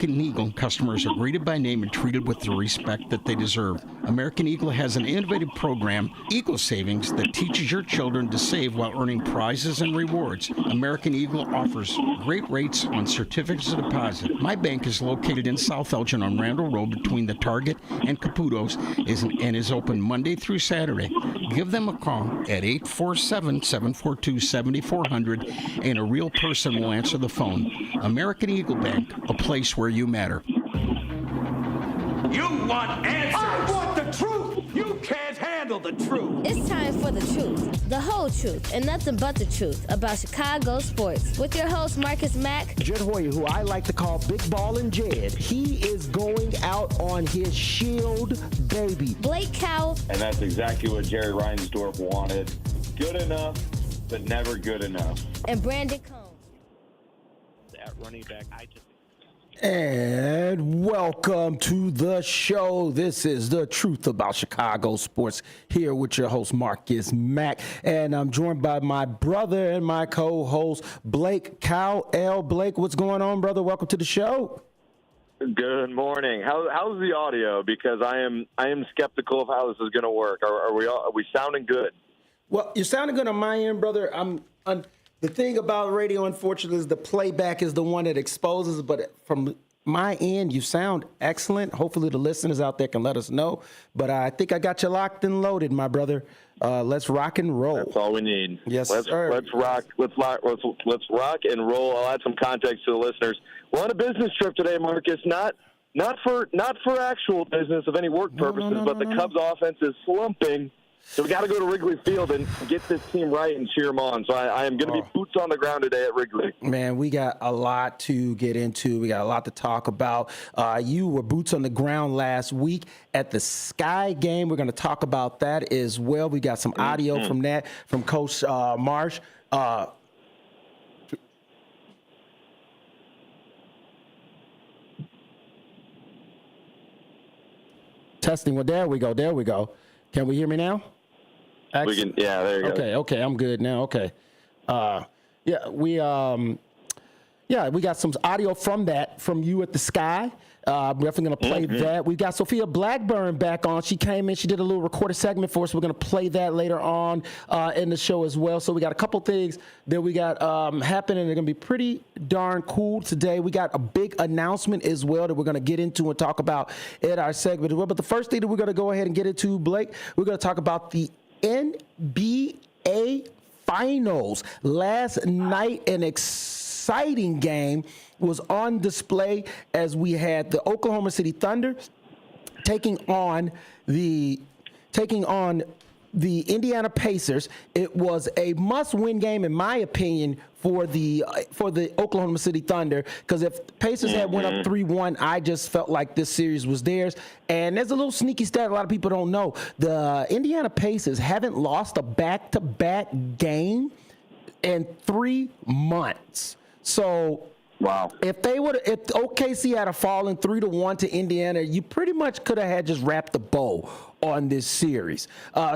American Eagle customers are greeted by name and treated with the respect that they deserve. American Eagle has an innovative program, Eagle Savings, that teaches your children to save while earning prizes and rewards. American Eagle offers great rates on certificates of deposit. My bank is located in South Elgin on Randall Road between the Target and Caputo's and is open Monday through Saturday. Give them a call at 847-742-7400 and a real person will answer the phone. American Eagle Bank, a place where you matter. You want answers! I want the truth! You can't handle the truth! It's time for the truth, the whole truth, and nothing but the truth about Chicago sports. With your host, Marcus Mack. Jed Hoyer, who I like to call Big Ball and Jed, he is going out on his shield, baby. Blake Cowell. And that's exactly what Jerry Reinsdorf wanted. Good enough, but never good enough. And Brandon Combs. At running back, And welcome to the show. This is the truth about Chicago sports here with your host, Marcus Mack. And I'm joined by my brother and my co-host, Blake Cowell. Blake, what's going on, brother? Welcome to the show. Good morning. How's the audio? Because I am skeptical of how this is going to work. Are we sounding good? Well, you're sounding good on my end, brother. The thing about radio, unfortunately, is the playback is the one that exposes. But from my end, you sound excellent. Hopefully, the listeners out there can let us know. But I think I got you locked and loaded, my brother. Let's rock and roll. That's all we need. Yes, sir. Let's rock. Let's rock and roll. I'll add some context to the listeners. We're on a business trip today, Marcus. Not for actual business of any work purposes, but the Cubs offense is slumping. So we got to go to Wrigley Field and get this team right and cheer them on. So I am going to be boots on the ground today at Wrigley. Man, we got a lot to get into. We got a lot to talk about. You were boots on the ground last week at the Sky game. We're going to talk about that as well. We got some audio from that from Coach Marsh. Testing. Well, there we go. Can we hear me now? We can. Yeah, there you go. Okay, I'm good now. Okay. We got some audio from you at the Sky. We're definitely going to play that. We've got Sophia Blackburn back on. She came in. She did a little recorded segment for us. We're going to play that later on in the show as well. So we got a couple things that we got happening. They're going to be pretty darn cool today. We got a big announcement as well that we're going to get into and talk about in our segment as well. But the first thing that we're going to go ahead and get into, Blake, we're going to talk about the NBA Finals. Last night, an exciting game was on display as we had the Oklahoma City Thunder taking on the Indiana Pacers. It was a must-win game, in my opinion, for the Oklahoma City Thunder, because if the Pacers had went up 3-1, I just felt like this series was theirs. And there's a little sneaky stat a lot of people don't know. The Indiana Pacers haven't lost a back-to-back game in 3 months. So wow. If OKC had a fallen 3-1 to Indiana, you pretty much could have had just wrapped the bow on this series.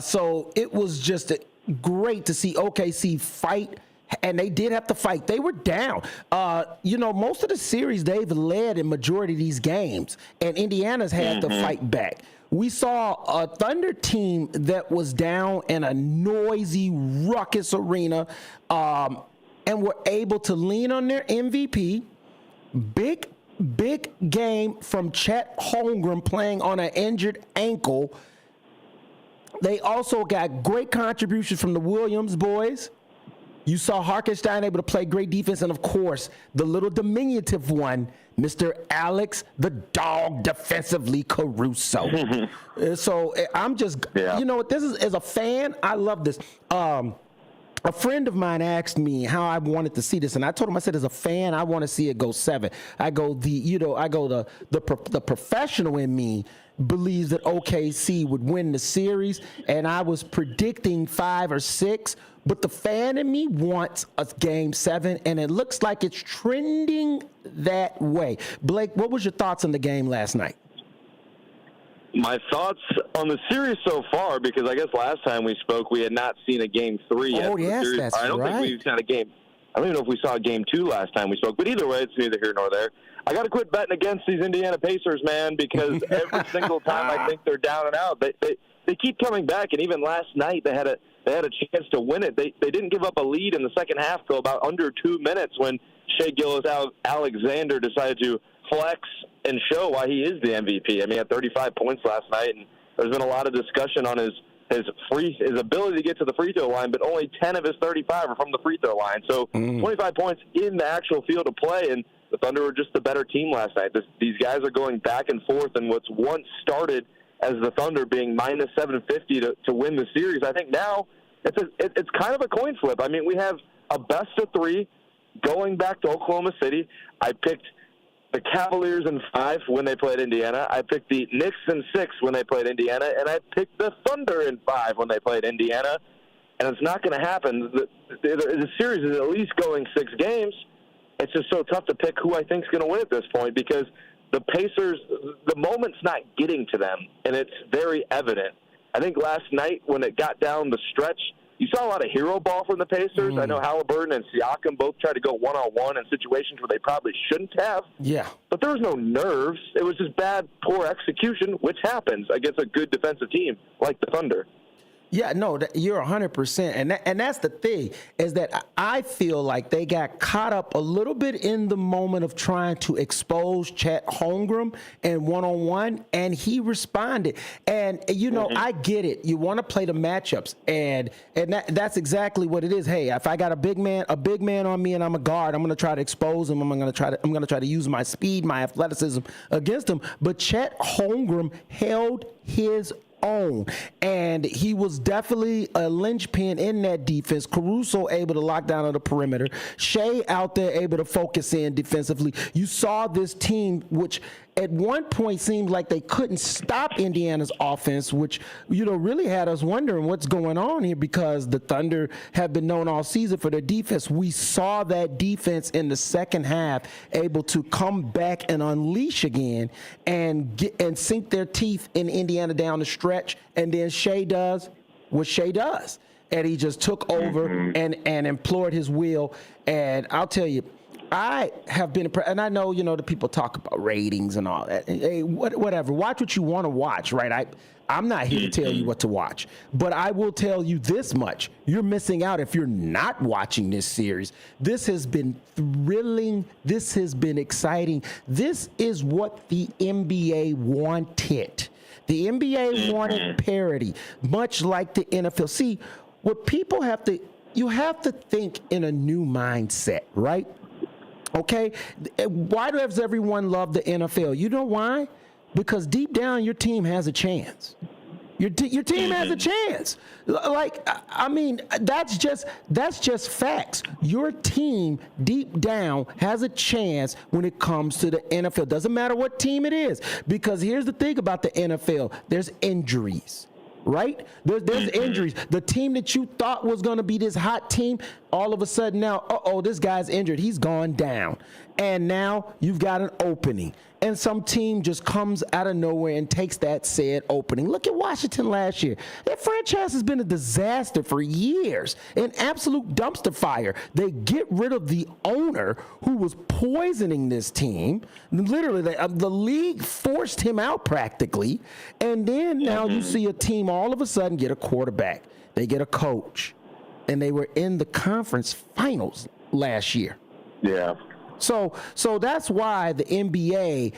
So it was just great to see OKC fight, and they did have to fight. They were down. Most of the series they've led in majority of these games, and Indiana's had to fight back. We saw a Thunder team that was down in a noisy, ruckus arena, and were able to lean on their MVP. Big game from Chet Holmgren playing on an injured ankle. They also got great contributions from the Williams boys. You saw Hartenstein able to play great defense, and of course, the little diminutive one, Mr. Alex the Dog defensively Caruso. So I'm just, this is, as a fan, I love this. A friend of mine asked me how I wanted to see this, and I told him, I said, as a fan, I want to see it go 7. The professional in me believes that OKC would win the series, and I was predicting 5 or 6, but the fan in me wants a game 7, and it looks like it's trending that way. Blake, what was your thoughts on the game last night? My thoughts on the series so far, because I guess last time we spoke, we had not seen a game 3 yet. Oh, yes, that's right. I don't think we've had a game. I don't even know if we saw game 2 last time we spoke, but either way, it's neither here nor there. I got to quit betting against these Indiana Pacers, man, because every single time I think they're down and out, they keep coming back. And even last night, they had a chance to win it. They didn't give up a lead in the second half till about under 2 minutes when Shai Gilgeous-Alexander decided to flex and show why he is the MVP. I mean, he had 35 points last night, and there's been a lot of discussion on his ability to get to the free throw line, but only 10 of his 35 are from the free throw line. So 25 points in the actual field of play, and the Thunder were just the better team last night. These guys are going back and forth, and what's once started as the Thunder being minus 750 to win the series, I think now it's kind of a coin flip. I mean, we have a best of 3 going back to Oklahoma City. I picked the Cavaliers in 5 when they played Indiana. I picked the Knicks in 6 when they played Indiana, and I picked the Thunder in 5 when they played Indiana. And it's not going to happen. The series is at least going 6 games. It's just so tough to pick who I think is going to win at this point because the Pacers, the moment's not getting to them, and it's very evident. I think last night when it got down the stretch, you saw a lot of hero ball from the Pacers. I know Halliburton and Siakam both tried to go one-on-one in situations where they probably shouldn't have. Yeah. But there was no nerves. It was just bad, poor execution, which happens against a good defensive team like the Thunder. Yeah, no, you're 100%. And that's the thing, is that I feel like they got caught up a little bit in the moment of trying to expose Chet Holmgren and one-on-one, and he responded. And, you know, I get it. You want to play the matchups, and that's exactly what it is. Hey, if I got a big man on me and I'm a guard, I'm going to try to expose him. I'm going to try to use my speed, my athleticism against him. But Chet Holmgren held his own, and he was definitely a linchpin in that defense. Caruso able to lock down on the perimeter. Shai out there able to focus in defensively. You saw this team, which at one point seemed like they couldn't stop Indiana's offense, which, you know, really had us wondering what's going on here because the Thunder have been known all season for their defense. We saw that defense in the second half able to come back and unleash again and sink their teeth in Indiana down the stretch. And then Shai does what Shai does. And he just took over and implored his will. And I'll tell you, I have been, and I know, you know, the people talk about ratings and all that. Hey, whatever. Watch what you want to watch, right? I'm not here to tell you what to watch, but I will tell you this much. You're missing out if you're not watching this series. This has been thrilling. This has been exciting. This is what the NBA wanted. The NBA wanted parity, much like the NFL. See, what people you have to think in a new mindset, right? Okay, why does everyone love the NFL? You know why? Because deep down, your team has a chance. Your team has a chance. Like, I mean, that's just facts. Your team deep down has a chance when it comes to the NFL. Doesn't matter what team it is, because here's the thing about the NFL: there's injuries. Right? There's injuries. The team that you thought was going to be this hot team, all of a sudden now, this guy's injured. He's gone down. And now you've got an opening. And some team just comes out of nowhere and takes that said opening. Look at Washington last year. That franchise has been a disaster for years, an absolute dumpster fire. They get rid of the owner who was poisoning this team. Literally, the league forced him out practically. And then now you see a team all of a sudden get a quarterback. They get a coach. And they were in the conference finals last year. Yeah. So that's why the NBA,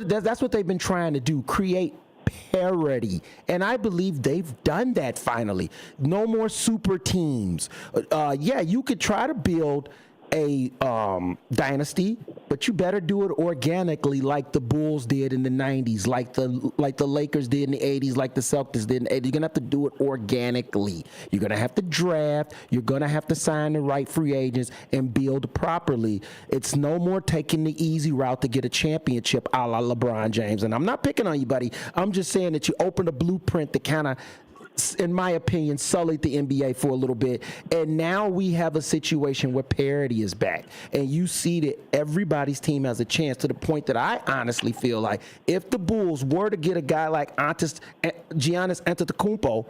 that's what they've been trying to do, create parity. And I believe they've done that finally. No more super teams. You could try to build a dynasty, but you better do it organically, like the Bulls did in the 90s, like the Lakers did in the 80s, like the Celtics did in the 80s. You're gonna have to do it organically. You're gonna have to draft. You're gonna have to sign the right free agents and build properly. It's no more taking the easy route to get a championship a la LeBron James. And I'm not picking on you, buddy. I'm just saying that you opened a blueprint that kind of, in my opinion, sullied the NBA for a little bit. And now we have a situation where parity is back. And you see that everybody's team has a chance, to the point that I honestly feel like if the Bulls were to get a guy like Giannis Antetokounmpo,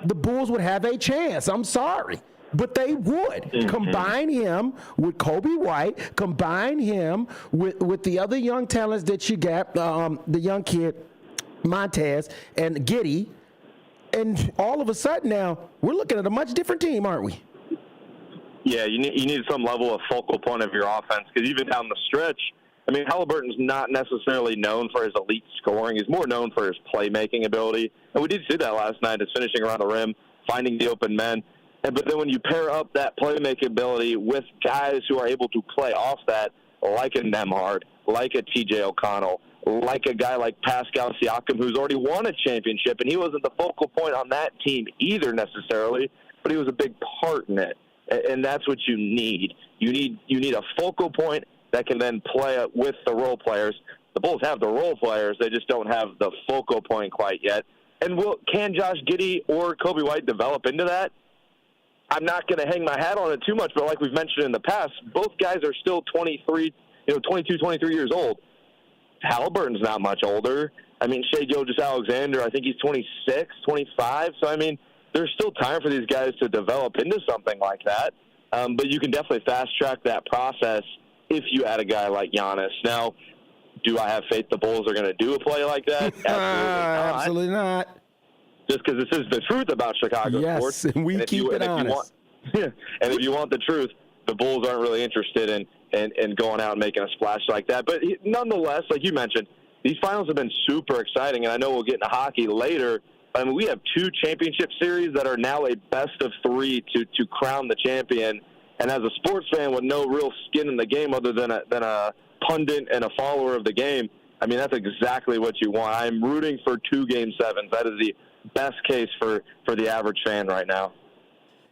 the Bulls would have a chance. I'm sorry. but they would combine him with Kobe White, combine him with the other young talents that you got, the young kid Montez and Giddey, and all of a sudden now we're looking at a much different team, aren't we? Yeah, you need some level of focal point of your offense, because even down the stretch, I mean, Halliburton's not necessarily known for his elite scoring. He's more known for his playmaking ability. And we did see that last night, his finishing around the rim, finding the open men. But then when you pair up that playmaking ability with guys who are able to play off that, like a Nembhard, like a T.J. O'Connell, like a guy like Pascal Siakam, who's already won a championship, and he wasn't the focal point on that team either necessarily, but he was a big part in it. And that's what you need. You need a focal point that can then play with the role players. The Bulls have the role players. They just don't have the focal point quite yet. And can Josh Giddey or Kobe White develop into that? I'm not going to hang my hat on it too much, but like we've mentioned in the past, both guys are still 22, 23 years old. Halliburton's not much older. I mean, Shai Gilgeous-Alexander, I think he's 26, 25. So, I mean, there's still time for these guys to develop into something like that. But you can definitely fast-track that process if you add a guy like Giannis. Now, do I have faith the Bulls are going to do a play like that? Absolutely not. Just because this is the truth about Chicago sports. Yes, and we keep it honest. And if you want the truth, the Bulls aren't really interested in going out and making a splash like that. But nonetheless, like you mentioned, these finals have been super exciting, and I know we'll get into hockey later. I mean, we have 2 championship series that are now a best of 3 to crown the champion. And as a sports fan with no real skin in the game other than a pundit and a follower of the game, I mean, that's exactly what you want. I'm rooting for 2 Game 7s. That is the best case for the average fan right now.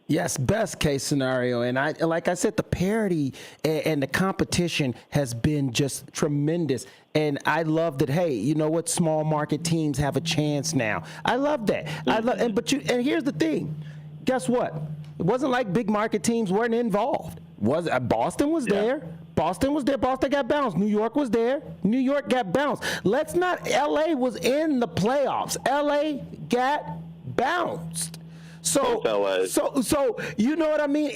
Yes, best case scenario. And like I said, the parity and the competition has been just tremendous. And I love that, hey, you know what, small market teams have a chance now. I love that. And here's the thing. Guess what? It wasn't like big market teams weren't involved. Boston was there. Boston was there. Boston got bounced. New York was there. New York got bounced. LA was in the playoffs. LA got bounced. So you know what I mean?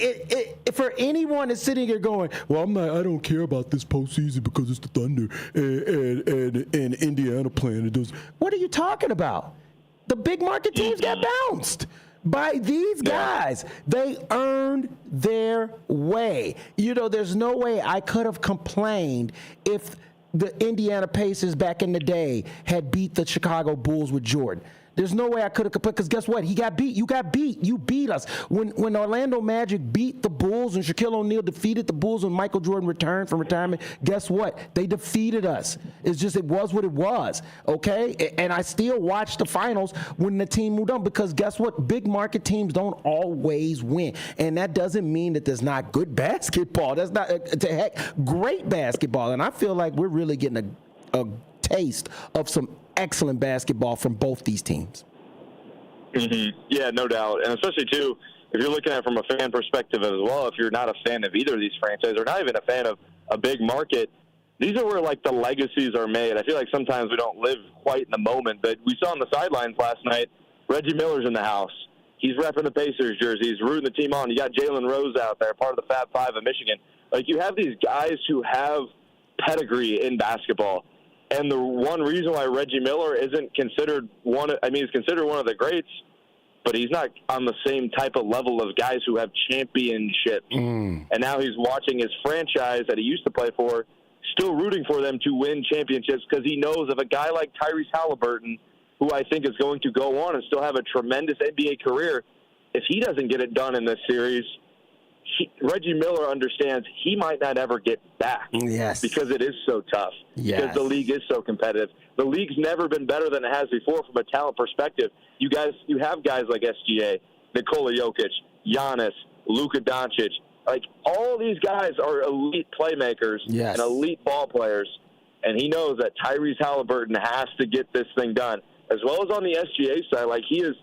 For anyone that's sitting here going, well, I don't care about this postseason because it's the Thunder and Indiana playing. What are you talking about? The big market teams got bounced by these guys. They earned their way. You know, there's no way I could have complained if the Indiana Pacers back in the day had beat the Chicago Bulls with Jordan. There's no way I could have complained, because guess what? He got beat. You got beat. You beat us. When Orlando Magic beat the Bulls and Shaquille O'Neal defeated the Bulls when Michael Jordan returned from retirement, guess what? They defeated us. It's just, it was what it was, okay? And I still watch the finals when the team moved on, because guess what? Big market teams don't always win. And that doesn't mean that there's not good basketball. That's not, great basketball. And I feel like we're really getting a taste of some excellent basketball from both these teams. Mm-hmm. Yeah, no doubt. And especially, too, if you're looking at it from a fan perspective as well, if you're not a fan of either of these franchises or not even a fan of a big market, these are where, like, the legacies are made. I feel like sometimes we don't live quite in the moment. But we saw on the sidelines last night, Reggie Miller's in the house. He's repping the Pacers jersey. He's rooting the team on. You got Jalen Rose out there, part of the Fab Five of Michigan. Like, you have these guys who have pedigree in basketball. And the one reason why Reggie Miller isn't considered he's considered one of the greats, but he's not on the same type of level of guys who have championships. And now he's watching his franchise that he used to play for, still rooting for them to win championships, because he knows of a guy like Tyrese Halliburton, who I think is going to go on and still have a tremendous NBA career. If he doesn't get it done in this series, Reggie Miller understands he might not ever get back. Yes. Because it is so tough. Yes. Because the league is so competitive. The league's never been better than it has before from a talent perspective. You have guys like SGA, Nikola Jokic, Giannis, Luka Doncic. Like, all these guys are elite playmakers and elite ball players. And he knows that Tyrese Halliburton has to get this thing done. As well as on the SGA side, like, he's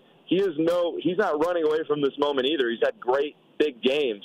not running away from this moment either. He's had great big games.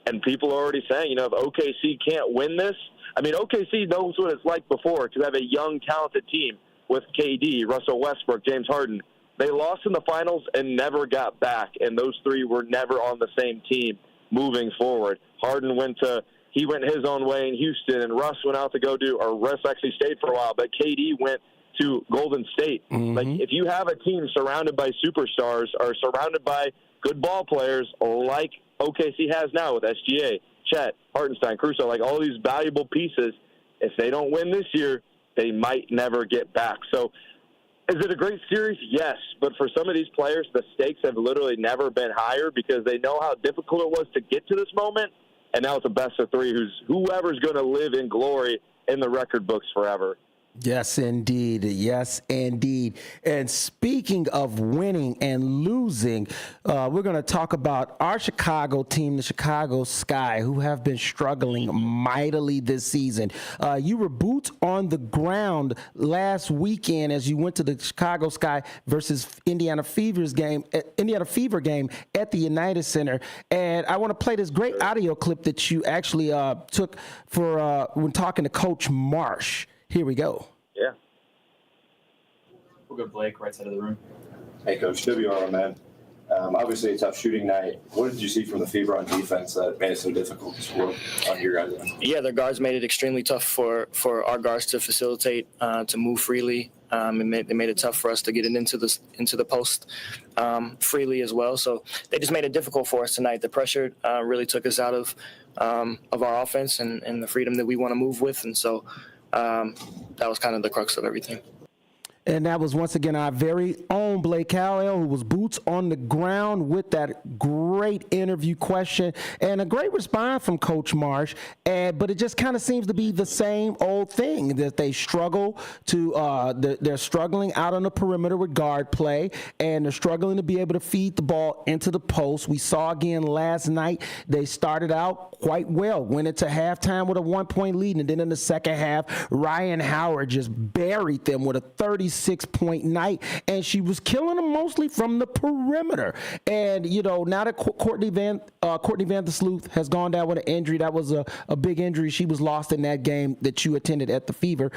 And people are already saying, if OKC can't win this, I mean, OKC knows what it's like before to have a young, talented team with KD, Russell Westbrook, James Harden. They lost in the finals and never got back, and those three were never on the same team moving forward. Harden went his own way in Houston, and Russ went out to Russ actually stayed for a while, but KD went to Golden State. Like, if you have a team surrounded by superstars or surrounded by good ball players like OKC has now with SGA, Chet, Hartenstein, Caruso, like all these valuable pieces, if they don't win this year, they might never get back. So is it a great series? Yes. But for some of these players, the stakes have literally never been higher because they know how difficult it was to get to this moment. And now it's a best of three whoever's going to live in glory in the record books forever. Yes, indeed. Yes, indeed. And speaking of winning and losing, we're going to talk about our Chicago team, the Chicago Sky, who have been struggling mightily this season. You were boots on the ground last weekend as you went to the Chicago Sky versus Indiana Fever game at the United Center. And I want to play this great audio clip that you actually took for when talking to Coach Marsh. Here we go. Yeah. We'll go Blake, right side of the room. Hey, Coach, WRMN. Obviously, a tough shooting night. What did you see from the Fever on defense that made it so difficult to score on your guys' end? Yeah, their guards made it extremely tough for our guards to facilitate, to move freely. They made it tough for us to get it into the post freely as well. So they just made it difficult for us tonight. The pressure really took us out of our offense and the freedom that we want to move with. And so that was kind of the crux of everything. And that was once again our very own Blake Callell, who was boots on the ground with that great interview question and a great response from Coach Marsh. But it just kind of seems to be the same old thing that they struggle to. They're struggling out on the perimeter with guard play, and they're struggling to be able to feed the ball into the post. We saw again last night they started out quite well, went into halftime with a 1-point lead, and then in the second half, Ryan Howard just buried them with a 36-point night, and she was killing them mostly from the perimeter. And now that Courtney Van der Sloot has gone down with an injury, that was a big injury. She was lost in that game that you attended at the Fever.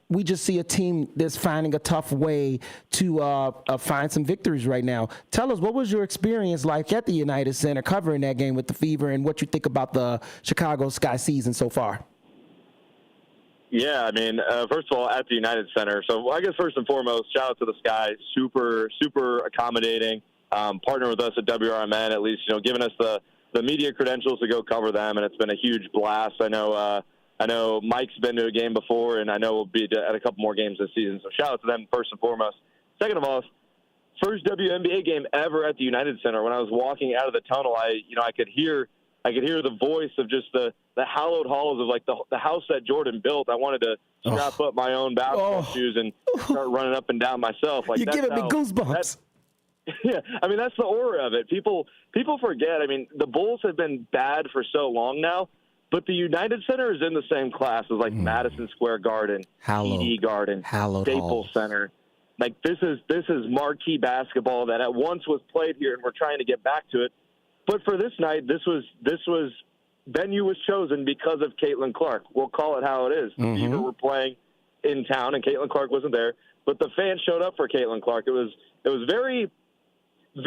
We just see a team that's finding a tough way to find some victories right now. Tell us, what was your experience like at the United Center covering that game with the Fever, and what you think about the Chicago Sky season so far? Yeah, I mean, first of all, at the United Center. So I guess first and foremost, shout out to the Sky. Super, super accommodating. Partner with us at WRMN, at least, giving us the media credentials to go cover them, and it's been a huge blast. I know Mike's been to a game before, and I know we'll be at a couple more games this season. So shout out to them first and foremost. Second of all, first WNBA game ever at the United Center. When I was walking out of the tunnel, I could hear the voice of just the hallowed halls of like the house that Jordan built. I wanted to strap up my own basketball shoes and start running up and down myself. Like, you're giving me goosebumps. Yeah, I mean, that's the aura of it. People forget. I mean, the Bulls have been bad for so long now, but the United Center is in the same class as like Madison Square Garden, TD Garden, Staples Center. Like, this is marquee basketball that at once was played here, and we're trying to get back to it. But for this night, this was venue was chosen because of Caitlin Clark. We'll call it how it is. The Fever were playing in town, and Caitlin Clark wasn't there, but the fans showed up for Caitlin Clark. It was very,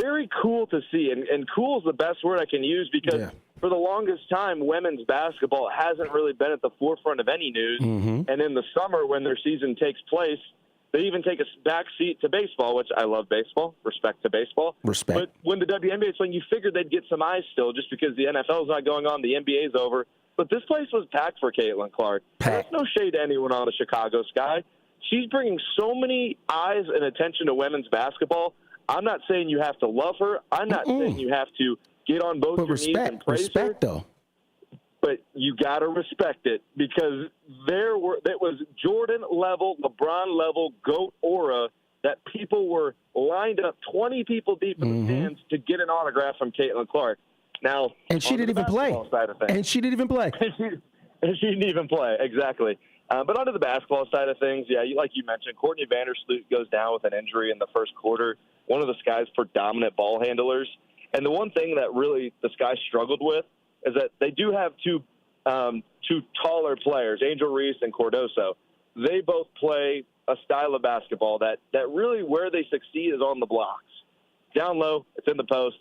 very cool to see, and cool is the best word I can use because for the longest time, women's basketball hasn't really been at the forefront of any news. And in the summer, when their season takes place, they even take a back seat to baseball, which I love baseball. Respect to baseball. Respect. But when the WNBA is playing, you figured they'd get some eyes still just because the NFL is not going on, the NBA is over. But this place was packed for Caitlin Clark. There's no shade to anyone on the Chicago Sky. She's bringing so many eyes and attention to women's basketball. I'm not saying you have to love her. I'm not saying you have to get on both your knees and praise her. Though. But you got to respect it because that was Jordan-level, LeBron-level GOAT aura that people were lined up 20 people deep in the stands to get an autograph from Caitlin Clark. Now, and she didn't even play. And she didn't even play. And she didn't even play, exactly. But onto the basketball side of things, like you mentioned, Courtney Van der Sloot goes down with an injury in the first quarter, one of the Sky's predominant ball handlers. And the one thing that really the Sky struggled with is that they do have two taller players, Angel Reese and Cardoso. they both play a style of basketball that really where they succeed is on the blocks. Down low, it's in the post.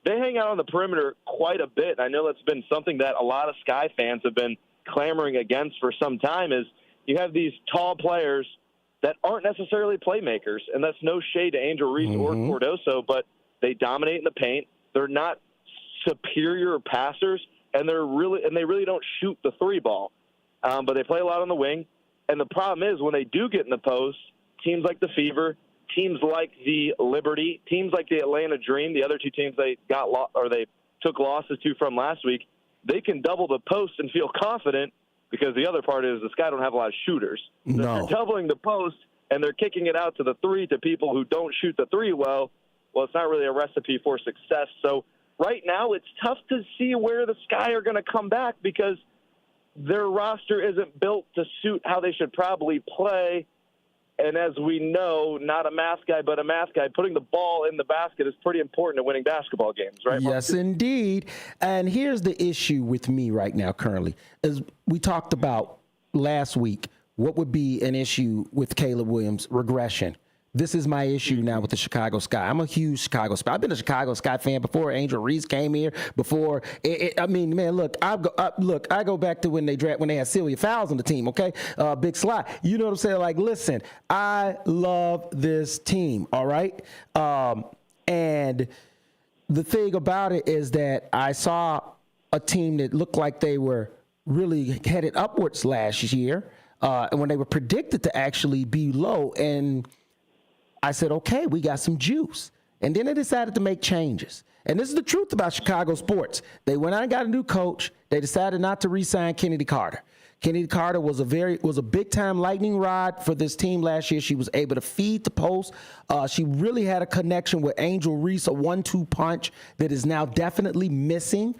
They hang out on the perimeter quite a bit. I know that's been something that a lot of Sky fans have been clamoring against for some time is you have these tall players that aren't necessarily playmakers, and that's no shade to Angel Reese or Cordoso, but they dominate in the paint. They're not superior passers, and they really don't shoot the three ball. But they play a lot on the wing. And the problem is when they do get in the post, teams like the Fever, teams like the Liberty, teams like the Atlanta Dream, the other two teams they took losses to from last week, they can double the post and feel confident because the other part is the Sky don't have a lot of shooters. No. They're doubling the post and they're kicking it out to the three to people who don't shoot the three well, it's not really a recipe for success. So right now it's tough to see where the Sky are going to come back because their roster isn't built to suit how they should probably play. And as we know, not a math guy, but a math guy, putting the ball in the basket is pretty important to winning basketball games, right? Yes, indeed. And here's the issue with me right now currently, is we talked about last week, what would be an issue with Caleb Williams' regression. This is my issue now with the Chicago Sky. I'm a huge Chicago Sky. I've been a Chicago Sky fan before Angel Reese came here. Before, I mean, man, look, I go back to when they had Sylvia Fowles on the team. Okay, Big Sly. You know what I'm saying? Like, listen, I love this team. All right, and the thing about it is that I saw a team that looked like they were really headed upwards last year, and when they were predicted to actually be low and I said, okay, we got some juice. And then they decided to make changes. And this is the truth about Chicago sports. They went out and got a new coach. They decided not to re-sign Kennedy Carter. Kennedy Carter was a big-time lightning rod for this team last year. She was able to feed the post. She really had a connection with Angel Reese, a 1-2 punch that is now definitely missing.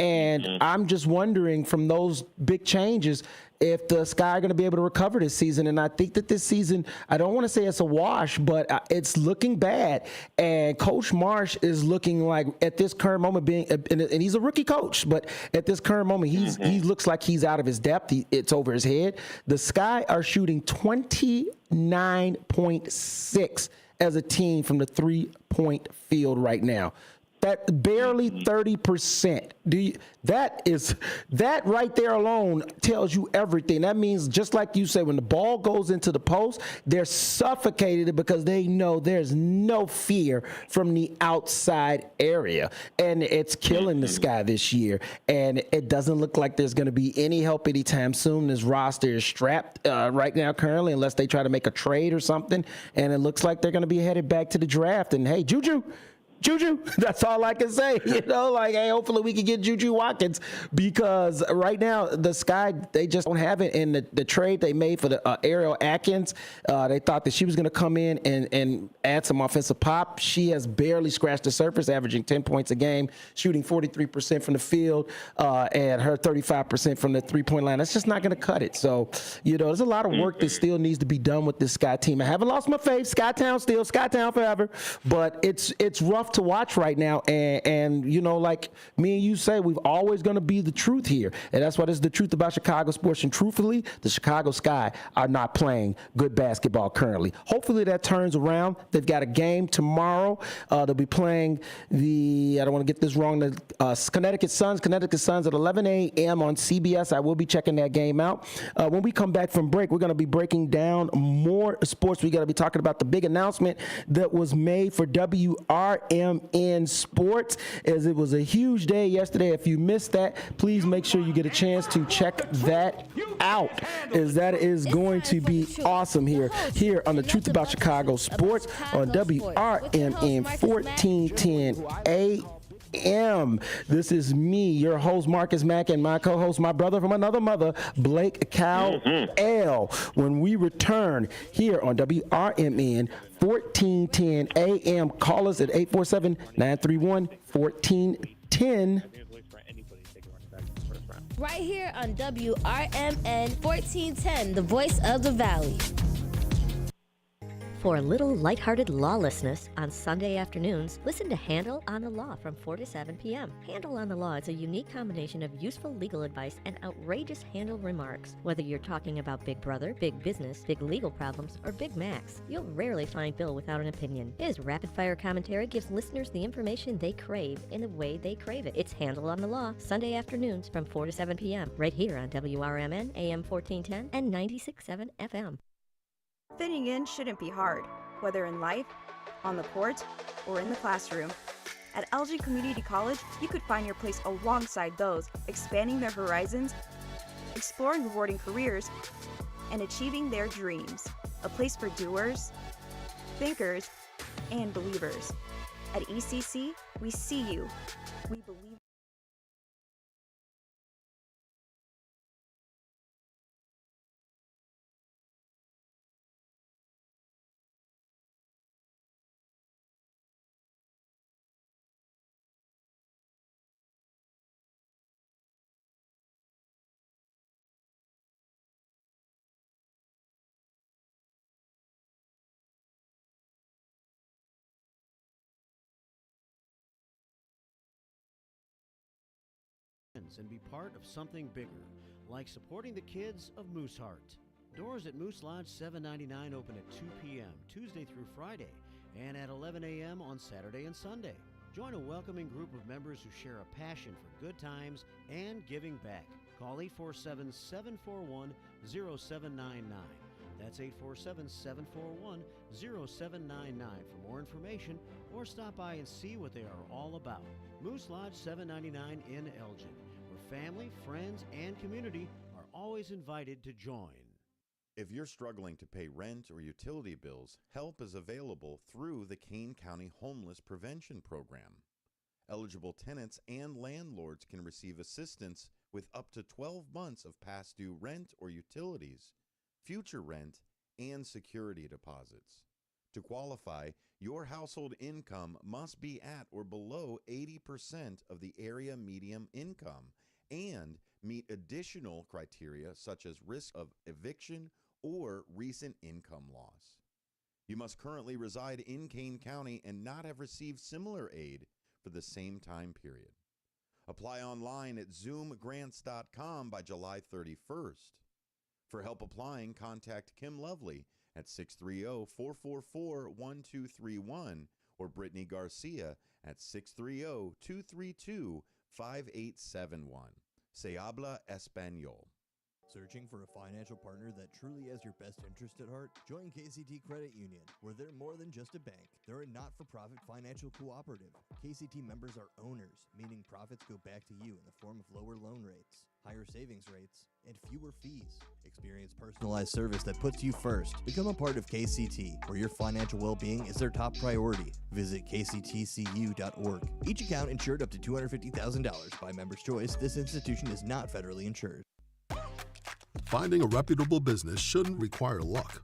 And I'm just wondering from those big changes if the Sky are going to be able to recover this season. And I think that this season, I don't want to say it's a wash, but it's looking bad. And Coach Marsh is looking like at this current moment and he's a rookie coach, but at this current moment, he looks like he's out of his depth. It's over his head. The Sky are shooting 29.6 as a team from the 3-point field right now. That barely 30%. That right there alone tells you everything. That means, just like you say, when the ball goes into the post, they're suffocated because they know there's no fear from the outside area. And it's killing the Sky this year. And it doesn't look like there's going to be any help anytime soon. This roster is strapped right now currently, unless they try to make a trade or something. And it looks like they're going to be headed back to the draft. And hey, Juju, that's all I can say. You know, like, hey, hopefully we can get Juju Watkins, because right now the Sky, they just don't have it. In the trade they made for the Ariel Atkins, they thought that she was going to come in and add some offensive pop. She has barely scratched the surface, averaging 10 points a game, shooting 43% from the field, and her 35% from the three-point line. That's just not going to cut it. So, you know, there's a lot of work that still needs to be done with this Sky team. I haven't lost my faith. Skytown still, Skytown forever. But it's rough to watch right now, and you know, like me and you say, we've always going to be the truth here, and that's what is the truth about Chicago sports. And truthfully, the Chicago Sky are not playing good basketball currently. Hopefully that turns around. They've got a game tomorrow. They'll be playing I don't want to get this wrong, the Connecticut Suns at 11 a.m. on CBS. I will be checking that game out. When we come back from break, we're going to be breaking down more sports. We're going to be talking about the big announcement that was made for WRMN Sports, as it was a huge day yesterday. If you missed that, please make sure you get a chance to check that out, as that is going to be awesome here on the Truth About Chicago Sports on WRMN 1410 AM. This is me, your host Marcus Mack, and my co-host, my brother from another mother, Blake Cowell. When we return here on WRMN 1410 AM, call us at 847-931-1410. Right here on WRMN 1410, the voice of the Valley. For a little lighthearted lawlessness on Sunday afternoons, listen to Handle on the Law from 4 to 7 p.m. Handle on the Law is a unique combination of useful legal advice and outrageous Handle remarks. Whether you're talking about Big Brother, big business, big legal problems, or Big Macs, you'll rarely find Bill without an opinion. His rapid-fire commentary gives listeners the information they crave in the way they crave it. It's Handle on the Law, Sunday afternoons from 4 to 7 p.m. right here on WRMN, AM 1410 and 96.7 FM. Fitting in shouldn't be hard, whether in life, on the court, or in the classroom. At Elgin Community College, you could find your place alongside those expanding their horizons, exploring rewarding careers, and achieving their dreams. A place for doers, thinkers, and believers. At ECC, we see you. We believe. And be part of something bigger, like supporting the kids of Mooseheart. Doors at Moose Lodge 799 open at 2 p.m. Tuesday through Friday, and at 11 a.m. on Saturday and Sunday. Join a welcoming group of members who share a passion for good times and giving back. Call 847-741-0799. That's 847-741-0799 for more information, or stop by and see what they are all about. Moose Lodge 799 in Elgin, where family, friends, and community are always invited to join. If you're struggling to pay rent or utility bills, help is available through the Kane County Homeless Prevention Program. Eligible tenants and landlords can receive assistance with up to 12 months of past due rent or utilities, future rent, and security deposits. To qualify, your household income must be at or below 80% of the area median income and meet additional criteria such as risk of eviction or recent income loss. You must currently reside in Kane County and not have received similar aid for the same time period. Apply online at zoomgrants.com by July 31st. For help applying, contact Kim Lovely at 630-444-1231 or Brittany Garcia at 630-232-5871. Se habla español. Searching for a financial partner that truly has your best interest at heart? Join KCT Credit Union, where they're more than just a bank. They're a not-for-profit financial cooperative. KCT members are owners, meaning profits go back to you in the form of lower loan rates, higher savings rates, and fewer fees. Experience personalized service that puts you first. Become a part of KCT, where your financial well-being is their top priority. Visit kctcu.org. Each account insured up to $250,000 by member's choice. This institution is not federally insured. Finding a reputable business shouldn't require luck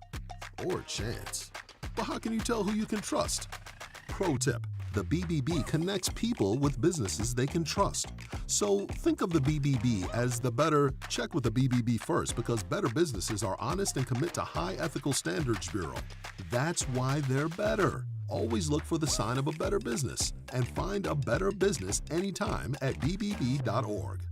or chance. But how can you tell who you can trust? Pro tip: the BBB connects people with businesses they can trust. So think of the BBB as the better. Check with the BBB first, because better businesses are honest and commit to high ethical standards bureau. That's why they're better. Always look for the sign of a better business and find a better business anytime at bbb.org.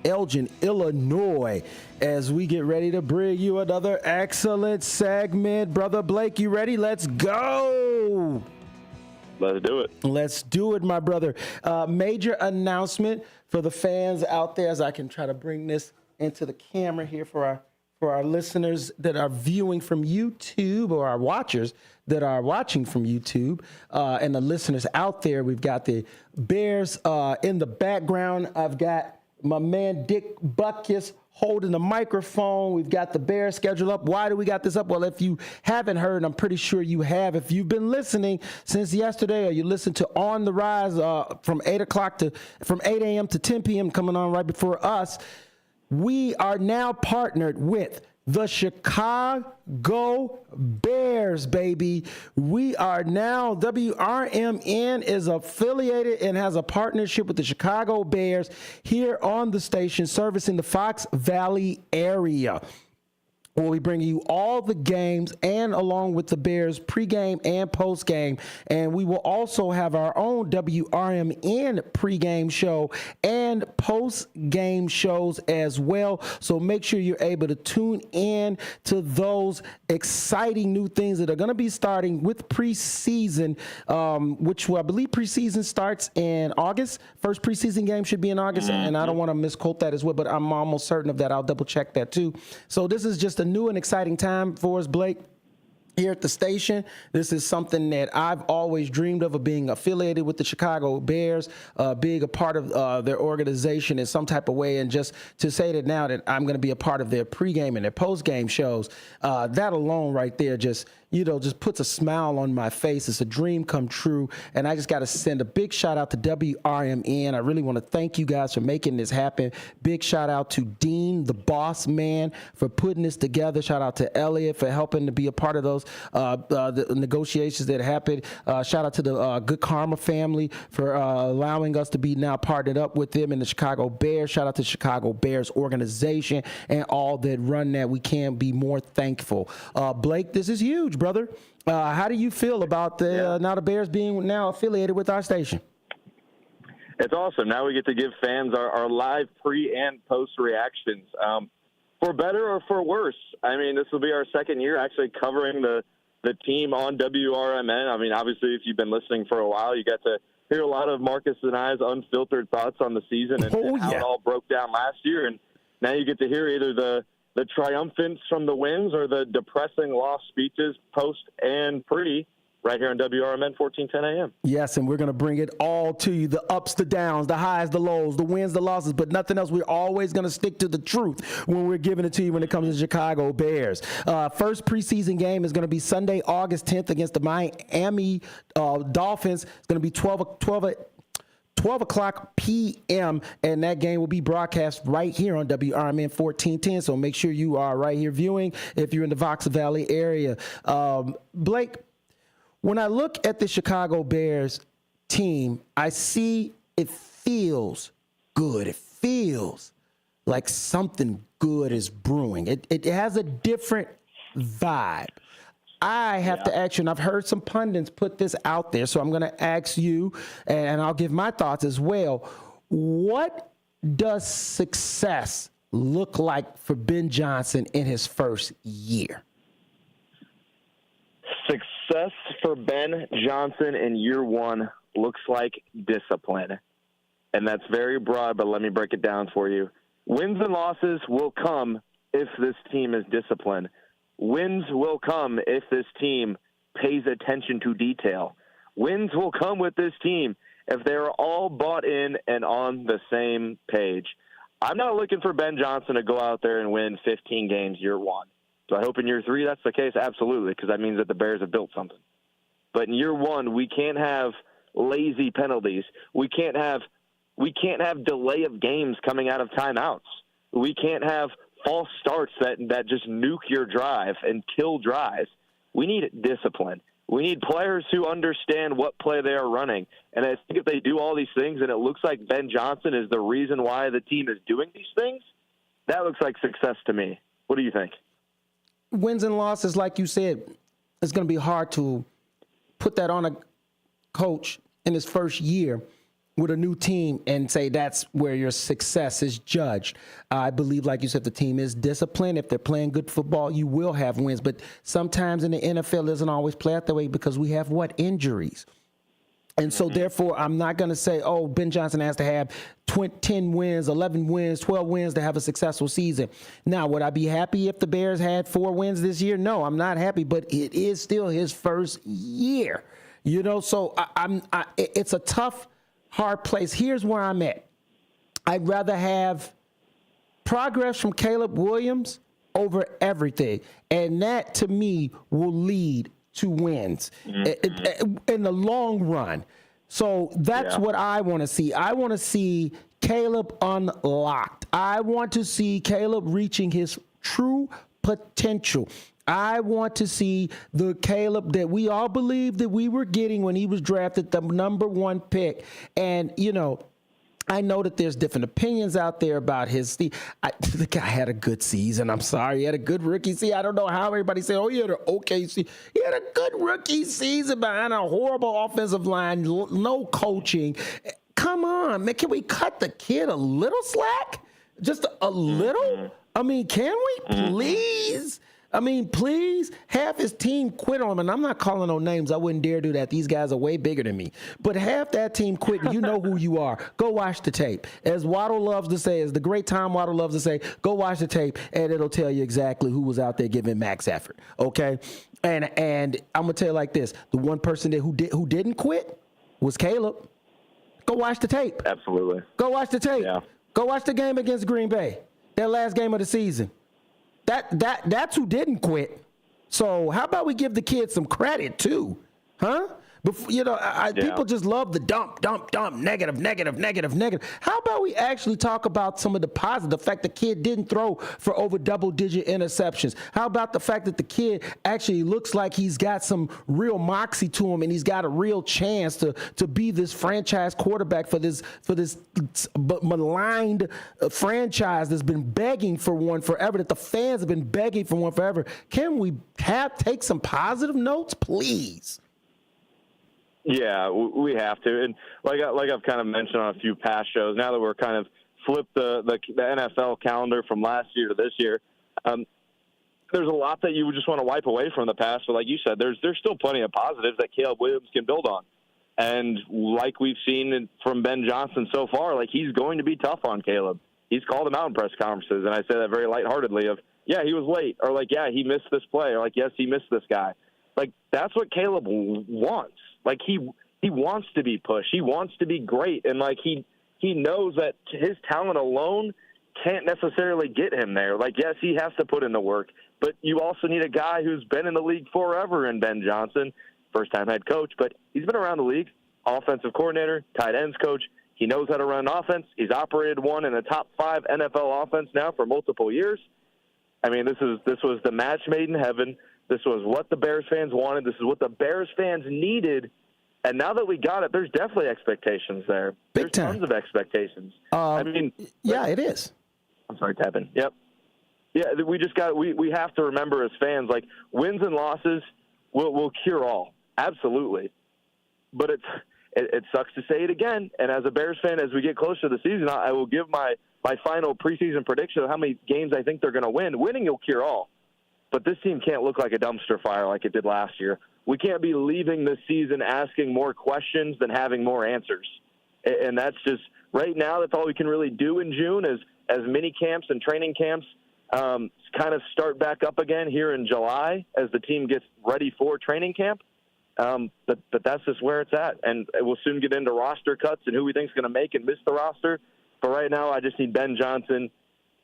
Elgin, Illinois, as we get ready to bring you another excellent segment. Brother Blake, you ready? Let's go. Let's do it. Let's do it, my brother. Major announcement for the fans out there, as I can try to bring this into the camera here for our listeners that are viewing from YouTube, or our watchers that are watching from YouTube, and the listeners out there. We've got the Bears in the background. I've got my man Dick Butkus holding the microphone. We've got the Bears schedule up. Why do we got this up? Well, if you haven't heard, I'm pretty sure you have. If you've been listening since yesterday, or you listened to On the Rise from 8 a.m. to 10 p.m. coming on right before us, we are now partnered with the Chicago Bears, baby. We are now, WRMN is affiliated and has a partnership with the Chicago Bears here on the station, servicing the Fox Valley area. We'll be bringing you all the games and along with the Bears pregame and postgame. And we will also have our own WRMN pregame show and postgame shows as well. So make sure you're able to tune in to those exciting new things that are going to be starting with preseason, which I believe preseason starts in August. First preseason game should be in August. And I don't want to misquote that as well, but I'm almost certain of that. I'll double check that too. So this is just a new and exciting time for us, Blake, here at the station. This is something that I've always dreamed of being affiliated with the Chicago Bears, being a part of their organization in some type of way. And just to say that now that I'm going to be a part of their pregame and their postgame shows, that alone right there just puts a smile on my face. It's a dream come true. And I just got to send a big shout out to WRMN. I really want to thank you guys for making this happen. Big shout out to Dean, the boss man, for putting this together. Shout out to Elliot for helping to be a part of those the negotiations that happened. Shout out to the Good Karma family for allowing us to be now partnered up with them in the Chicago Bears. Shout out to Chicago Bears organization and all that run that. We can't be more thankful. Blake, this is huge, brother. How do you feel about now the Bears being now affiliated with our station? It's awesome. Now we get to give fans our live pre and post reactions. For better or for worse, I mean, this will be our second year actually covering the team on WRMN. I mean, obviously, if you've been listening for a while, you got to hear a lot of Marcus and I's unfiltered thoughts on the season and how it all broke down last year. And now you get to hear either the triumphants from the wins or the depressing loss speeches post and pre right here on WRMN 1410 AM. Yes, and we're going to bring it all to you, the ups, the downs, the highs, the lows, the wins, the losses, but nothing else. We're always going to stick to the truth when we're giving it to you when it comes to the Chicago Bears. First preseason game is going to be Sunday, August 10th against the Miami Dolphins. It's going to be 12 o'clock p.m., and that game will be broadcast right here on WRMN 1410, so make sure you are right here viewing if you're in the Fox Valley area. Blake, when I look at the Chicago Bears team, I see it feels good. It feels like something good is brewing. It has a different vibe. I have to ask you, and I've heard some pundits put this out there, so I'm going to ask you, and I'll give my thoughts as well. What does success look like for Ben Johnson in his first year? Success for Ben Johnson in year one looks like discipline. And that's very broad, but let me break it down for you. Wins and losses will come if this team is disciplined. Wins will come if this team pays attention to detail. Wins will come with this team if they are all bought in and on the same page. I'm not looking for Ben Johnson to go out there and win 15 games year one. Do I hope in year three that's the case? Absolutely, because that means that the Bears have built something. But in year one, we can't have lazy penalties. We can't have delay of games coming out of timeouts. We can't have false starts that just nuke your drive and kill drives. We need discipline. We need players who understand what play they are running. And I think if they do all these things and it looks like Ben Johnson is the reason why the team is doing these things, that looks like success to me. What do you think? Wins and losses, like you said, it's going to be hard to put that on a coach in his first year with a new team and say that's where your success is judged. I believe, like you said, the team is disciplined. If they're playing good football, you will have wins. But sometimes in the NFL, it doesn't always play out that way because we have injuries. And so, therefore, I'm not going to say, oh, Ben Johnson has to have 10 wins, 11 wins, 12 wins to have a successful season. Now, would I be happy if the Bears had 4 wins this year? No, I'm not happy, but it is still his first year. So it's a tough, hard place. Here's where I'm at. I'd rather have progress from Caleb Williams over everything. And that, to me, will lead to wins in the long run. So that's what I want to see. I want to see Caleb unlocked. I want to see Caleb reaching his true potential. I want to see the Caleb that we all believed that we were getting when he was drafted the #1 pick. And, you know, I know that there's different opinions out there about his. The guy had a good season. I'm sorry. He had a good rookie season. I don't know how everybody said, oh, he had an okay season. He had a good rookie season behind a horrible offensive line, no coaching. Come on, man. Can we cut the kid a little slack? Just a little? I mean, can we please? I mean, please, half his team quit on him, and I'm not calling no names. I wouldn't dare do that. These guys are way bigger than me. But half that team quit, and you know who you are. Go watch the tape. As Waddle loves to say, as the great Tom Waddle loves to say, go watch the tape, and it'll tell you exactly who was out there giving max effort, okay? And I'm going to tell you like this. The one person who didn't quit was Caleb. Go watch the tape. Absolutely. Go watch the tape. Yeah. Go watch the game against Green Bay, their last game of the season. That's who didn't quit. So how about we give the kids some credit too, huh? Before, you know, people just love the dump, negative. How about we actually talk about some of the positive? The fact the kid didn't throw for over double-digit interceptions. How about the fact that the kid actually looks like he's got some real moxie to him and he's got a real chance to be this franchise quarterback for this maligned franchise that's been begging for one forever, that the fans have been begging for one forever. Can we take some positive notes, please? Yeah, we have to. And like I've kind of mentioned on a few past shows, now that we're kind of flipped the NFL calendar from last year to this year, there's a lot that you would just want to wipe away from the past. But like you said, there's still plenty of positives that Caleb Williams can build on. And like we've seen from Ben Johnson so far, like he's going to be tough on Caleb. He's called him out in press conferences, and I say that very lightheartedly of, yeah, he was late, or like, yeah, he missed this play, or like, yes, he missed this guy. Like, that's what Caleb wants. Like, he wants to be pushed. He wants to be great. And, like, he knows that his talent alone can't necessarily get him there. Like, yes, he has to put in the work. But you also need a guy who's been in the league forever in Ben Johnson, first-time head coach. But he's been around the league, offensive coordinator, tight ends coach. He knows how to run an offense. He's operated one in the top 5 NFL offense now for multiple years. I mean, this was the match made in heaven. This was what the Bears fans wanted. This is what the Bears fans needed. And now that we got it, there's definitely expectations there. There's tons of expectations. I mean, yeah, it is. I'm sorry, tapping. Yep. Yeah, we have to remember as fans, like, wins and losses will cure all. Absolutely. But it sucks to say it again. And as a Bears fan, as we get closer to the season, I will give my final preseason prediction of how many games I think they're going to win. Winning will cure all. But this team can't look like a dumpster fire like it did last year. We can't be leaving this season asking more questions than having more answers. And that's just, right now, that's all we can really do in June as mini camps and training camps kind of start back up again here in July as the team gets ready for training camp. But that's just where it's at. And we'll soon get into roster cuts and who we think is going to make and miss the roster. But right now, I just need Ben Johnson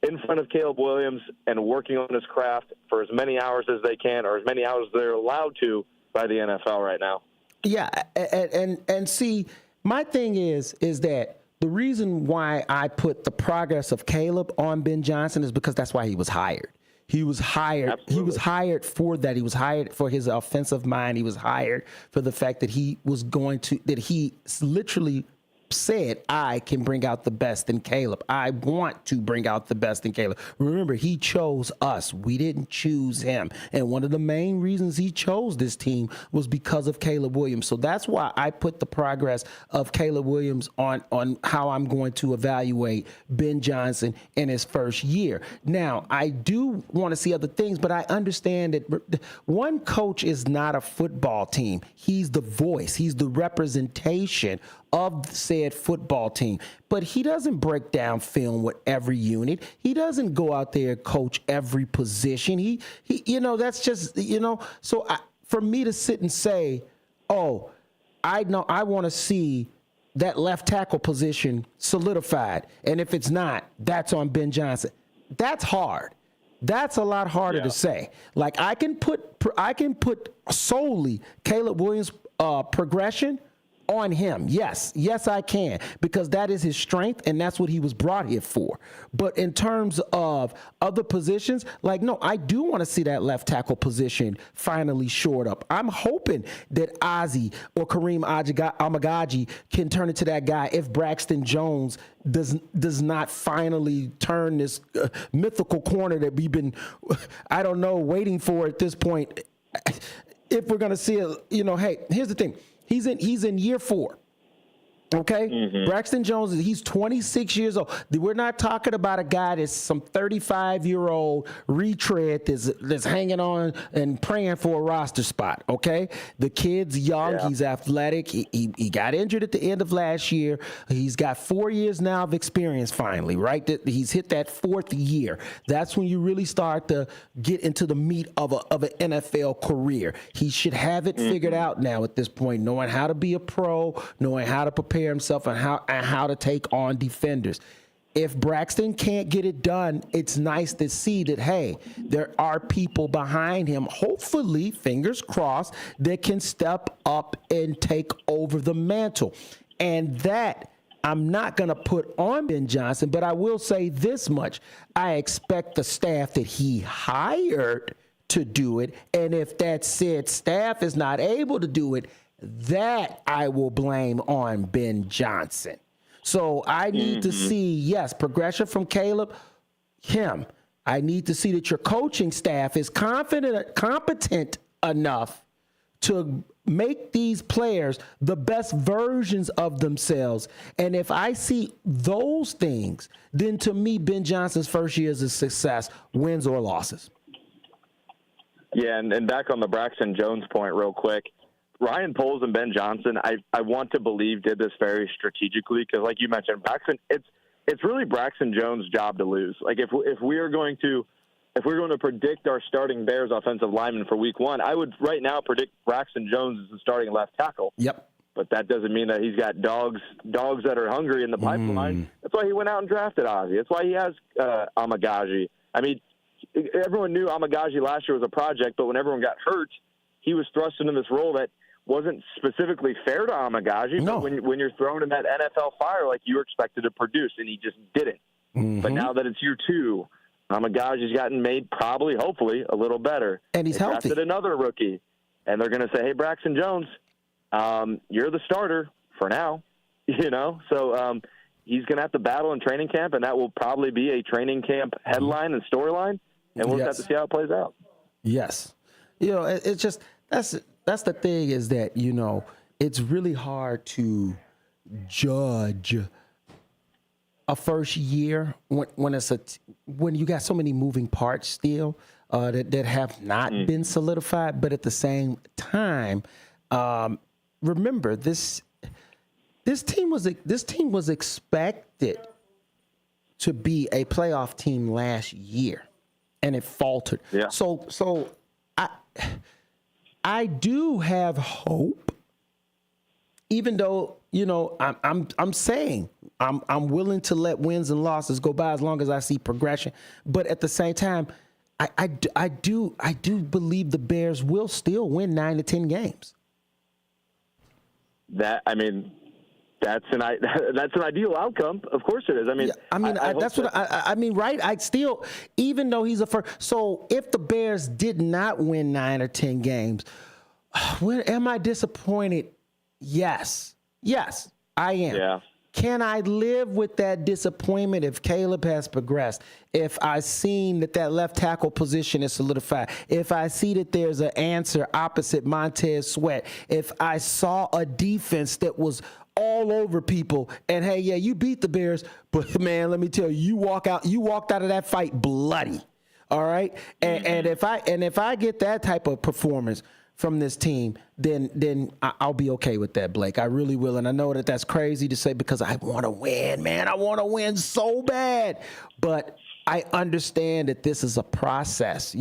in front of Caleb Williams and working on his craft for as many hours as they can, or as many hours they're allowed to by the NFL right now. Yeah, and see, my thing is that the reason why I put the progress of Caleb on Ben Johnson is because that's why he was hired. He was hired. Absolutely. He was hired for that. He was hired for his offensive mind. He was hired for the fact that he literally said, I can bring out the best in Caleb. I want to bring out the best in Caleb. Remember, he chose us. We didn't choose him. And one of the main reasons he chose this team was because of Caleb Williams. So that's why I put the progress of Caleb Williams on how I'm going to evaluate Ben Johnson in his first year. Now, I do want to see other things, but I understand that one coach is not a football team. He's the voice. He's the representation of said football team. But he doesn't break down film with every unit. He doesn't go out there and coach every position. He that's just, so for me to sit and say, oh, I want to see that left tackle position solidified. And if it's not, that's on Ben Johnson. That's hard. That's a lot harder to say. Like I can put solely Caleb Williams' progression on him. Yes, I can, because that is his strength and that's what he was brought here for. But in terms of other positions, like, no, I do want to see that left tackle position finally shored up. I'm hoping that Ozzie or Kareem Amagaji can turn into that guy if Braxton Jones does not finally turn this mythical corner that we've been, I don't know, waiting for at this point. If we're going to see it, hey, here's the thing. He's in year 4. Okay? Braxton Jones, he's 26 years old. We're not talking about a guy that's some 35-year-old retread that's hanging on and praying for a roster spot. Okay? The kid's young. He's athletic. He got injured at the end of last year. He's got 4 years now of experience finally, right? He's hit that 4th year. That's when you really start to get into the meat of an NFL career. He should have it figured out now at this point, knowing how to be a pro, knowing how to prepare himself and how to take on defenders. If Braxton can't get it done, it's nice to see that, hey, there are people behind him, hopefully, fingers crossed, that can step up and take over the mantle. And that I'm not going to put on Ben Johnson, but I will say this much. I expect the staff that he hired to do it. And if that said staff is not able to do it, that I will blame on Ben Johnson. So I need to see, yes, progression from Caleb, him. I need to see that your coaching staff is competent enough to make these players the best versions of themselves. And if I see those things, then to me, Ben Johnson's first year is a success, wins or losses. Yeah, and back on the Braxton Jones point real quick, Ryan Poles and Ben Johnson, I want to believe did this very strategically because, like you mentioned, Braxton, it's really Braxton Jones' job to lose. Like if we're going to predict our starting Bears offensive lineman for Week 1, I would right now predict Braxton Jones as the starting left tackle. Yep. But that doesn't mean that he's got dogs that are hungry in the pipeline. That's why he went out and drafted Ozzie. That's why he has Amagaji. I mean, everyone knew Amagaji last year was a project, but when everyone got hurt, he was thrust into this role that wasn't specifically fair to Amagaji, but when you're thrown in that NFL fire, like you were expected to produce, and he just didn't. But now that it's year 2, Amagaji's gotten made probably, hopefully, a little better. And he's healthy. Drafted another rookie, and they're going to say, hey, Braxton Jones, you're the starter for now, So he's going to have to battle in training camp, and that will probably be a training camp headline and storyline, and we'll have to see how it plays out. Yes. It's just that's the thing is that, it's really hard to judge a first year when you got so many moving parts still that have not been solidified. But at the same time, remember this team was expected to be a playoff team last year, and it faltered. Yeah. So I do have hope, even though I'm saying I'm willing to let wins and losses go by as long as I see progression. But at the same time, I do believe the Bears will still win 9 to 10 games. That's an ideal outcome. Of course it is. Right? I still, even though he's a first. So if the Bears did not win 9 or 10 games, am I disappointed? Yes, I am. Yeah. Can I live with that disappointment if Caleb has progressed? If I seen that left tackle position is solidified? If I see that there's an answer opposite Montez Sweat? If I saw a defense that was all over people and, hey, yeah, you beat the Bears, but man, let me tell you, you walked out of that fight bloody. All right. And if I get that type of performance from this team, then I'll be okay with that, Blake. I really will. And I know that that's crazy to say because I want to win, man. I want to win so bad. But I understand that this is a process,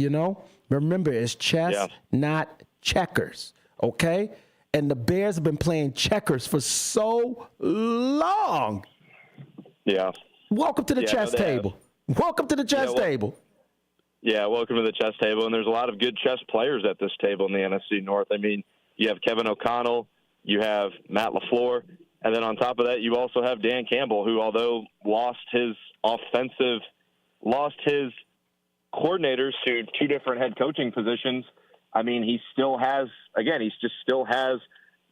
Remember, it's chess, not checkers, okay? And the Bears have been playing checkers for so long. Yeah. Welcome to the chess table. Welcome to the chess table. Yeah, welcome to the chess table. And there's a lot of good chess players at this table in the NFC North. I mean, you have Kevin O'Connell, you have Matt LaFleur, and then on top of that, you also have Dan Campbell, who, although lost his coordinators to two different head coaching positions, I mean, he still has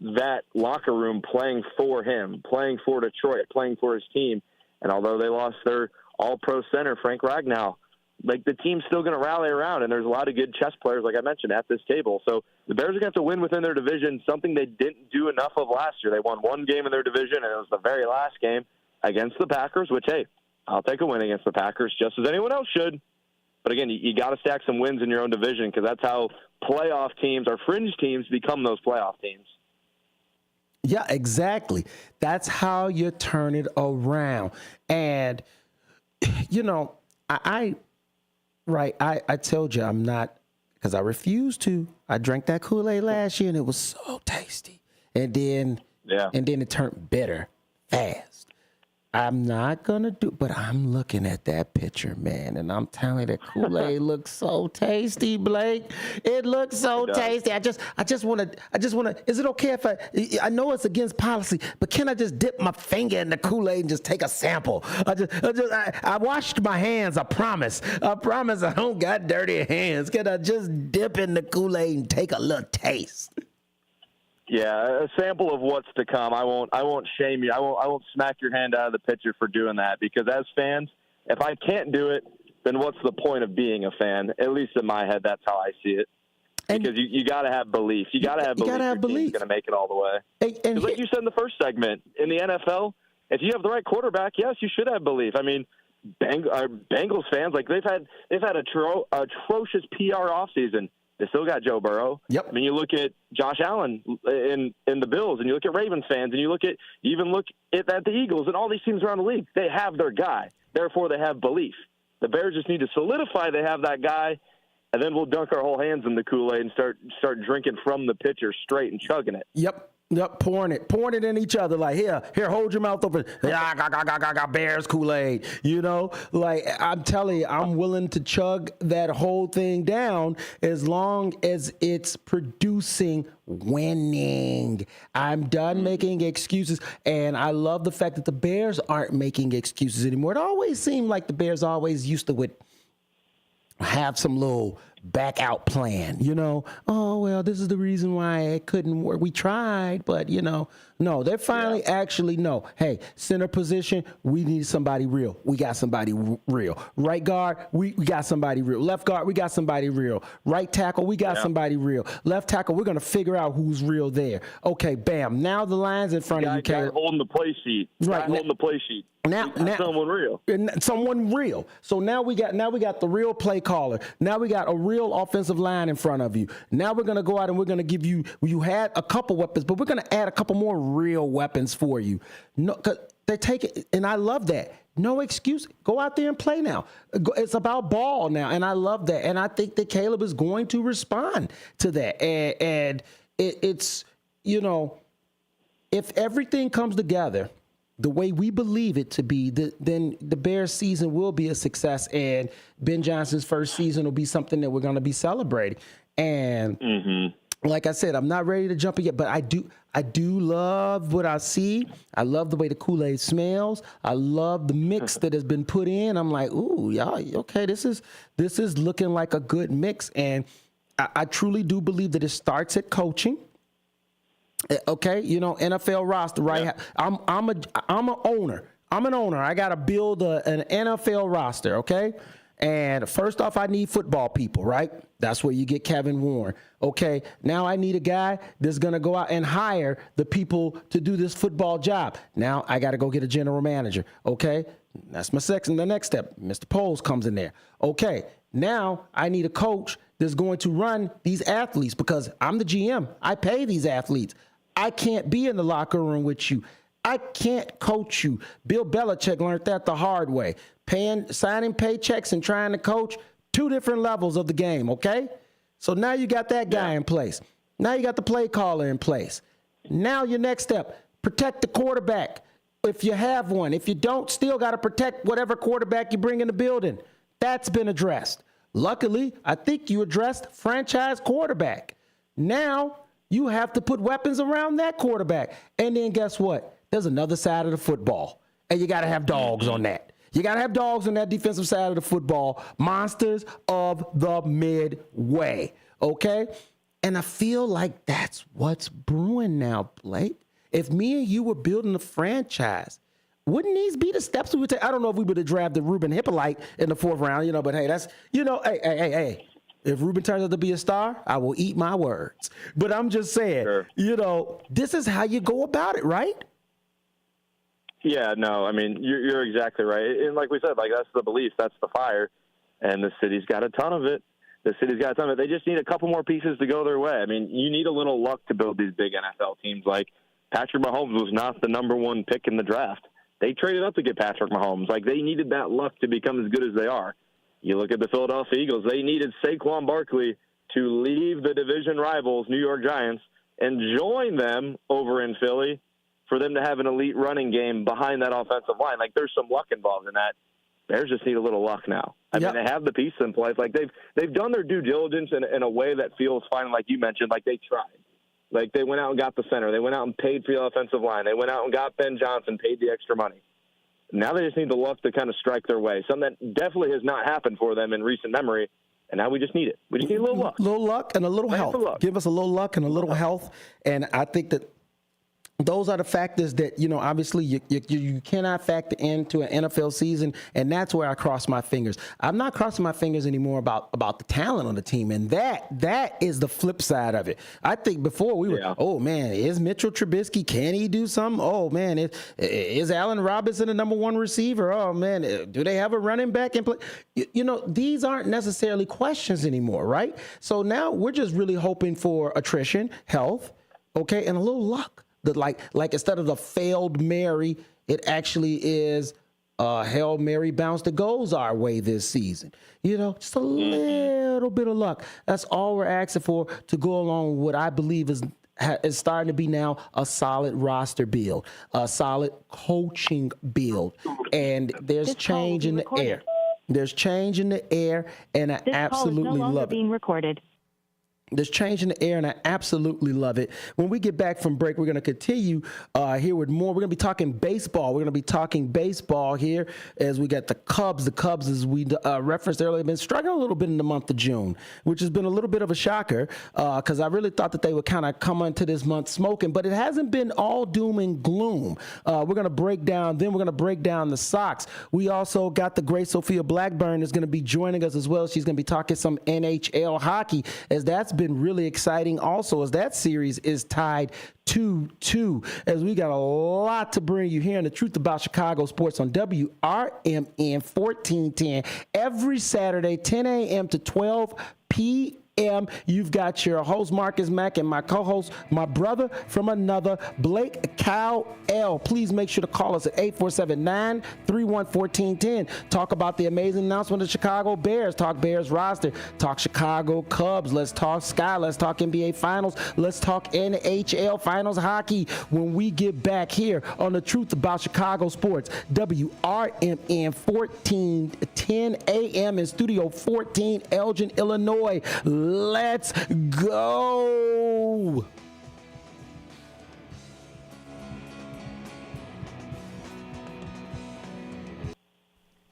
that locker room playing for him, playing for Detroit, playing for his team. And although they lost their all-pro center, Frank Ragnow, like, the team's still going to rally around, and there's a lot of good chess players, like I mentioned, at this table. So the Bears are going to have to win within their division, something they didn't do enough of last year. They won one game in their division, and it was the very last game against the Packers, which, hey, I'll take a win against the Packers just as anyone else should. But, again, you got to stack some wins in your own division, because that's how playoff teams or fringe teams become those playoff teams. Yeah, exactly. That's how you turn it around. And, you know, I told you I'm not, because I refused to. I drank that Kool-Aid last year, and it was so tasty. And then it turned bitter fast. I'm not going to do, but I'm looking at that picture, man, and I'm telling you that Kool-Aid looks so tasty, Blake. It looks so tasty. I just want to, is it okay if I know it's against policy, but can I just dip my finger in the Kool-Aid and just take a sample? I washed my hands, I promise. I don't got dirty hands. Can I just dip in the Kool-Aid and take a little taste? Yeah, a sample of what's to come. I won't shame you. I won't smack your hand out of the pitcher for doing that, because as fans, if I can't do it, then what's the point of being a fan? At least in my head, that's how I see it. Because you got to have belief. You got to have belief your team's going to make it all the way. Because like you said in the first segment, in the NFL, if you have the right quarterback, yes, you should have belief. I mean, Bengals fans, like they've had atrocious PR offseason. They still got Joe Burrow. Yep. I mean, you look at Josh Allen in the Bills, and you look at Ravens fans, and you look at the Eagles, and all these teams around the league. They have their guy. Therefore, they have belief. The Bears just need to solidify they have that guy, and then we'll dunk our whole hands in the Kool-Aid and start drinking from the pitcher straight and chugging it. Yep, pouring it in each other. Like, here, hold your mouth open. Got Bears Kool-Aid. You know, like, I'm telling you, I'm willing to chug that whole thing down as long as it's producing winning. I'm done making excuses, and I love the fact that the Bears aren't making excuses anymore. It always seemed like the Bears always used to have some little back out plan, you know. Oh, well, this is the reason why it couldn't work. We tried, but, you know, no, they're finally actually no. Hey, center position, we need somebody real. We got somebody real. Right guard, we got somebody real. Left guard, we got somebody real. Right tackle, we got somebody real. Left tackle, we're going to figure out who's real there. Okay, bam. Now the line's in front of you, Caleb. Holding the play sheet. Right. Holding the play sheet. Now someone real. Someone real. So now we got the real play caller. Now we got a real offensive line in front of you. Now we're gonna go out and we're gonna give you had a couple weapons, but we're gonna add a couple more real weapons for you. No, 'cause they take it, and I love that. No excuse. Go out there and play now. It's about ball now, and I love that. And I think that Caleb is going to respond to that. And it's, you know, if everything comes together the way we believe it to be, then the Bears season will be a success, and Ben Johnson's first season will be something that we're going to be celebrating. And like I said, I'm not ready to jump yet, but I do love what I see. I love the way the Kool-Aid smells. I love the mix that has been put in. I'm like, ooh, y'all, okay, this is looking like a good mix. And I truly do believe that it starts at coaching. Okay, you know, NFL roster, right? Yeah. I'm an owner. I got to build an NFL roster, okay? And first off, I need football people, right? That's where you get Kevin Warren. Okay, now I need a guy that's going to go out and hire the people to do this football job. Now I got to go get a general manager, okay? That's the next step. Mr. Poles comes in there. Okay, now I need a coach that's going to run these athletes, because I'm the GM. I pay these athletes. I can't be in the locker room with you. I can't coach you. Bill Belichick learned that the hard way. Signing paychecks and trying to coach, two different levels of the game, okay? So now you got that guy in place. Now you got the play caller in place. Now your next step, protect the quarterback. if you have one. If you don't, still got to protect whatever quarterback you bring in the building. That's been addressed. Luckily, I think you addressed franchise quarterback. Now you have to put weapons around that quarterback. And then guess what? There's another side of the football. And you got to have dogs on that. You got to have dogs on that defensive side of the football. Monsters of the Midway. Okay? And I feel like that's what's brewing now, Blake. If me and you were building a franchise, wouldn't these be the steps we would take? I don't know if we would have drafted Ruben Hippolyte in the 4th round, but hey, that's, hey. If Ruben turns out to be a star, I will eat my words. But I'm just saying, this is how you go about it, right? Yeah, no, I mean, you're exactly right. And like we said, that's the belief, that's the fire. And the city's got a ton of it. They just need a couple more pieces to go their way. I mean, you need a little luck to build these big NFL teams. Like, Patrick Mahomes was not the number 1 pick in the draft. They traded up to get Patrick Mahomes. They needed that luck to become as good as they are. You look at the Philadelphia Eagles, they needed Saquon Barkley to leave the division rivals, New York Giants, and join them over in Philly for them to have an elite running game behind that offensive line. There's some luck involved in that. Bears just need a little luck now. I mean, they have the pieces in place. They've done their due diligence in a way that feels fine, like you mentioned. They tried. They went out and got the center. They went out and paid for the offensive line. They went out and got Ben Johnson, paid the extra money. Now they just need the luck to kind of strike their way. Something that definitely has not happened for them in recent memory. And now we just need it. We just need a little luck. A little luck and a little health. Give us a little luck and a little health. And I think that those are the factors that, obviously you cannot factor into an NFL season. And that's where I cross my fingers. I'm not crossing my fingers anymore about the talent on the team. And that is the flip side of it. I think before we were, oh, man, is Mitchell Trubisky, can he do something? Oh, man, is Allen Robinson the number 1 receiver? Oh, man, do they have a running back in play? These aren't necessarily questions anymore, right? So now we're just really hoping for attrition, health, okay, and a little luck. That like instead of the failed Mary, it actually is Hail Mary bounce that goes our way this season. Just a little bit of luck. That's all we're asking for to go along with what I believe is starting to be now a solid roster build, a solid coaching build. And there's change in the air. There's change in the air, and I absolutely love it. Being recorded. There's change in the air, and I absolutely love it. When we get back from break, we're going to continue here with more. We're going to be talking baseball. We're going to be talking baseball here as we got the Cubs. The Cubs, as we referenced earlier, have been struggling a little bit in the month of June, which has been a little bit of a shocker because I really thought that they would kind of come into this month smoking, but it hasn't been all doom and gloom. We're going to break down the Sox. We also got the great Sophia Blackburn is going to be joining us as well. She's going to be talking some NHL hockey, as that's been really exciting also, as that series is tied 2-2, as we got a lot to bring you here in The Truth About Chicago Sports on WRMN 1410 every Saturday, 10 a.m. to 12 p.m. You've got your host, Marcus Mack, and my co-host, my brother from another, Blake Cowell. Please make sure to call us at 847-931-1410. Talk about the amazing announcement of the Chicago Bears. Talk Bears roster. Talk Chicago Cubs. Let's talk Sky. Let's talk NBA Finals. Let's talk NHL Finals hockey when we get back here on The Truth About Chicago Sports. WRMN 1410 AM in Studio 14, Elgin, Illinois. Let's go.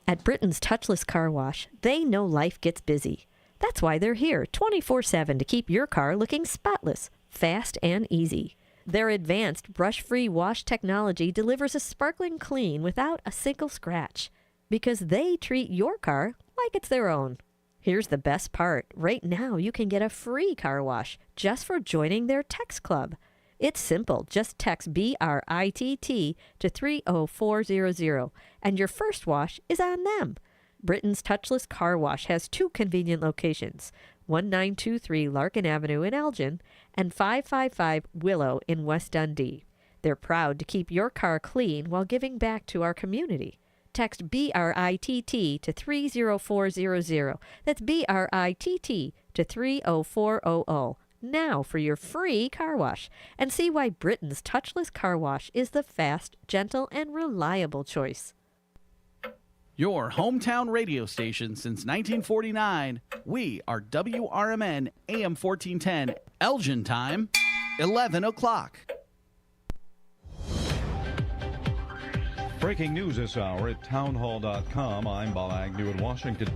At Britain's Touchless Car Wash, they know life gets busy. That's why they're here 24/7 to keep your car looking spotless, fast, and easy. Their advanced brush-free wash technology delivers a sparkling clean without a single scratch, because they treat your car like it's their own. Here's the best part. Right now, you can get a free car wash just for joining their text club. It's simple. Just text BRITT to 30400, and your first wash is on them. Britain's Touchless Car Wash has 2 convenient locations, 1923 Larkin Avenue in Elgin and 555 Willow in West Dundee. They're proud to keep your car clean while giving back to our community. Text BRITT to 30400. That's BRITT to 30400. now for your free car wash and see why Britain's touchless car wash is the fast, gentle, and reliable choice. Your hometown radio station since 1949. We are WRMN AM 1410, Elgin time, 11 o'clock. Breaking news this hour at townhall.com. I'm Bob Agnew in Washington.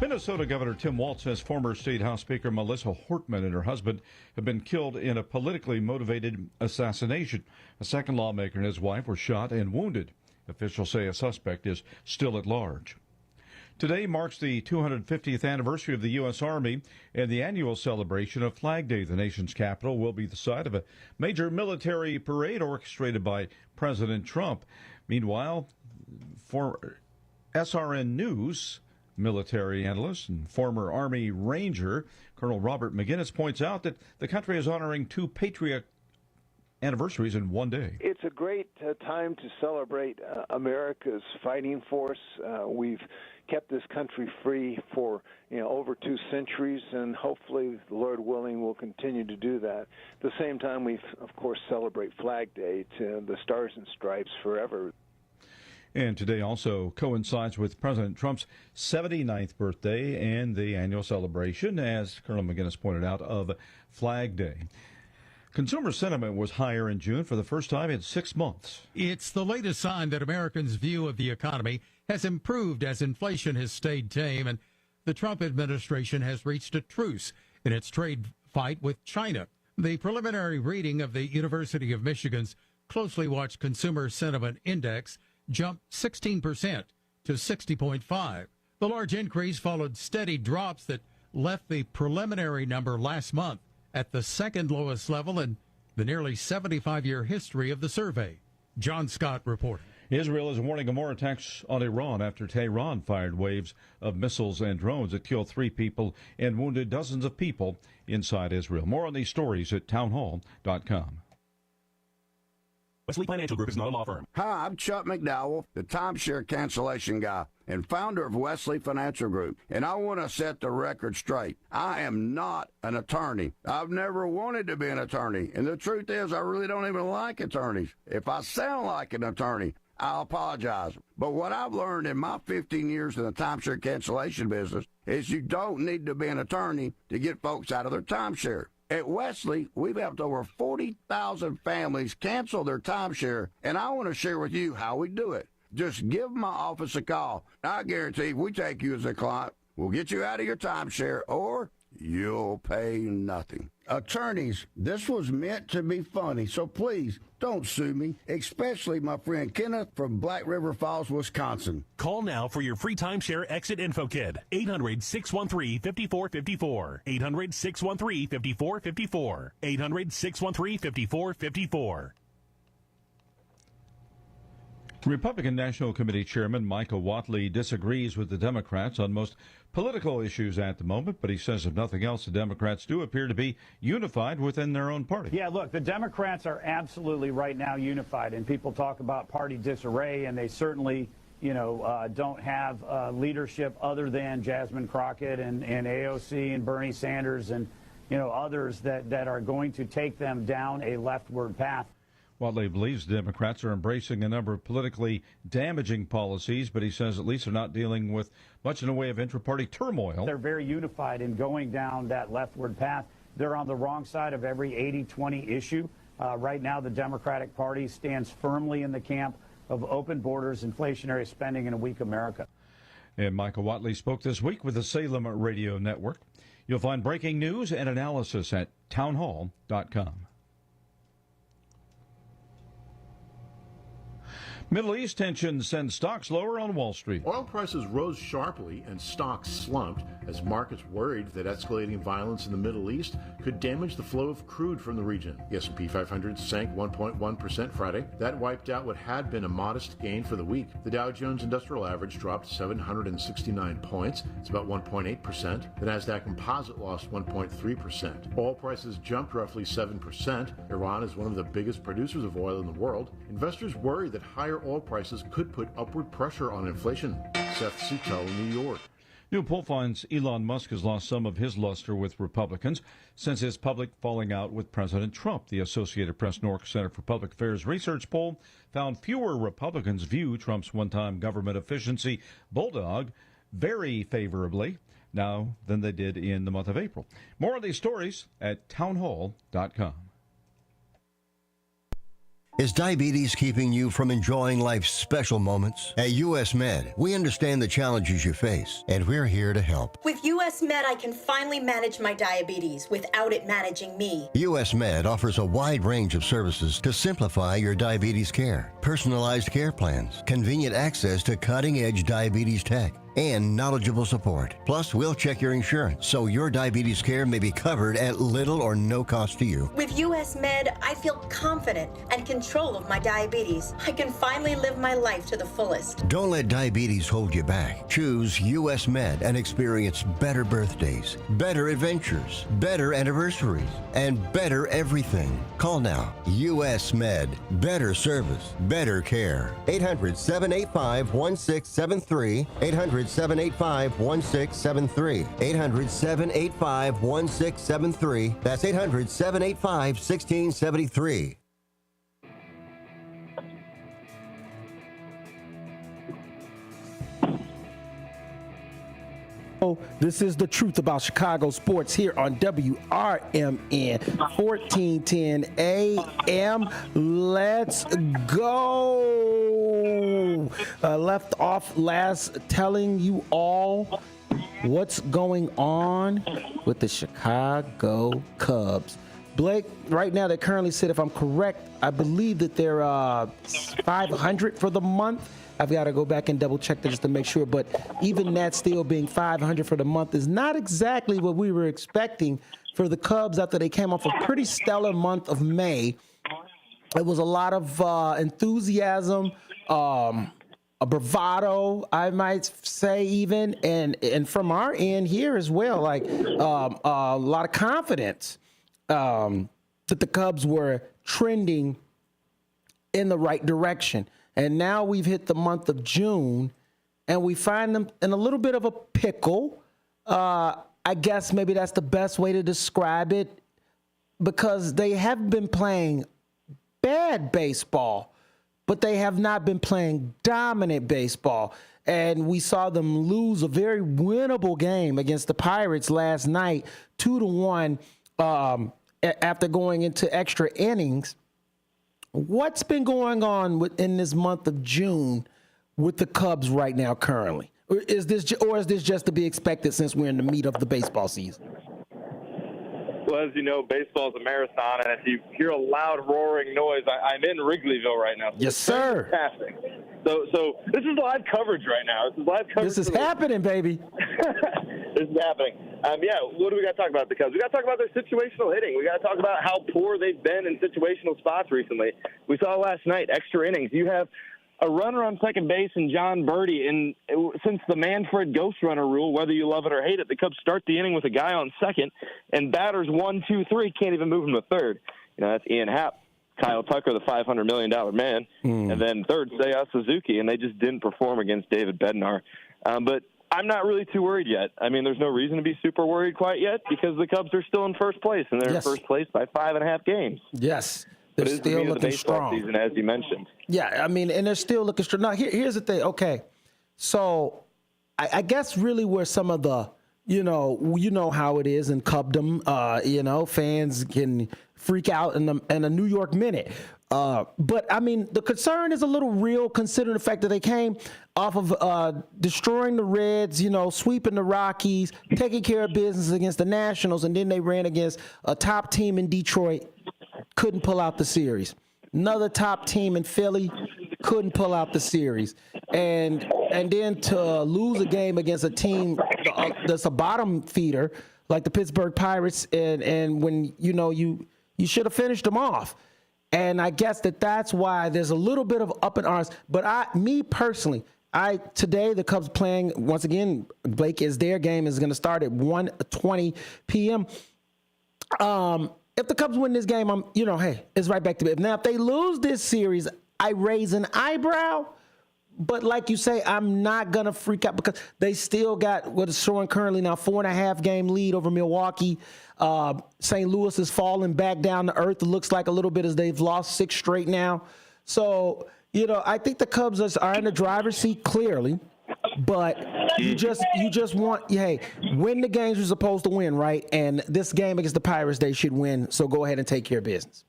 Minnesota Governor Tim Walz says former State House Speaker Melissa Hortman and her husband have been killed in a politically motivated assassination. A second lawmaker and his wife were shot and wounded. Officials say a suspect is still at large. Today marks the 250th anniversary of the U.S. Army and the annual celebration of Flag Day. The nation's capital will be the site of a major military parade orchestrated by President Trump. Meanwhile, for SRN News military analyst and former Army Ranger Colonel Robert McGinnis points out that the country is honoring two patriot anniversaries in one day. It's a great time to celebrate America's fighting force. We've kept this country free for over 2 centuries, and hopefully, Lord willing, we'll continue to do that. At the same time, we of course celebrate Flag Day, to the Stars and Stripes forever. And today also coincides with President Trump's 79th birthday and the annual celebration, as Colonel McGinnis pointed out, of Flag Day. Consumer sentiment was higher in June for the first time in 6 months. It's the latest sign that Americans' view of the economy has improved as inflation has stayed tame, and the Trump administration has reached a truce in its trade fight with China. The preliminary reading of the University of Michigan's closely watched Consumer Sentiment Index jumped 16% to 60.5. The large increase followed steady drops that left the preliminary number last month at the second lowest level in the nearly 75-year history of the survey. John Scott reporting. Israel is warning of more attacks on Iran after Tehran fired waves of missiles and drones that killed 3 people and wounded dozens of people inside Israel. More on these stories at townhall.com. Wesley Financial Group is not a law firm. Hi, I'm Chuck McDowell, the timeshare cancellation guy and founder of Wesley Financial Group, and I want to set the record straight. I am not an attorney. I've never wanted to be an attorney, and the truth is I really don't even like attorneys. If I sound like an attorney, I'll apologize. But what I've learned in my 15 years in the timeshare cancellation business is you don't need to be an attorney to get folks out of their timeshare. At Wesley, we've helped over 40,000 families cancel their timeshare, and I want to share with you how we do it. Just give my office a call. I guarantee if we take you as a client, we'll get you out of your timeshare, or you'll pay nothing. Attorneys, this was meant to be funny, so please don't sue me, especially my friend Kenneth from Black River Falls, Wisconsin. Call now for your free timeshare exit info kit. 800-613-5454. 800-613-5454. 800-613-5454. Republican National Committee Chairman Michael Whatley disagrees with the Democrats on most political issues at the moment, but he says if nothing else, the Democrats do appear to be unified within their own party. Yeah, look, the Democrats are absolutely right now unified, and people talk about party disarray, and they certainly, don't have leadership other than Jasmine Crockett and AOC and Bernie Sanders and, others that are going to take them down a leftward path. Whatley believes Democrats are embracing a number of politically damaging policies, but he says at least they're not dealing with much in the way of intra-party turmoil. They're very unified in going down that leftward path. They're on the wrong side of every 80-20 issue. Right now, the Democratic Party stands firmly in the camp of open borders, inflationary spending, and a weak America. And Michael Whatley spoke this week with the Salem Radio Network. You'll find breaking news and analysis at townhall.com. Middle East tensions send stocks lower on Wall Street. Oil prices rose sharply and stocks slumped as markets worried that escalating violence in the Middle East could damage the flow of crude from the region. The S&P 500 sank 1.1% Friday. That wiped out what had been a modest gain for the week. The Dow Jones Industrial Average dropped 769 points. It's about 1.8%. The Nasdaq Composite lost 1.3%. Oil prices jumped roughly 7%. Iran is one of the biggest producers of oil in the world. Investors worry that higher oil prices could put upward pressure on inflation. Seth Sutel in New York. New poll finds Elon Musk has lost some of his luster with Republicans since his public falling out with President Trump. The Associated Press Newark Center for Public Affairs research poll found fewer Republicans view Trump's one-time government efficiency bulldog very favorably now than they did in the month of April. More of these stories at townhall.com. Is diabetes keeping you from enjoying life's special moments? At U.S. Med, we understand the challenges you face, and we're here to help. With U.S. Med, I can finally manage my diabetes without it managing me. U.S. Med offers a wide range of services to simplify your diabetes care. Personalized care plans, convenient access to cutting-edge diabetes tech, and knowledgeable support. Plus, we'll check your insurance so your diabetes care may be covered at little or no cost to you. With U.S. Med, I feel confident and control of my diabetes. I can finally live my life to the fullest. Don't let diabetes hold you back. Choose U.S. Med and experience better birthdays, better adventures, better anniversaries, and better everything. Call now. U.S. Med. Better service, better care. 800-785-1673. 800-785-1673. 800-785-1673. That's 800-785-1673. This is the truth about Chicago sports here on WRMN 1410 AM. Let's go. Left off last telling you all what's going on with the Chicago Cubs. Blake, right now they currently sit, if I'm correct, I believe that they're 500 for the month. I've got to go back and double check that just to make sure, but even that still being 500 for the month is not exactly what we were expecting for the Cubs after they came off a pretty stellar month of May. It was a lot of enthusiasm, a bravado, I might say even, and from our end here as well, like a lot of confidence that the Cubs were trending in the right direction. And now we've hit the month of June, and we find them in a little bit of a pickle. I guess maybe that's the best way to describe it, because they have been playing bad baseball, but they have not been playing dominant baseball. And we saw them lose a very winnable game against the Pirates last night, 2-1, after going into extra innings. What's been going on in this month of June with the Cubs right now currently? Or is this just to be expected since we're in the meat of the baseball season? Well, as you know, baseball is a marathon, and if you hear a loud roaring noise, I'm in Wrigleyville right now. So yes, sir. Fantastic. So this is live coverage right now. This is live coverage. This is happening, baby. This is happening. What do we got to talk about the Cubs? We got to talk about their situational hitting. We got to talk about how poor they've been in situational spots recently. We saw last night, extra innings. You have a runner on second base and John Birdie. And since the Manfred ghost runner rule, whether you love it or hate it, the Cubs start the inning with a guy on second, and batters 1, 2, 3 can't even move him to third. That's Ian Happ, Kyle Tucker, the $500 million man, and then third, Seiya Suzuki, and they just didn't perform against David Bednar. But I'm not really too worried yet. I mean, there's no reason to be super worried quite yet because the Cubs are still in first place, and they're in first place by 5.5 games. Yes. They're still looking strong. Season, as you mentioned. Yeah, I mean, and they're still looking strong. Now, here's the thing. Okay, so I guess really where some of the, you know how it is in Cubdom, fans can freak out in a New York minute. But, I mean, the concern is a little real considering the fact that they came off of destroying the Reds, sweeping the Rockies, taking care of business against the Nationals, and then they ran against a top team in Detroit, couldn't pull out the series. Another top team in Philly couldn't pull out the series. And then to lose a game against a team that's a bottom feeder like the Pittsburgh Pirates, and when, you should have finished them off. And I guess that's why there's a little bit of up in arms. But me personally, today the Cubs playing, once again, Blake, their game is going to start at 1:20 p.m. If the Cubs win this game, hey, it's right back to it. Now, if they lose this series, I raise an eyebrow. But like you say, I'm not going to freak out because they still got what is showing currently now 4.5 game lead over Milwaukee. St. Louis is falling back down to earth. It looks like a little bit as they've lost 6 straight now. So, I think the Cubs are in the driver's seat clearly, but you just want, hey, win the games you're supposed to win, right? And this game against the Pirates, they should win. So go ahead and take care of business.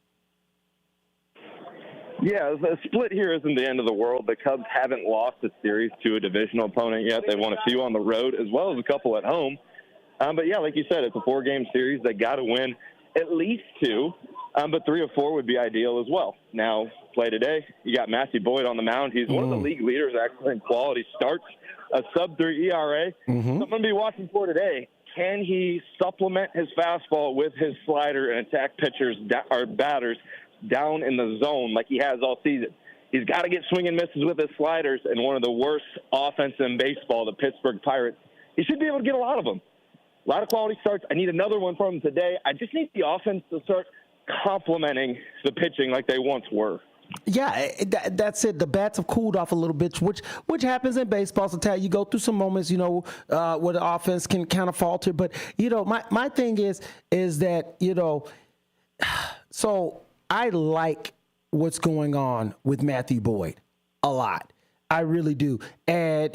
Yeah, the split here isn't the end of the world. The Cubs haven't lost a series to a divisional opponent yet. They won a few on the road as well as a couple at home. But, yeah, like you said, it's a 4-game series. They got to win at least 2, but 3 or 4 would be ideal as well. Now, play today, you got Matthew Boyd on the mound. He's one of the league leaders actually in quality starts, a sub-3 ERA. So I'm going to be watching for today. Can he supplement his fastball with his slider and attack pitchers or batters down in the zone like he has all season? He's got to get swing and misses with his sliders, and one of the worst offense in baseball, the Pittsburgh Pirates. He should be able to get a lot of them. A lot of quality starts. I need another one from him today. I just need the offense to start complementing the pitching like they once were. Yeah, that's it. The bats have cooled off a little bit, which happens in baseball. Sometimes you go through some moments, where the offense can kind of falter. But my thing is that so I like what's going on with Matthew Boyd a lot. I really do. And,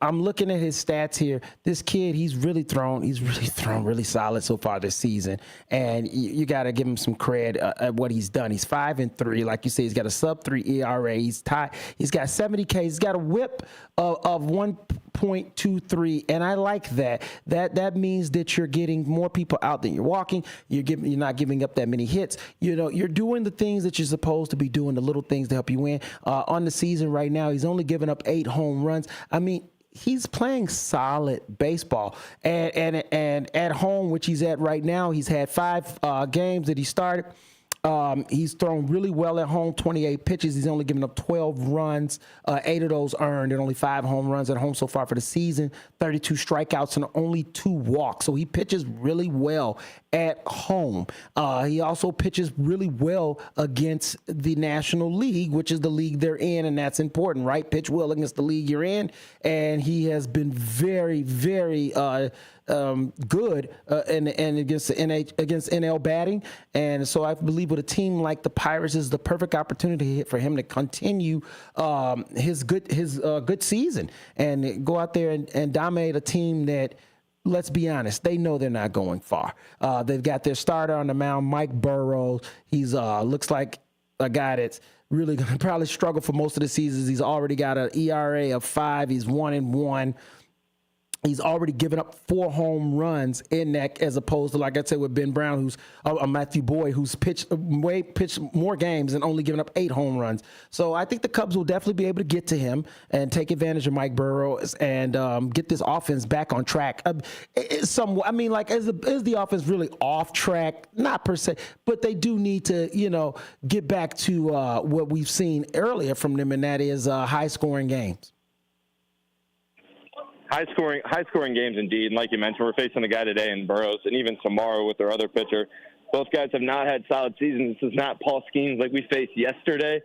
I'm looking at his stats here. This kid, he's really thrown really solid so far this season. And you got to give him some credit at what he's done. He's 5-3. Like you say, he's got a sub-3 ERA. He's tied. He's got 70 Ks. He's got a whip of 1.23. And I like that. That means that you're getting more people out than you're walking. You're not giving up that many hits. You're doing the things that you're supposed to be doing, the little things to help you win. On the season right now, he's only given up 8 home runs. I mean, he's playing solid baseball. And at home, which he's at right now, he's had 5 games that he started. He's thrown really well at home, 28 pitches. He's only given up 12 runs, 8 of those earned, and only 5 home runs at home so far for the season, 32 strikeouts and only 2 walks. So he pitches really well at home. He also pitches really well against the National League, which is the league they're in, and that's important, right? Pitch well against the league you're in, and he has been very, very good and against NL batting. And so I believe with a team like the Pirates is the perfect opportunity for him to continue his good season and go out there and dominate a team that, let's be honest, they know they're not going far. They've got their starter on the mound, Mike Burrows. He's looks like a guy that's really going to probably struggle for most of the seasons. He's already got an ERA of 5. He's 1-1. He's already given up 4 home runs in that, as opposed to, like I said, with Ben Brown, who's Matthew Boyd, who's pitched more games and only given up 8 home runs. So I think the Cubs will definitely be able to get to him and take advantage of Mike Burrows and get this offense back on track. Is the offense really off track? Not per se, but they do need to, get back to what we've seen earlier from them, and that is high-scoring games. High-scoring games indeed. And like you mentioned, we're facing a guy today in Burrows, and even tomorrow with their other pitcher. Both guys have not had solid seasons. This is not Paul Skeens like we faced yesterday.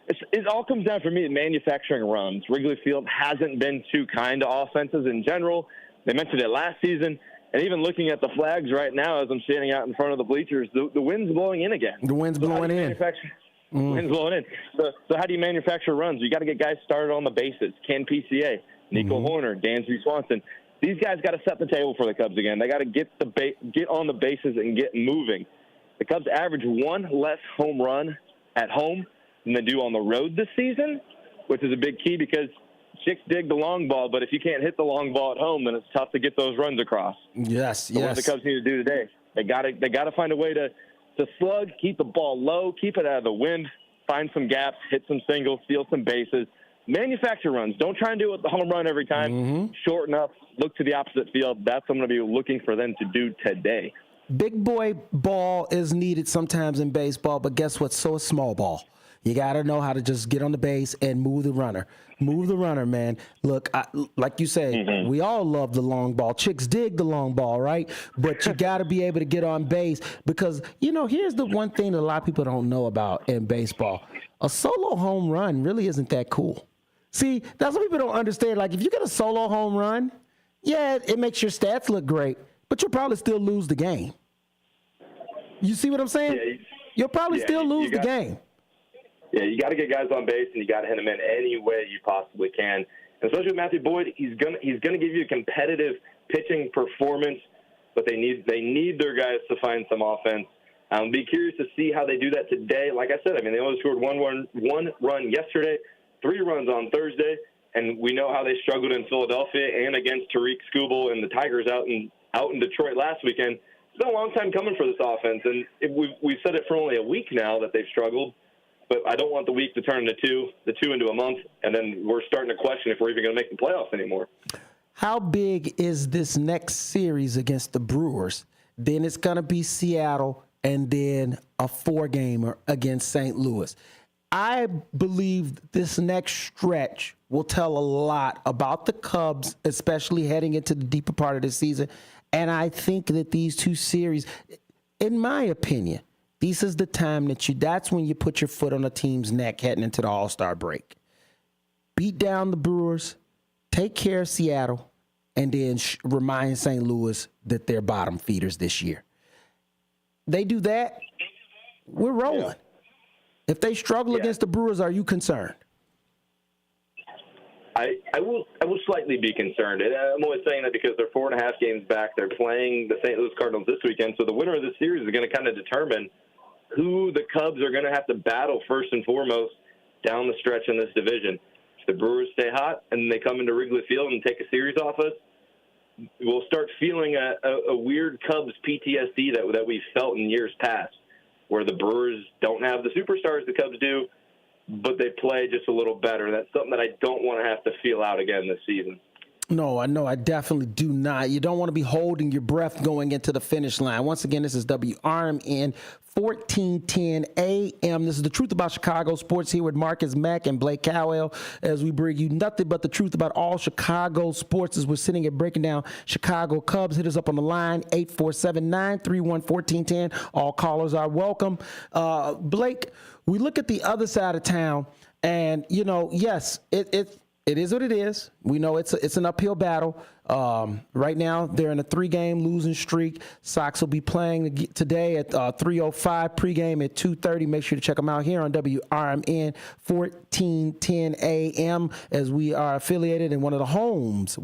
It all comes down for me to manufacturing runs. Wrigley Field hasn't been too kind to offenses in general. They mentioned it last season. And even looking at the flags right now as I'm standing out in front of the bleachers, the wind's blowing in again. The wind's blowing in. Wind's blowing in. So how do you manufacture runs? You got to get guys started on the bases. Ken PCA. Nico Horner, Dansby Swanson. These guys got to set the table for the Cubs again. They got to get on the bases and get moving. The Cubs average 1 less home run at home than they do on the road this season, which is a big key because chicks dig the long ball, but if you can't hit the long ball at home, then it's tough to get those runs across. Yes. What the Cubs need to do today, they got to find a way to slug, keep the ball low, keep it out of the wind, find some gaps, hit some singles, steal some bases. Manufacture runs. Don't try and do it with the home run every time. Shorten up, look to the opposite field. That's what I'm going to be looking for them to do today. Big boy ball is needed sometimes in baseball, but guess what? So is small ball. You got to know how to just get on the base and move the runner. Move the runner, man. Look, like you say, we all love the long ball. Chicks dig the long ball, right? But you got to be able to get on base because, here's the one thing that a lot of people don't know about in baseball. A solo home run really isn't that cool. See, that's what people don't understand. Like, if you get a solo home run, yeah, it makes your stats look great, but you'll probably still lose the game. You see what I'm saying? Yeah, you'll probably still lose the game. Yeah, you got to get guys on base, and you got to hit them in any way you possibly can. And especially with Matthew Boyd, he's gonna give you a competitive pitching performance, but they need their guys to find some offense. Be curious to see how they do that today. Like I said, I mean, they only scored one run yesterday, 3 runs on Thursday, and we know how they struggled in Philadelphia and against Tariq Skubal and the Tigers out in Detroit last weekend. It's been a long time coming for this offense, and we've said it for only a week now that they've struggled. But I don't want the week to turn into the 2 into a month, and then we're starting to question if we're even going to make the playoffs anymore. How big is this next series against the Brewers? Then it's going to be Seattle, and then a 4-gamer against St. Louis. I believe this next stretch will tell a lot about the Cubs, especially heading into the deeper part of the season. And I think that these 2 series, in my opinion, this is the time that's when you put your foot on a team's neck heading into the All-Star break. Beat down the Brewers, take care of Seattle, and then remind St. Louis that they're bottom feeders this year. They do that, we're rolling. Yeah. If they struggle against the Brewers, are you concerned? I will slightly be concerned. I'm only saying that because they're 4.5 games back. They're playing the St. Louis Cardinals this weekend, so the winner of this series is going to kind of determine who the Cubs are going to have to battle first and foremost down the stretch in this division. If the Brewers stay hot and they come into Wrigley Field and take a series off us, we'll start feeling a weird Cubs PTSD that we've felt in years past, where the Brewers don't have the superstars the Cubs do, but they play just a little better. That's something that I don't want to have to feel out again this season. No, I know. I definitely do not. You don't want to be holding your breath going into the finish line. Once again, this is WRMN 1410 AM. This is The Truth About Chicago Sports here with Marcus Mack and Blake Cowell as we bring you nothing but the truth about all Chicago sports as we're sitting here breaking down Chicago Cubs. Hit us up on the line, 847-931-1410. All callers are welcome. Blake, we look at the other side of town, and, you know, yes, it is what it is. We know it's an uphill battle. Right now, they're in a 3-game losing streak. Sox will be playing today at 3:05, pregame at 2:30. Make sure to check them out here on WRMN 1410 AM as we are affiliated in one of the homes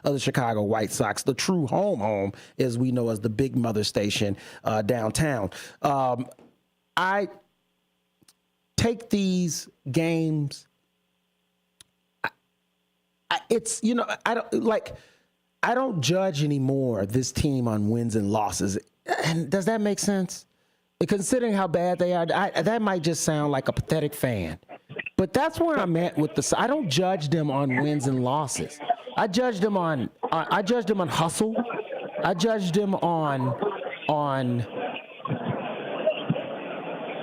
of the Chicago White Sox, the true home, as we know as the Big Mother station downtown. I take these games. I don't judge anymore this team on wins and losses. And does that make sense? Considering how bad they are, that might just sound like a pathetic fan. But that's where I'm at with I don't judge them on wins and losses. I judge them on hustle. I judge them on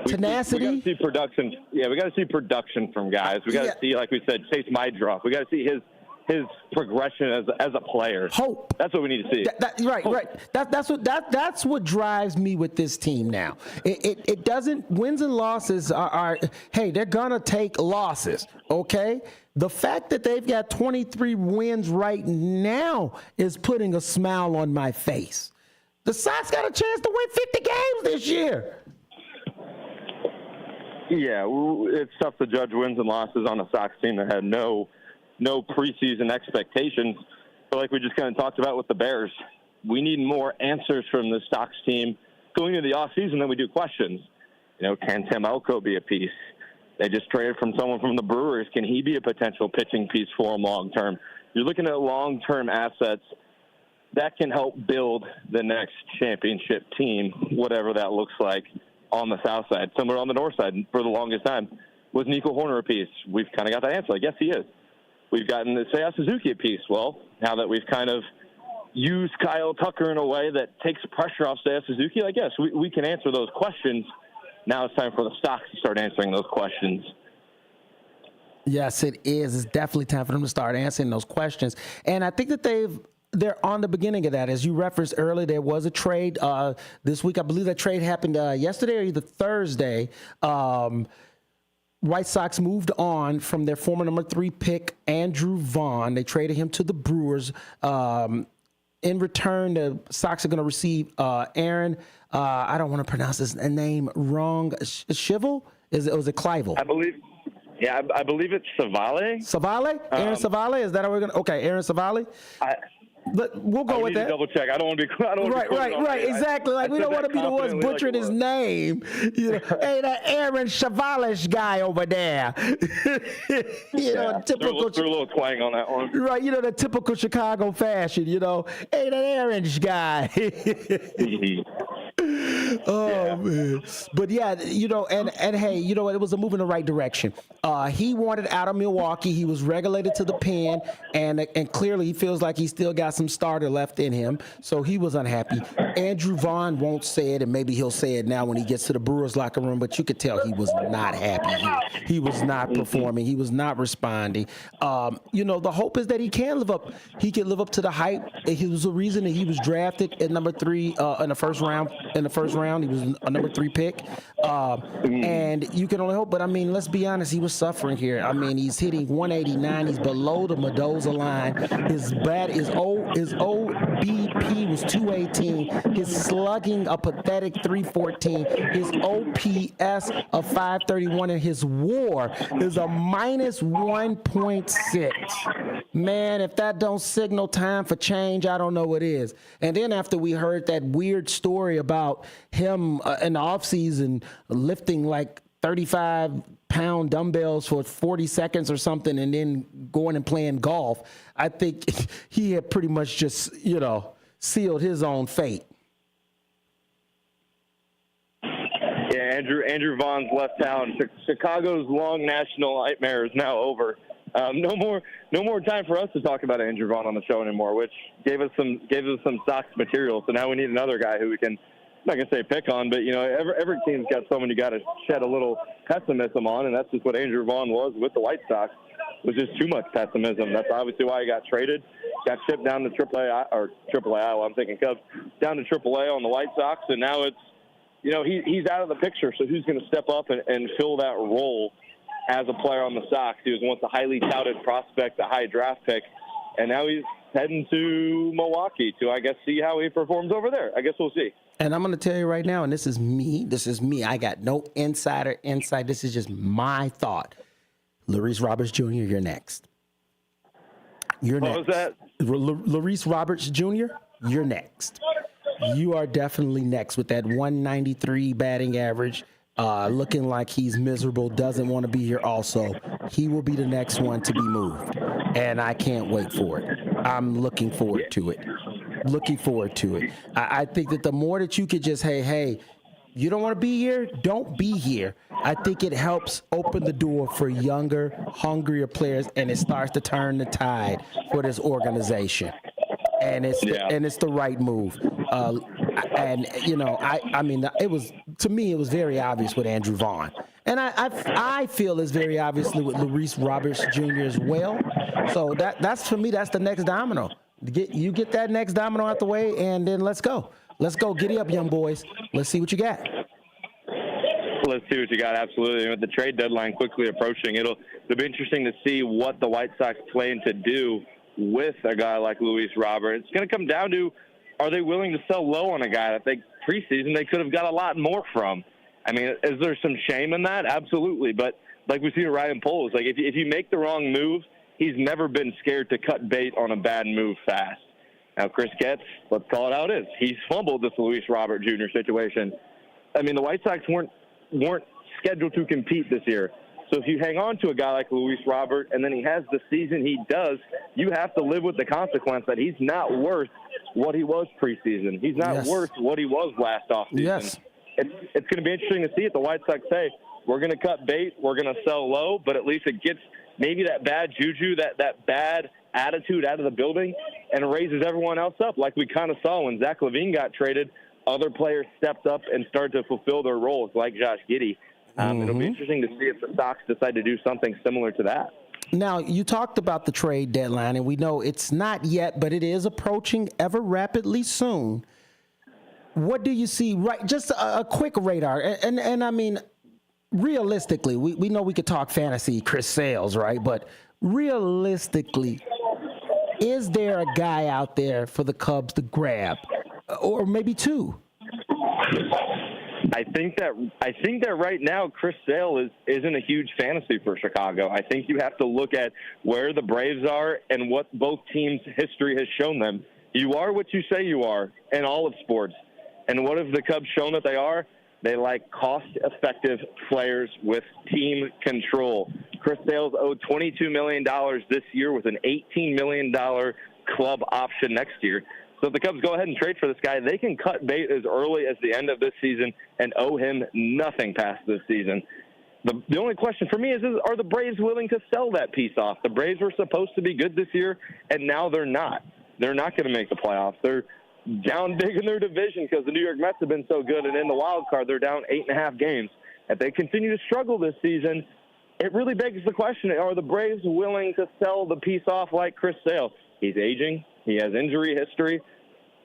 tenacity. We got to see production. Yeah, we got to see production from guys. We got to see, like we said, Chase Maedroff. We got to see his progression as a player. Hope. That's what we need to see. Right. That's what drives me with this team now. It doesn't. Wins and losses are hey, they're gonna take losses. Okay. The fact that they've got 23 wins right now is putting a smile on my face. The Sox got a chance to win 50 games this year. Yeah, it's tough to judge wins and losses on a Sox team that had no preseason expectations. But like we just kind of talked about with the Bears, we need more answers from the Sox team going into the offseason than we do questions. You know, can Tim Elko be a piece? They just traded from someone from the Brewers. Can he be a potential pitching piece for them long term? You're looking at long-term assets that can help build the next championship team, whatever that looks like on the south side. Similar on the north side for the longest time. Was Nico Horner a piece? We've kind of got that answer. I guess he is. We've gotten Seiya Suzuki a piece. Well, now that we've kind of used Kyle Tucker in a way that takes pressure off Seiya Suzuki, I guess we can answer those questions. Now it's time for the Sox to start answering those questions. Yes, it is. It's definitely time for them to start answering those questions. And I think that they're on the beginning of that. As you referenced earlier, there was a trade this week. I believe that trade happened yesterday or either Thursday. White Sox moved on from their former number 3 pick, Andrew Vaughn. They traded him to the Brewers. In return, the Sox are going to receive Aaron. I don't want to pronounce his name wrong. Shivel? Was it Clivel? I believe. Yeah, I believe it's Savale. Savale? Aaron Savale? Is that how we're going to? Okay, Aaron Savale. But we'll go with that. Double check. I don't want to be. Right. Exactly. Like we don't want to be the ones butchering his name. You know, hey, that Aaron Chavalish guy over there. Typical. Threw a little twang on that one. Right. You know, the typical Chicago fashion. You know, hey, that Aaron's guy. Man. But yeah, you know, and hey, you know, it was a move in the right direction. He wanted out of Milwaukee. He was relegated to the pen, and clearly he feels like he still got some starter left in him, so he was unhappy. Andrew Vaughn won't say it, and maybe he'll say it now when he gets to the Brewers locker room, but you could tell he was not happy here. He was not performing. He was not responding. You know, the hope is that he can live up. He can live up to the hype. He was the reason that he was drafted at number 3 in the first round. He was a number 3 pick. And you can only hope, but I mean, let's be honest, he was suffering here. I mean, he's hitting 189. He's below the Mendoza line. His OBP was 218. His slugging a pathetic 314. His OPS of 531, and his WAR is a minus 1.6. Man, if that don't signal time for change, I don't know what is. And then after we heard that weird story about him in the offseason lifting like 35-pound dumbbells for 40 seconds or something and then going and playing golf, I think he had pretty much just, you know, sealed his own fate. Yeah, Andrew Vaughn's left town. Chicago's long national nightmare is now over. No more time for us to talk about Andrew Vaughn on the show anymore, which gave us some Sox material. So now we need another guy who we can, I'm not gonna say pick on, but you know, every team's got someone you got to shed a little pessimism on, and that's just what Andrew Vaughn was with the White Sox. Was just too much pessimism. That's obviously why he got traded, got shipped down to AAA Iowa. I'm thinking Cubs down to AAA on the White Sox, and now it's, you know, he's out of the picture. So who's going to step up and fill that role as a player on the Sox? He was once a highly touted prospect, a high draft pick, and now he's heading to Milwaukee to, I guess, see how he performs over there. I guess we'll see. And I'm going to tell you right now, and this is me. I got no insider insight. This is just my thought. Luis Roberts Jr., you're next. What was that? Luis Roberts Jr., you're next. You are definitely next with that 193 batting average, looking like he's miserable, doesn't want to be here also. He will be the next one to be moved, and I can't wait for it. I'm looking forward to it. I think that the more that you could just, hey, you don't want to be here? Don't be here. I think it helps open the door for younger, hungrier players, and it starts to turn the tide for this organization. And it's the right move. And you know, I mean, it was, to me, it was very obvious with Andrew Vaughn, and I feel it's very obviously with Luis Roberts Jr. as well. So that's for me, that's the next domino. Get that next domino out the way, and then let's go. Giddy up, young boys. Let's see what you got. Let's see what you got, absolutely. And with the trade deadline quickly approaching, it'll be interesting to see what the White Sox plan to do with a guy like Luis Roberts. It's going to come down to, are they willing to sell low on a guy that they preseason they could have got a lot more from? I mean, is there some shame in that? Absolutely. But like we see with Ryan Poles, like if you make the wrong move, he's never been scared to cut bait on a bad move fast. Now, Chris Getz, let's call it how it is. He's fumbled this Luis Robert Jr. situation. I mean, the White Sox weren't scheduled to compete this year. So if you hang on to a guy like Luis Robert and then he has the season he does, you have to live with the consequence that he's not worth what he was preseason. He's not worth what he was last offseason. Yes. It's going to be interesting to see if the White Sox say, we're going to cut bait, we're going to sell low, but at least it gets maybe that bad juju, that bad attitude out of the building and raises everyone else up, like we kind of saw when Zach LaVine got traded. Other players stepped up and started to fulfill their roles, like Josh Giddey. It'll be interesting to see if the Sox decide to do something similar to that. Now, you talked about the trade deadline, and we know it's not yet, but it is approaching ever rapidly soon. What do you see? Right, just a quick radar, and I mean, realistically, we know we could talk fantasy, Chris Sales, right? But realistically, is there a guy out there for the Cubs to grab, or maybe two? I think that right now Chris Sale isn't a huge fantasy for Chicago. I think you have to look at where the Braves are and what both teams' history has shown them. You are what you say you are in all of sports. And what have the Cubs shown that they are? They like cost-effective players with team control. Chris Sale's owed $22 million this year with an $18 million club option next year. So if the Cubs go ahead and trade for this guy, they can cut bait as early as the end of this season and owe him nothing past this season. The only question for me is are the Braves willing to sell that piece off? The Braves were supposed to be good this year, and now they're not. They're not going to make the playoffs. They're down big in their division because the New York Mets have been so good, and in the wild card, they're down 8.5 games. If they continue to struggle this season, it really begs the question, are the Braves willing to sell the piece off like Chris Sale? He's aging. He has injury history.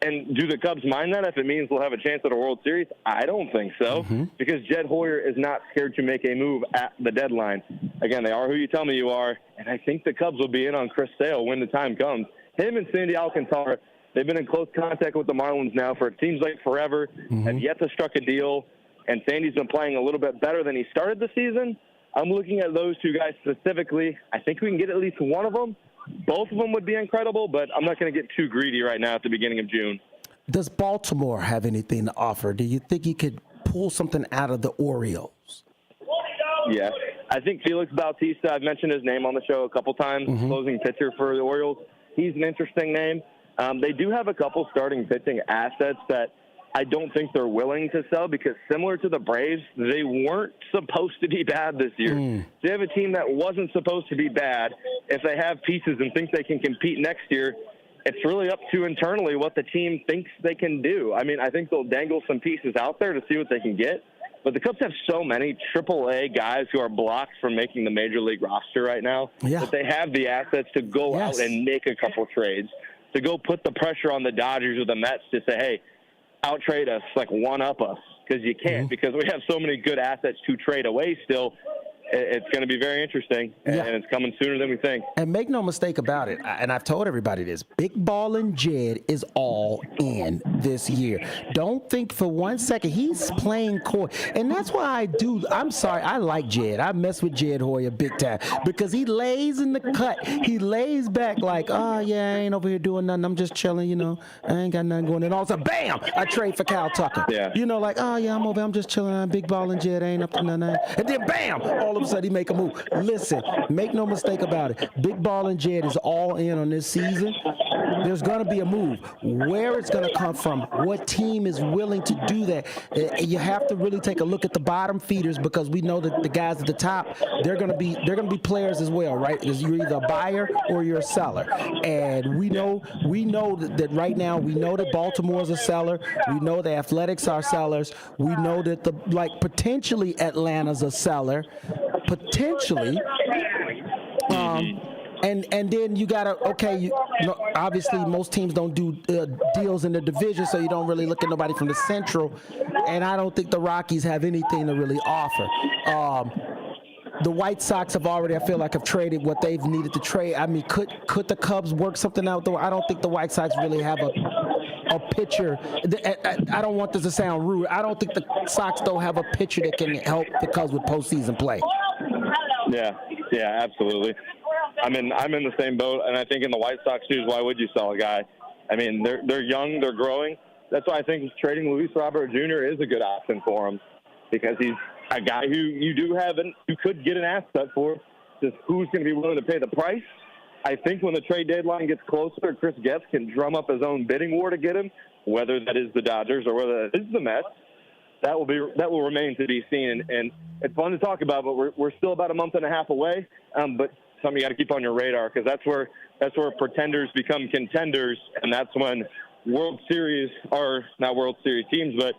And do the Cubs mind that if it means they'll have a chance at a World Series? I don't think so, because Jed Hoyer is not scared to make a move at the deadline. Again, they are who you tell me you are, and I think the Cubs will be in on Chris Sale when the time comes. Him and Sandy Alcantara, they've been in close contact with the Marlins now for it seems like forever, have yet to struck a deal, and Sandy's been playing a little bit better than he started the season. I'm looking at those two guys specifically. I think we can get at least one of them. Both of them would be incredible, but I'm not going to get too greedy right now at the beginning of June. Does Baltimore have anything to offer? Do you think you could pull something out of the Orioles? Yeah. I think Felix Bautista, I've mentioned his name on the show a couple times, closing pitcher for the Orioles. He's an interesting name. They do have a couple starting pitching assets that I don't think they're willing to sell because similar to the Braves, they weren't supposed to be bad this year. They have a team that wasn't supposed to be bad. If they have pieces and think they can compete next year, it's really up to internally what the team thinks they can do. I mean, I think they'll dangle some pieces out there to see what they can get. But the Cubs have so many AAA guys who are blocked from making the major league roster right now that they have the assets to go out and make a couple trades, to go put the pressure on the Dodgers or the Mets to say, hey, out-trade us, like one-up us, because you can't because we have so many good assets to trade away still. It's going to be very interesting, and it's coming sooner than we think. And make no mistake about it, and I've told everybody this, Big Ballin' Jed is all in this year. Don't think for 1 second. He's playing coy, and that's why I'm sorry, I like Jed. I mess with Jed Hoyer big time because he lays in the cut. He lays back like, oh, yeah, I ain't over here doing nothing. I'm just chilling, you know. I ain't got nothing going on. And all of a sudden, bam, I trade for Kyle Tucker. Yeah. You know, like, oh, yeah, I'm just chilling. I'm Big Ballin' Jed. I ain't up to nothing. And then, bam, all of a sudden he make a move. Listen, make no mistake about it. Big Ballin' Jed is all in on this season. There's going to be a move. Where it's going to come from, what team is willing to do that. You have to really take a look at the bottom feeders because we know that the guys at the top, they're going to be players as well, right? Because you're either a buyer or you're a seller. And we know that right now, we know that Baltimore's a seller. We know the Athletics are sellers. We know that potentially Atlanta's a seller. Potentially. And then you gotta obviously most teams don't do deals in the division, so you don't really look at nobody from the Central, and I don't think the Rockies have anything to really offer. The White Sox have already, I feel like, have traded what they've needed to trade. I mean, could the Cubs work something out though? I don't think the White Sox really have a pitcher. I don't want this to sound rude. I don't think the Sox don't have a pitcher that can help the Cubs with postseason play. Yeah, absolutely. I'm in the same boat, and I think in the White Sox shoes, why would you sell a guy? I mean, they're young, they're growing. That's why I think trading Luis Robert Jr. is a good option for him, because he's a guy who you could get an asset for. Just who's going to be willing to pay the price? I think when the trade deadline gets closer, Chris Getz can drum up his own bidding war to get him, whether that is the Dodgers or whether that is the Mets. That will remain to be seen, and it's fun to talk about. But we're still about a month and a half away. But something you got to keep on your radar, because that's where pretenders become contenders, and that's when World Series are not World Series teams, but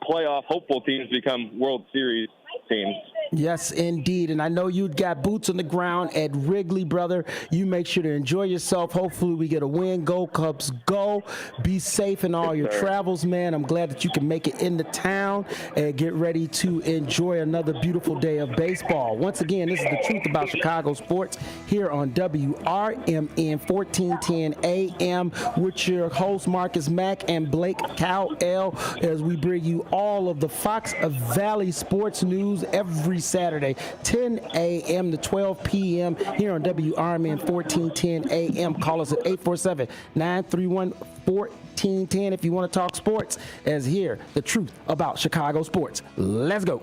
playoff hopeful teams become World Series teams. Yes, indeed. And I know you got boots on the ground at Wrigley, brother. You make sure to enjoy yourself. Hopefully we get a win. Go Cubs, go. Be safe in all your travels, man. I'm glad that you can make it into town and get ready to enjoy another beautiful day of baseball. Once again, this is The Truth About Chicago Sports here on WRMN 1410 AM with your hosts Marcus Mack and Blake Cowell as we bring you all of the Fox Valley sports news every Saturday, 10 a.m. to 12 p.m. here on WRMN 1410 AM. Call us at 847-931-1410 if you want to talk sports, as here, the truth about Chicago sports. Let's go.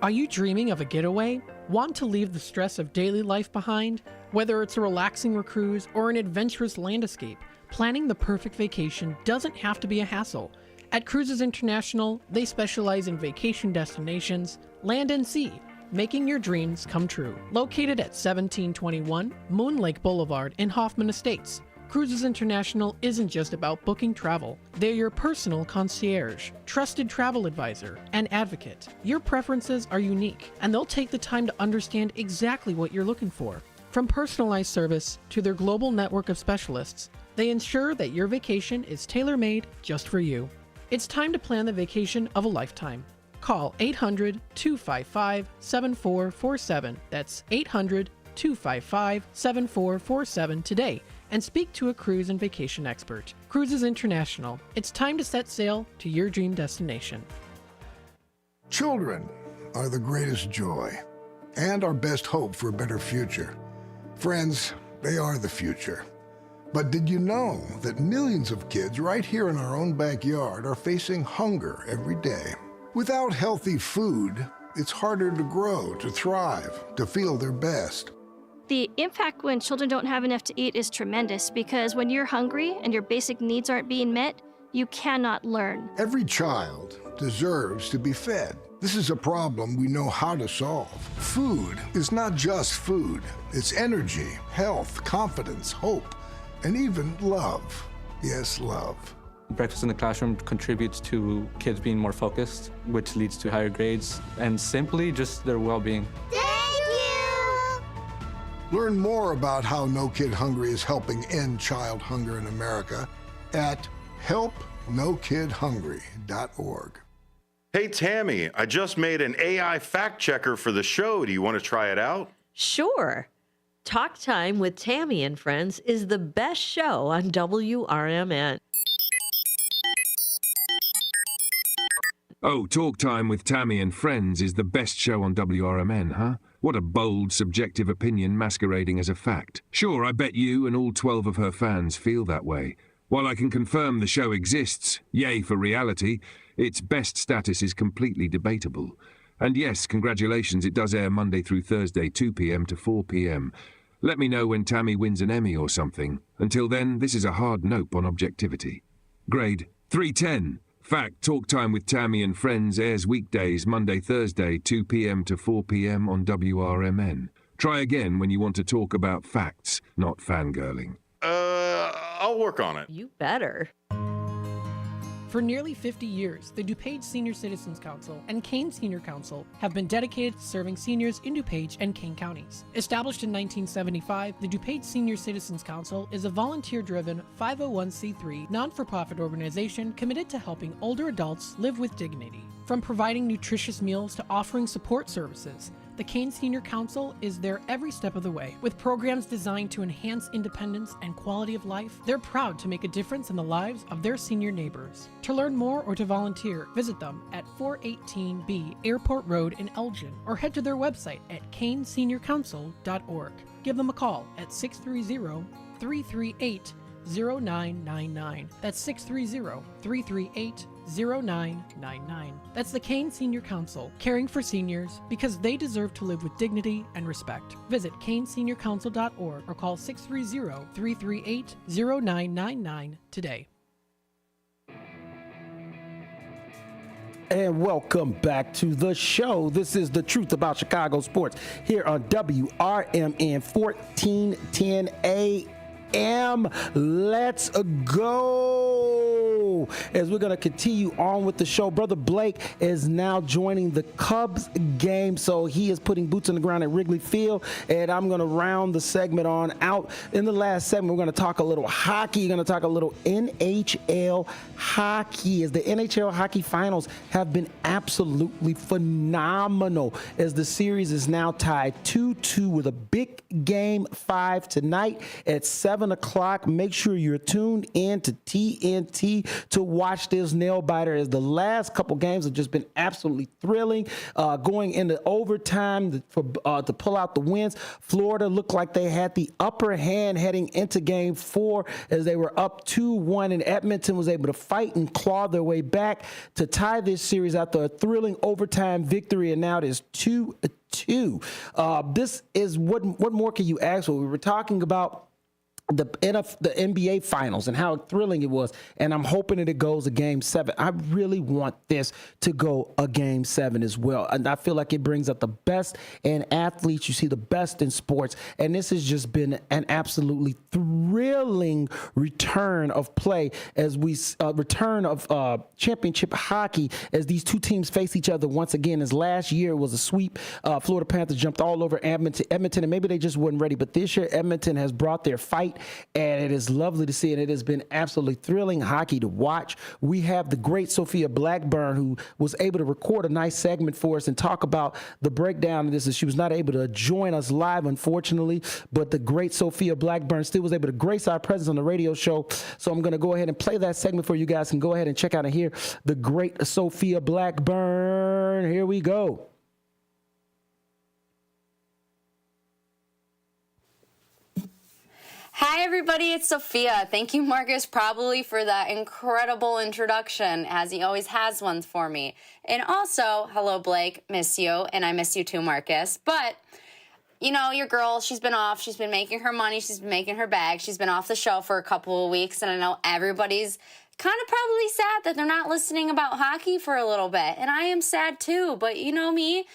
Are you dreaming of a getaway? Want to leave the stress of daily life behind? Whether it's a relaxing cruise or an adventurous land escape, planning the perfect vacation doesn't have to be a hassle. At Cruises International, they specialize in vacation destinations, land and sea, making your dreams come true. Located at 1721 Moon Lake Boulevard in Hoffman Estates, Cruises International isn't just about booking travel. They're your personal concierge, trusted travel advisor, and advocate. Your preferences are unique, and they'll take the time to understand exactly what you're looking for. From personalized service to their global network of specialists, they ensure that your vacation is tailor-made just for you. It's time to plan the vacation of a lifetime. Call 800-255-7447. That's 800-255-7447 today and speak to a cruise and vacation expert. Cruises International. It's time to set sail to your dream destination. Children are the greatest joy and our best hope for a better future. Friends, they are the future. But did you know that millions of kids right here in our own backyard are facing hunger every day? Without healthy food, it's harder to grow, to thrive, to feel their best. The impact when children don't have enough to eat is tremendous because when you're hungry and your basic needs aren't being met, you cannot learn. Every child deserves to be fed. This is a problem we know how to solve. Food is not just food. It's energy, health, confidence, hope, and even love. Yes, love. Breakfast in the classroom contributes to kids being more focused, which leads to higher grades, and simply just their well-being. Thank you! Learn more about how No Kid Hungry is helping end child hunger in America at helpnokidhungry.org. Hey, Tammy, I just made an AI fact checker for the show. Do you want to try it out? Sure. Talk Time with Tammy and Friends is the best show on WRMN. Oh, Talk Time with Tammy and Friends is the best show on WRMN, huh? What a bold, subjective opinion masquerading as a fact. Sure, I bet you and all 12 of her fans feel that way. While I can confirm the show exists, yay for reality, its best status is completely debatable. And yes, congratulations, it does air Monday through Thursday, 2 p.m. to 4 p.m. Let me know when Tammy wins an Emmy or something. Until then, this is a hard nope on objectivity. Grade 310. Fact, Talk Time with Tammy and Friends airs weekdays, Monday, Thursday, 2 p.m. to 4 p.m. on WRMN. Try again when you want to talk about facts, not fangirling. I'll work on it. You better. For nearly 50 years, the DuPage Senior Citizens Council and Kane Senior Council have been dedicated to serving seniors in DuPage and Kane counties. Established in 1975, the DuPage Senior Citizens Council is a volunteer-driven 501c3 non-for-profit organization committed to helping older adults live with dignity. From providing nutritious meals to offering support services, the Kane Senior Council is there every step of the way. With programs designed to enhance independence and quality of life, they're proud to make a difference in the lives of their senior neighbors. To learn more or to volunteer, visit them at 418B Airport Road in Elgin or head to their website at caneseniorcouncil.org. Give them a call at 630-338-0999. That's 630-338-0999. That's the Kane Senior Council, caring for seniors because they deserve to live with dignity and respect. Visit caneseniorcouncil.org or call 630-338-0999 today. And welcome back to the show. This is The Truth About Chicago Sports here on WRMN 1410 AM. Let's go. go as we're going to continue on with the show. Brother Blake is now joining the Cubs game, so he is putting boots on the ground at Wrigley Field, and I'm going to round the segment on out. In the last segment, we're going to talk a little hockey. We're going to talk a little NHL hockey, as the NHL hockey finals have been absolutely phenomenal, as the series is now tied 2-2 with a big game 5 tonight at 7 o'clock. Make sure you're tuned in to TNT to watch this nail biter, as the last couple games have just been absolutely thrilling. Going into overtime to pull out the wins, Florida looked like they had the upper hand heading into game 4 as they were up 2-1, and Edmonton was able to fight and claw their way back to tie this series after a thrilling overtime victory, and now it is 2-2. This is what more can you ask for? We were talking about the NBA finals and how thrilling it was, and I'm hoping that it goes a game 7. I really want this to go a game 7 as well, and I feel like it brings up the best in athletes. You see the best in sports, and this has just been an absolutely thrilling return of play as we return of championship hockey, as these two teams face each other once again. As last year was a sweep, Florida Panthers jumped all over Edmonton, and maybe they just weren't ready, but this year Edmonton has brought their fight, and it is lovely to see, and it has been absolutely thrilling hockey to watch. We have the great Sophia Blackburn, who was able to record a nice segment for us and talk about the breakdown of this, as she was not able to join us live, unfortunately, but the great Sophia Blackburn still was able to grace our presence on the radio show. So I'm going to go ahead and play that segment for you guys, and go ahead and check out and hear the great Sophia Blackburn. Here we go. Hi, everybody. It's Sophia. Thank you, Marcus, probably for that incredible introduction, as he always has ones for me. And also, hello, Blake. Miss you. And I miss you too, Marcus. But, you know, your girl, she's been off. She's been making her money. She's been making her bag. She's been off the show for a couple of weeks. And I know everybody's kind of probably sad that they're not listening about hockey for a little bit. And I am sad too. But you know me,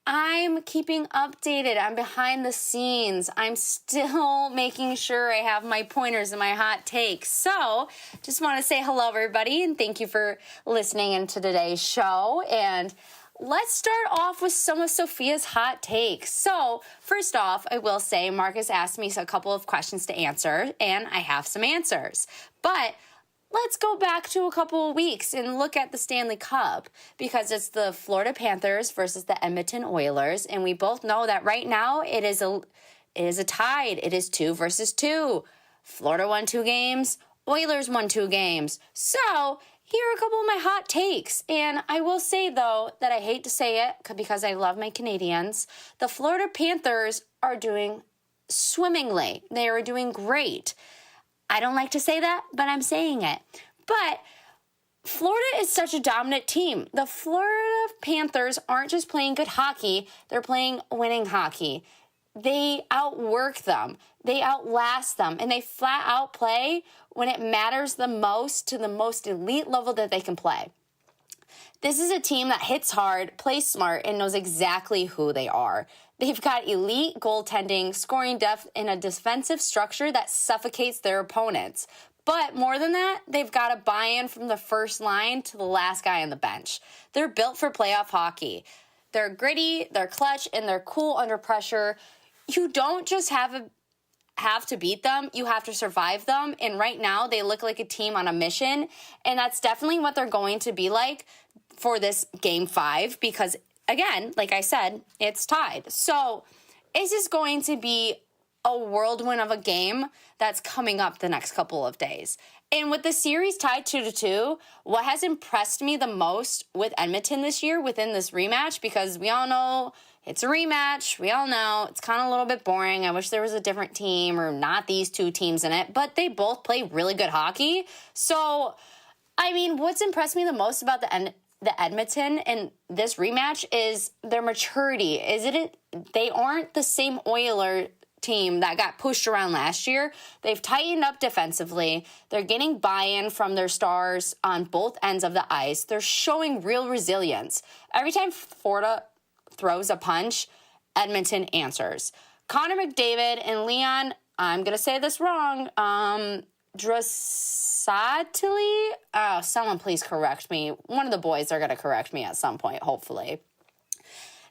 I'm keeping updated. I'm behind the scenes. I'm still making sure I have my pointers and my hot takes. So just want to say hello, everybody, and thank you for listening into today's show. And let's start off with some of Sophia's hot takes. So first off, I will say Marcus asked me a couple of questions to answer, and I have some answers. But let's go back to a couple of weeks and look at the Stanley Cup, because it's the Florida Panthers versus the Edmonton Oilers, and we both know that right now it is a tide. It is 2-2. Florida won 2 games. Oilers won 2 games. So here are a couple of my hot takes, and I will say, though, that I hate to say it because I love my Canadians. The Florida Panthers are doing swimmingly. They are doing great. I don't like to say that, but I'm saying it. But Florida is such a dominant team. The Florida Panthers aren't just playing good hockey, they're playing winning hockey. They outwork them, they outlast them, and they flat out play when it matters the most to the most elite level that they can play. This is a team that hits hard, plays smart, and knows exactly who they are. They've got elite goaltending, scoring depth, and a defensive structure that suffocates their opponents. But more than that, they've got a buy-in from the first line to the last guy on the bench. They're built for playoff hockey. They're gritty, they're clutch, and they're cool under pressure. You don't just have to beat them, you have to survive them. And right now, they look like a team on a mission. And that's definitely what they're going to be like for this Game 5, because again, like I said, it's tied. So this is going to be a whirlwind of a game that's coming up the next couple of days. And with the series tied 2-2, what has impressed me the most with Edmonton this year within this rematch, because we all know it's a rematch, we all know it's kind of a little bit boring. I wish there was a different team or not these two teams in it, but they both play really good hockey. So, I mean, what's impressed me the most about the Edmonton in this rematch is their maturity. They aren't the same Oiler team that got pushed around last year. They've tightened up defensively. They're getting buy-in from their stars on both ends of the ice. They're showing real resilience. Every time Florida throws a punch, Edmonton answers. Connor McDavid and Leon, I'm going to say this wrong, Dressatili. Oh, someone please correct me. One of the boys are going to correct me at some point, hopefully.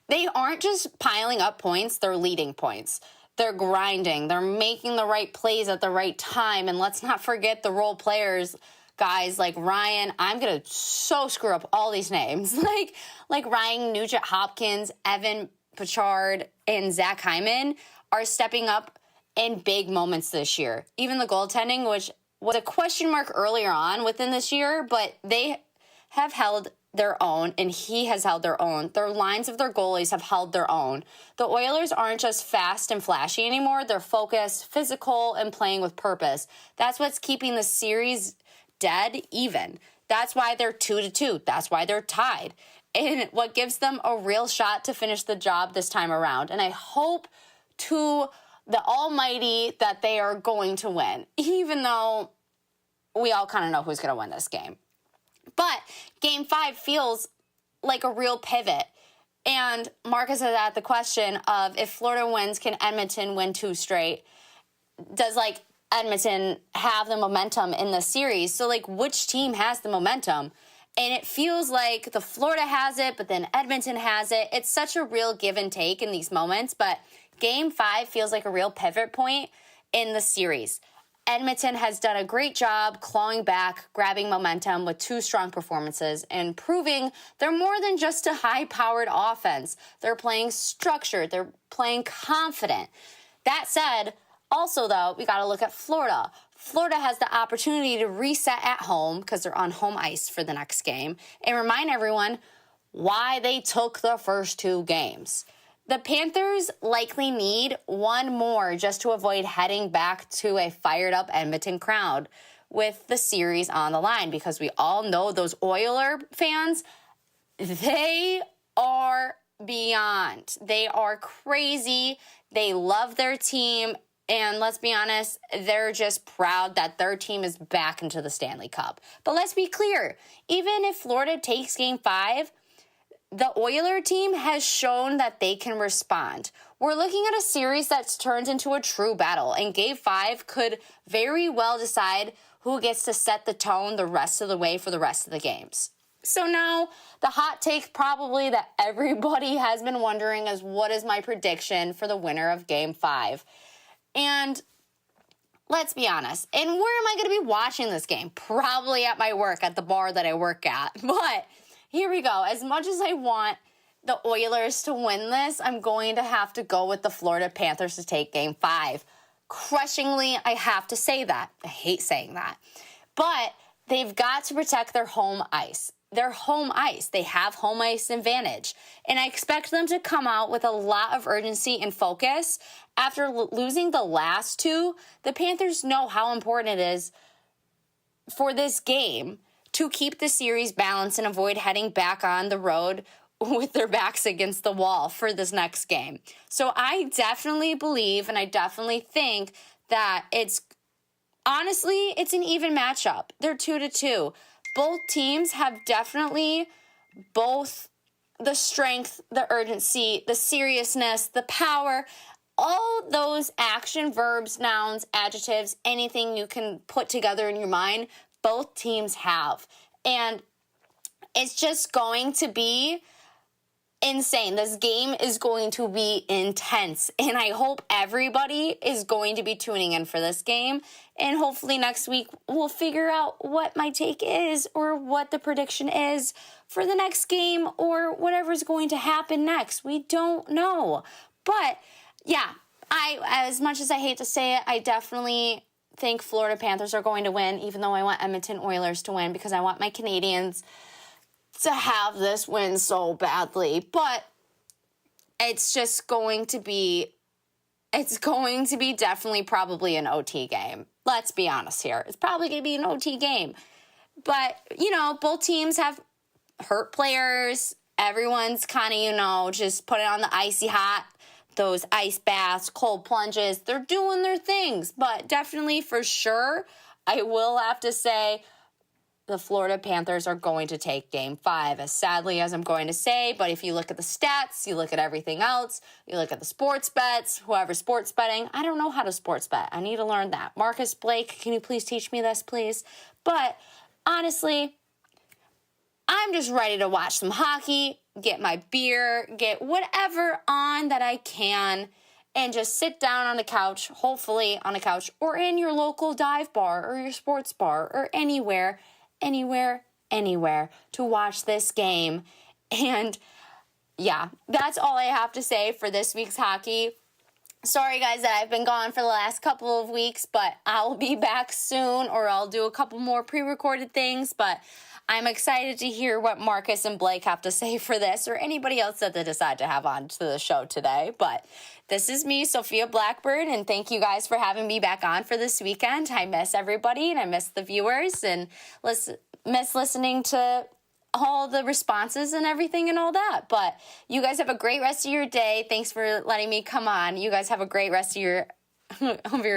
They aren't just piling up points, they're leading points. They're grinding. They're making the right plays at the right time. And let's not forget the role players, guys like Ryan. I'm going to so screw up all these names. like Ryan Nugent-Hopkins, Evan Pritchard, and Zach Hyman are stepping up in big moments this year. Even the goaltending, which was a question mark earlier on within this year, but they have held their own, and he has held their own. Their lines of their goalies have held their own. The Oilers aren't just fast and flashy anymore. They're focused, physical, and playing with purpose. That's what's keeping the series dead even. That's why they're 2-2. That's why they're tied. And what gives them a real shot to finish the job this time around. And I hope to the almighty that they are going to win, even though we all kind of know who's going to win this game. But Game 5 feels like a real pivot. And Marcus has asked the question of, if Florida wins, can Edmonton win 2 straight? Does, Edmonton have the momentum in the series? So, which team has the momentum? And it feels like the Florida has it, but then Edmonton has it. It's such a real give and take in these moments. But Game 5 feels like a real pivot point in the series. Edmonton has done a great job clawing back, grabbing momentum with 2 strong performances, and proving they're more than just a high-powered offense. They're playing structured. They're playing confident. That said, also, though, we got to look at Florida. Florida has the opportunity to reset at home because they're on home ice for the next game, and remind everyone why they took the first 2 games. The Panthers likely need 1 more just to avoid heading back to a fired-up Edmonton crowd with the series on the line, because we all know those Oiler fans, they are beyond. They are crazy. They love their team, and let's be honest, they're just proud that their team is back into the Stanley Cup. But let's be clear, even if Florida takes Game 5, the Oiler team has shown that they can respond. We're looking at a series that's turned into a true battle, and Game 5 could very well decide who gets to set the tone the rest of the way for the rest of the games. So now, the hot take probably that everybody has been wondering is, what is my prediction for the winner of Game 5? And let's be honest, and where am I going to be watching this game? Probably at my work, at the bar that I work at. But here we go. As much as I want the Oilers to win this, I'm going to have to go with the Florida Panthers to take Game 5. Crushingly, I have to say that. I hate saying that. But they've got to protect their home ice. Their home ice. They have home ice advantage. And I expect them to come out with a lot of urgency and focus. After losing the last 2, the Panthers know how important it is for this game to keep the series balanced and avoid heading back on the road with their backs against the wall for this next game. So I definitely believe, and I definitely think that it's an even matchup. They're 2-2. Both teams have definitely both the strength, the urgency, the seriousness, the power, all those action verbs, nouns, adjectives, anything you can put together in your mind, both teams have. And it's just going to be insane. This game is going to be intense. And I hope everybody is going to be tuning in for this game. And hopefully next week we'll figure out what my take is, or what the prediction is for the next game, or whatever's going to happen next. We don't know. But yeah, as much as I hate to say it, I definitely think Florida Panthers are going to win, even though I want Edmonton Oilers to win, because I want my Canadians to have this win so badly. But it's just going to be, definitely probably an OT game. Let's be honest here. It's probably going to be an OT game. But, both teams have hurt players. Everyone's kind of, just putting on the icy hot, those ice baths, cold plunges. They're doing their things. But definitely, for sure, I will have to say the Florida Panthers are going to take Game 5, as sadly as I'm going to say. But if you look at the stats, you look at everything else, you look at the sports bets, whoever's sports betting. I don't know how to sports bet. I need to learn that. Marcus, Blake, can you please teach me this, please? But honestly, I'm just ready to watch some hockey, get my beer, get whatever on that I can, and just sit down on the couch, hopefully on a couch, or in your local dive bar or your sports bar or anywhere to watch this game. And yeah, that's all I have to say for this week's hockey. Sorry, guys, that I've been gone for the last couple of weeks, but I'll be back soon, or I'll do a couple more pre-recorded things. But I'm excited to hear what Marcus and Blake have to say for this, or anybody else that they decide to have on to the show today. But this is me, Sophia Blackbird, and thank you guys for having me back on for this weekend. I miss everybody, and I miss the viewers, and miss listening to all the responses and everything and all that. But you guys have a great rest of your day. Thanks for letting me come on. You guys have a great rest of your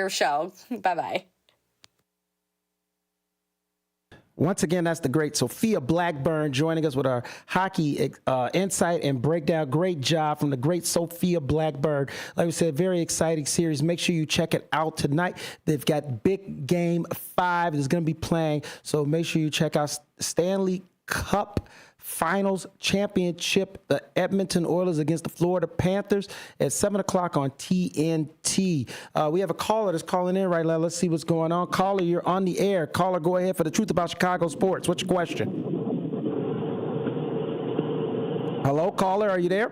show. Bye-bye. Once again, that's the great Sophia Blackburn joining us with our hockey insight and breakdown. Great job from the great Sophia Blackburn. Like we said, very exciting series. Make sure you check it out tonight. They've got big game 5 that's going to be playing. So make sure you check out Stanley Cup Finals Championship, the Edmonton Oilers against the Florida Panthers at 7 o'clock on TNT. We have a caller that's calling in right now. Let's see what's going on. Caller, you're on the air. Caller, go ahead for the truth about Chicago sports. What's your question? Hello, caller, are you there?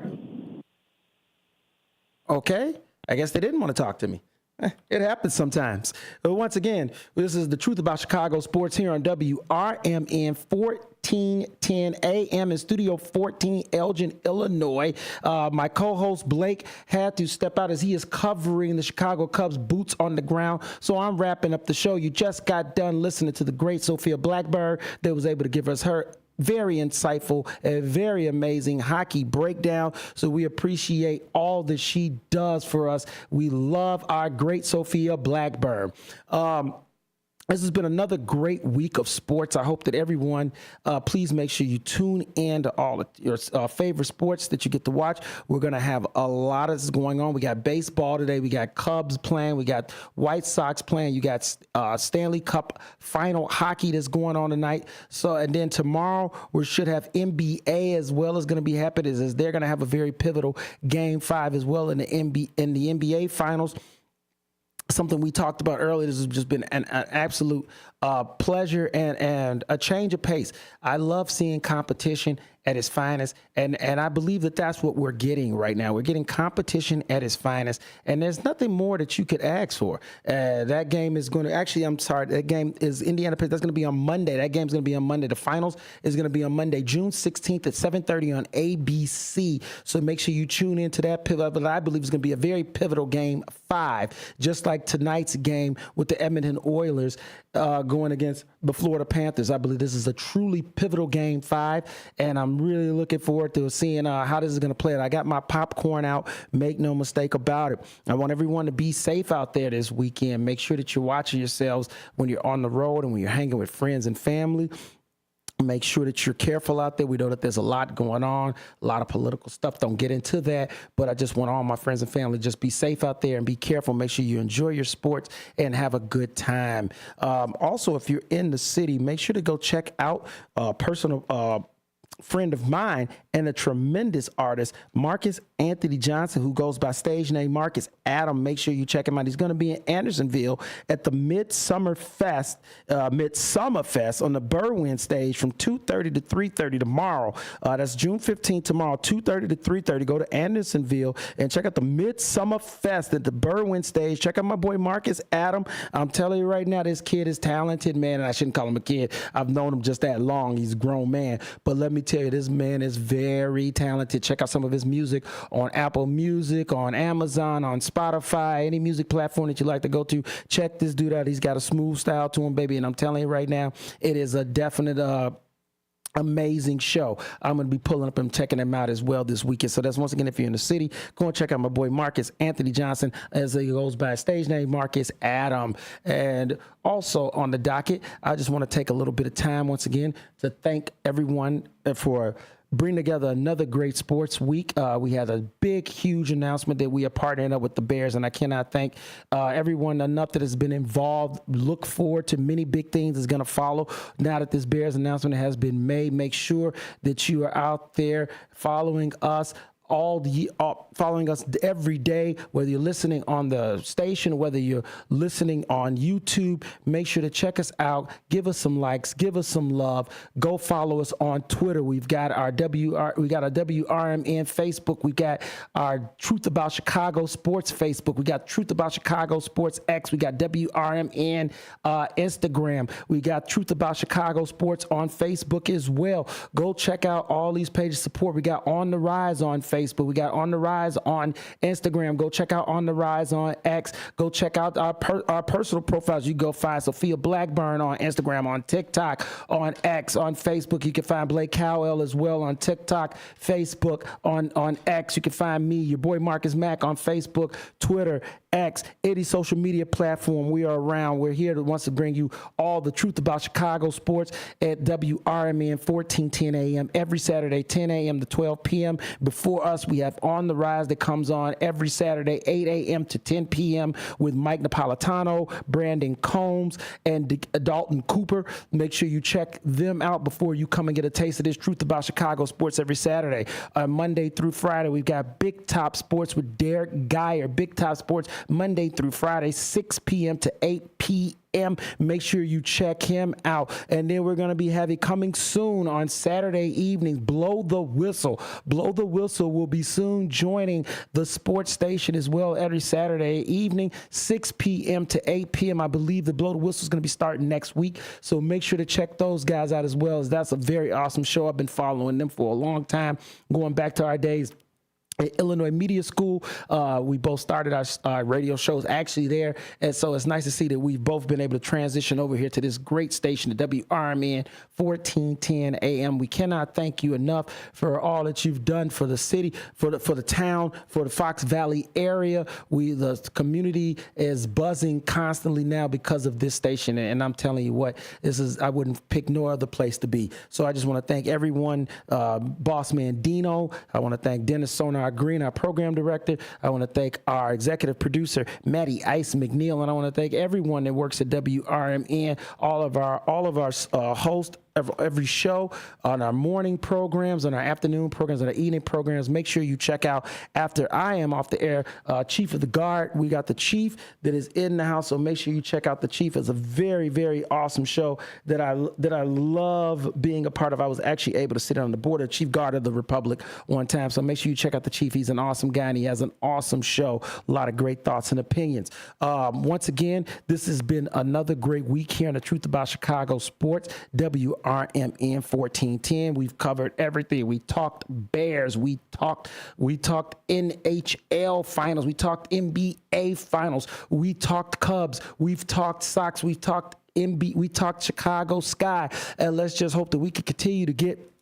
Okay. I guess they didn't want to talk to me. It happens sometimes. But once again, this is the truth about Chicago sports here on WRMN 1410 AM in Studio 14, Elgin, Illinois. My co-host Blake had to step out as he is covering the Chicago Cubs boots on the ground. So I'm wrapping up the show. You just got done listening to the great Sophia Blackbird that was able to give us her very insightful and very amazing hockey breakdown. So we appreciate all that she does for us. We love our great Sophia Blackburn. This has been another great week of sports. I hope that everyone, please make sure you tune in to all of your favorite sports that you get to watch. We're going to have a lot of this going on. We got baseball today. We got Cubs playing. We got White Sox playing. You got Stanley Cup final hockey that's going on tonight. So, and then tomorrow we should have NBA as well as going to be happening. As they're going to have a very pivotal Game 5 as well in the NBA finals. Something we talked about earlier. This has just been an absolute pleasure and a change of pace. I love seeing competition at its finest, and I believe that that's what we're getting right now. We're getting competition at its finest, and there's nothing more that you could ask for. That game is going to that game is Indiana. That's going to be on Monday. That game's going to be on Monday. The finals is going to be on Monday, June 16th at 7:30 on ABC. So make sure you tune into that pivot. But I believe it's going to be a very pivotal Game 5, just like tonight's game with the Edmonton Oilers going against the Florida Panthers. I believe this is a truly pivotal Game 5, and I'm really looking forward to seeing how this is going to play. I got my popcorn out. Make no mistake about it. I want everyone to be safe out there this weekend. Make sure that you're watching yourselves when you're on the road and when you're hanging with friends and family. Make sure that you're careful out there. We know that there's a lot going on, a lot of political stuff. Don't get into that. But I just want all my friends and family just be safe out there and be careful. Make sure you enjoy your sports and have a good time. Also, if you're in the city, make sure to go check out a personal friend of mine and a tremendous artist, Marcus Anthony Johnson, who goes by stage name Marcus Adam. Make sure you check him out. He's going to be in Andersonville at the Midsummer Fest on the Berwyn stage from 2:30 to 3:30 tomorrow. That's June 15th tomorrow, 2:30 to 3:30. Go to Andersonville and check out the Midsummer Fest at the Berwyn stage. Check out my boy Marcus Adam. I'm telling you right now, this kid is talented, man, and I shouldn't call him a kid. I've known him just that long. He's a grown man. But let me tell you, this man is very talented. Check out some of his music on Apple Music, on Amazon, on Spotify, any music platform that you like to go to. Check this dude out. He's got a smooth style to him, baby. And I'm telling you right now, it is a definite amazing show. I'm going to be pulling up and checking them out as well this weekend. So that's, once again, if you're in the city, go and check out my boy Marcus Anthony Johnson, as he goes by stage name Marcus Adam. And also on the docket, I just want to take a little bit of time once again to thank everyone for bring together another great sports week. We had a big, huge announcement that we are partnering up with the Bears, and I cannot thank everyone enough that has been involved. Look forward to many big things that's going to follow now that this Bears announcement has been made. Make sure that you are out there following us following us every day, whether you're listening on the station, whether you're listening on YouTube. Make sure to check us out. Give us some likes. Give us some love. Go follow us on Twitter. We've got our WRMN Facebook. We got our Truth About Chicago Sports Facebook. We got Truth About Chicago Sports X. We got WRMN Instagram. We got Truth About Chicago Sports on Facebook as well. Go check out all these pages of support. We got On the Rise on Facebook. We got On the Rise on Instagram. Go check out On the Rise on X. Go check out our personal profiles. You go find Sophia Blackburn on Instagram, on TikTok, on X, on Facebook. You can find Blake Cowell as well on TikTok, Facebook, on X. You can find me, your boy Marcus Mack, on Facebook, Twitter, X, any social media platform. We are around. We're here to once to bring you all the truth about Chicago sports at WRMN 1410 a.m. every Saturday, 10 a.m. to 12 p.m. Before us, we have On the Rise that comes on every Saturday, 8 a.m. to 10 p.m. with Mike Napolitano, Brandon Combs, and Dalton Cooper. Make sure you check them out before you come and get a taste of this truth about Chicago sports every Saturday. Monday through Friday, we've got Big Top Sports with Derek Geyer. Big Top Sports, Monday through Friday, 6 p.m. to 8 p.m. Make sure you check him out. And then we're going to be having coming soon on Saturday evenings, Blow the Whistle. Blow the Whistle will be soon joining the sports station as well every Saturday evening, 6 p.m. to 8 p.m. I believe the Blow the Whistle is going to be starting next week. So make sure to check those guys out as well, as that's a very awesome show. I've been following them for a long time, going back to our days at Illinois Media School. We both started our radio shows actually there, and so it's nice to see that we've both been able to transition over here to this great station, the WRMN 1410 AM. We cannot thank you enough for all that you've done for the city, for the town, for the Fox Valley area. The community is buzzing constantly now because of this station, and I'm telling you what, I wouldn't pick no other place to be. So I just want to thank everyone, Boss Man Dino. I want to thank Dennis Sonar Green, our program director. I want to thank our executive producer, Maddie Ice McNeil, and I want to thank everyone that works at WRMN, all of our hosts, every show, on our morning programs, on our afternoon programs, on our evening programs. Make sure you check out, after I am off the air, Chief of the Guard. We got the Chief that is in the house, so make sure you check out the Chief. It's a very, very awesome show that I love being a part of. I was actually able to sit on the board of Chief Guard of the Republic one time, so make sure you check out the Chief. He's an awesome guy, and he has an awesome show. A lot of great thoughts and opinions. Once again, this has been another great week here on the Truth About Chicago Sports, WRMN 1410. We've covered everything. We talked Bears. We talked NHL finals. We talked NBA finals. We talked Cubs. We've talked Sox. We've talked we talked Chicago Sky. And let's just hope that we can continue to get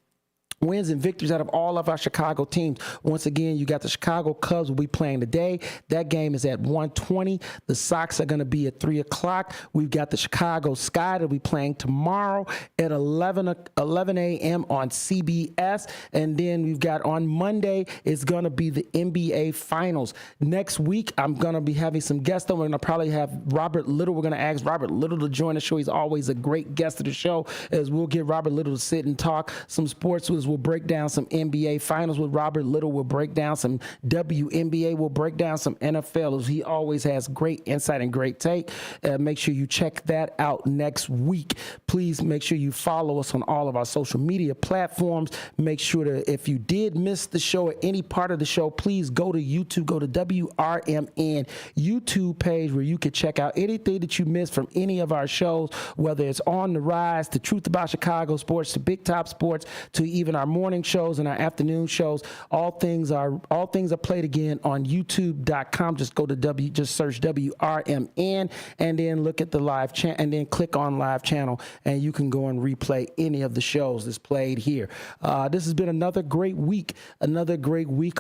wins and victories out of all of our Chicago teams. Once again, you got the Chicago Cubs will be playing today. That game is at 1:20. The Sox are going to be at 3 o'clock. We've got the Chicago Sky that will be playing tomorrow at 11 a.m. on CBS. And then we've got on Monday, it's going to be the NBA Finals. Next week, I'm going to be having some guests on. We're going to probably have Robert Little. We're going to ask Robert Little to join the show. He's always a great guest of the show, as we'll get Robert Little to sit and talk some sports with us. We'll break down some NBA Finals with Robert Little. We'll break down some WNBA. We'll break down some NFL, as he always has great insight and great take. Make sure you check that out next week. Please make sure you follow us on all of our social media platforms. Make sure that if you did miss the show or any part of the show, please go to YouTube, go to WRMN YouTube page, where you can check out anything that you missed from any of our shows, whether it's On the Rise, the Truth About Chicago Sports, to Big Top Sports, to even our our morning shows and our afternoon shows. All things are played again on YouTube.com. Just go to just search WRMN and then look at the live channel and then click on live channel, and you can go and replay any of the shows that's played here. This has been another great week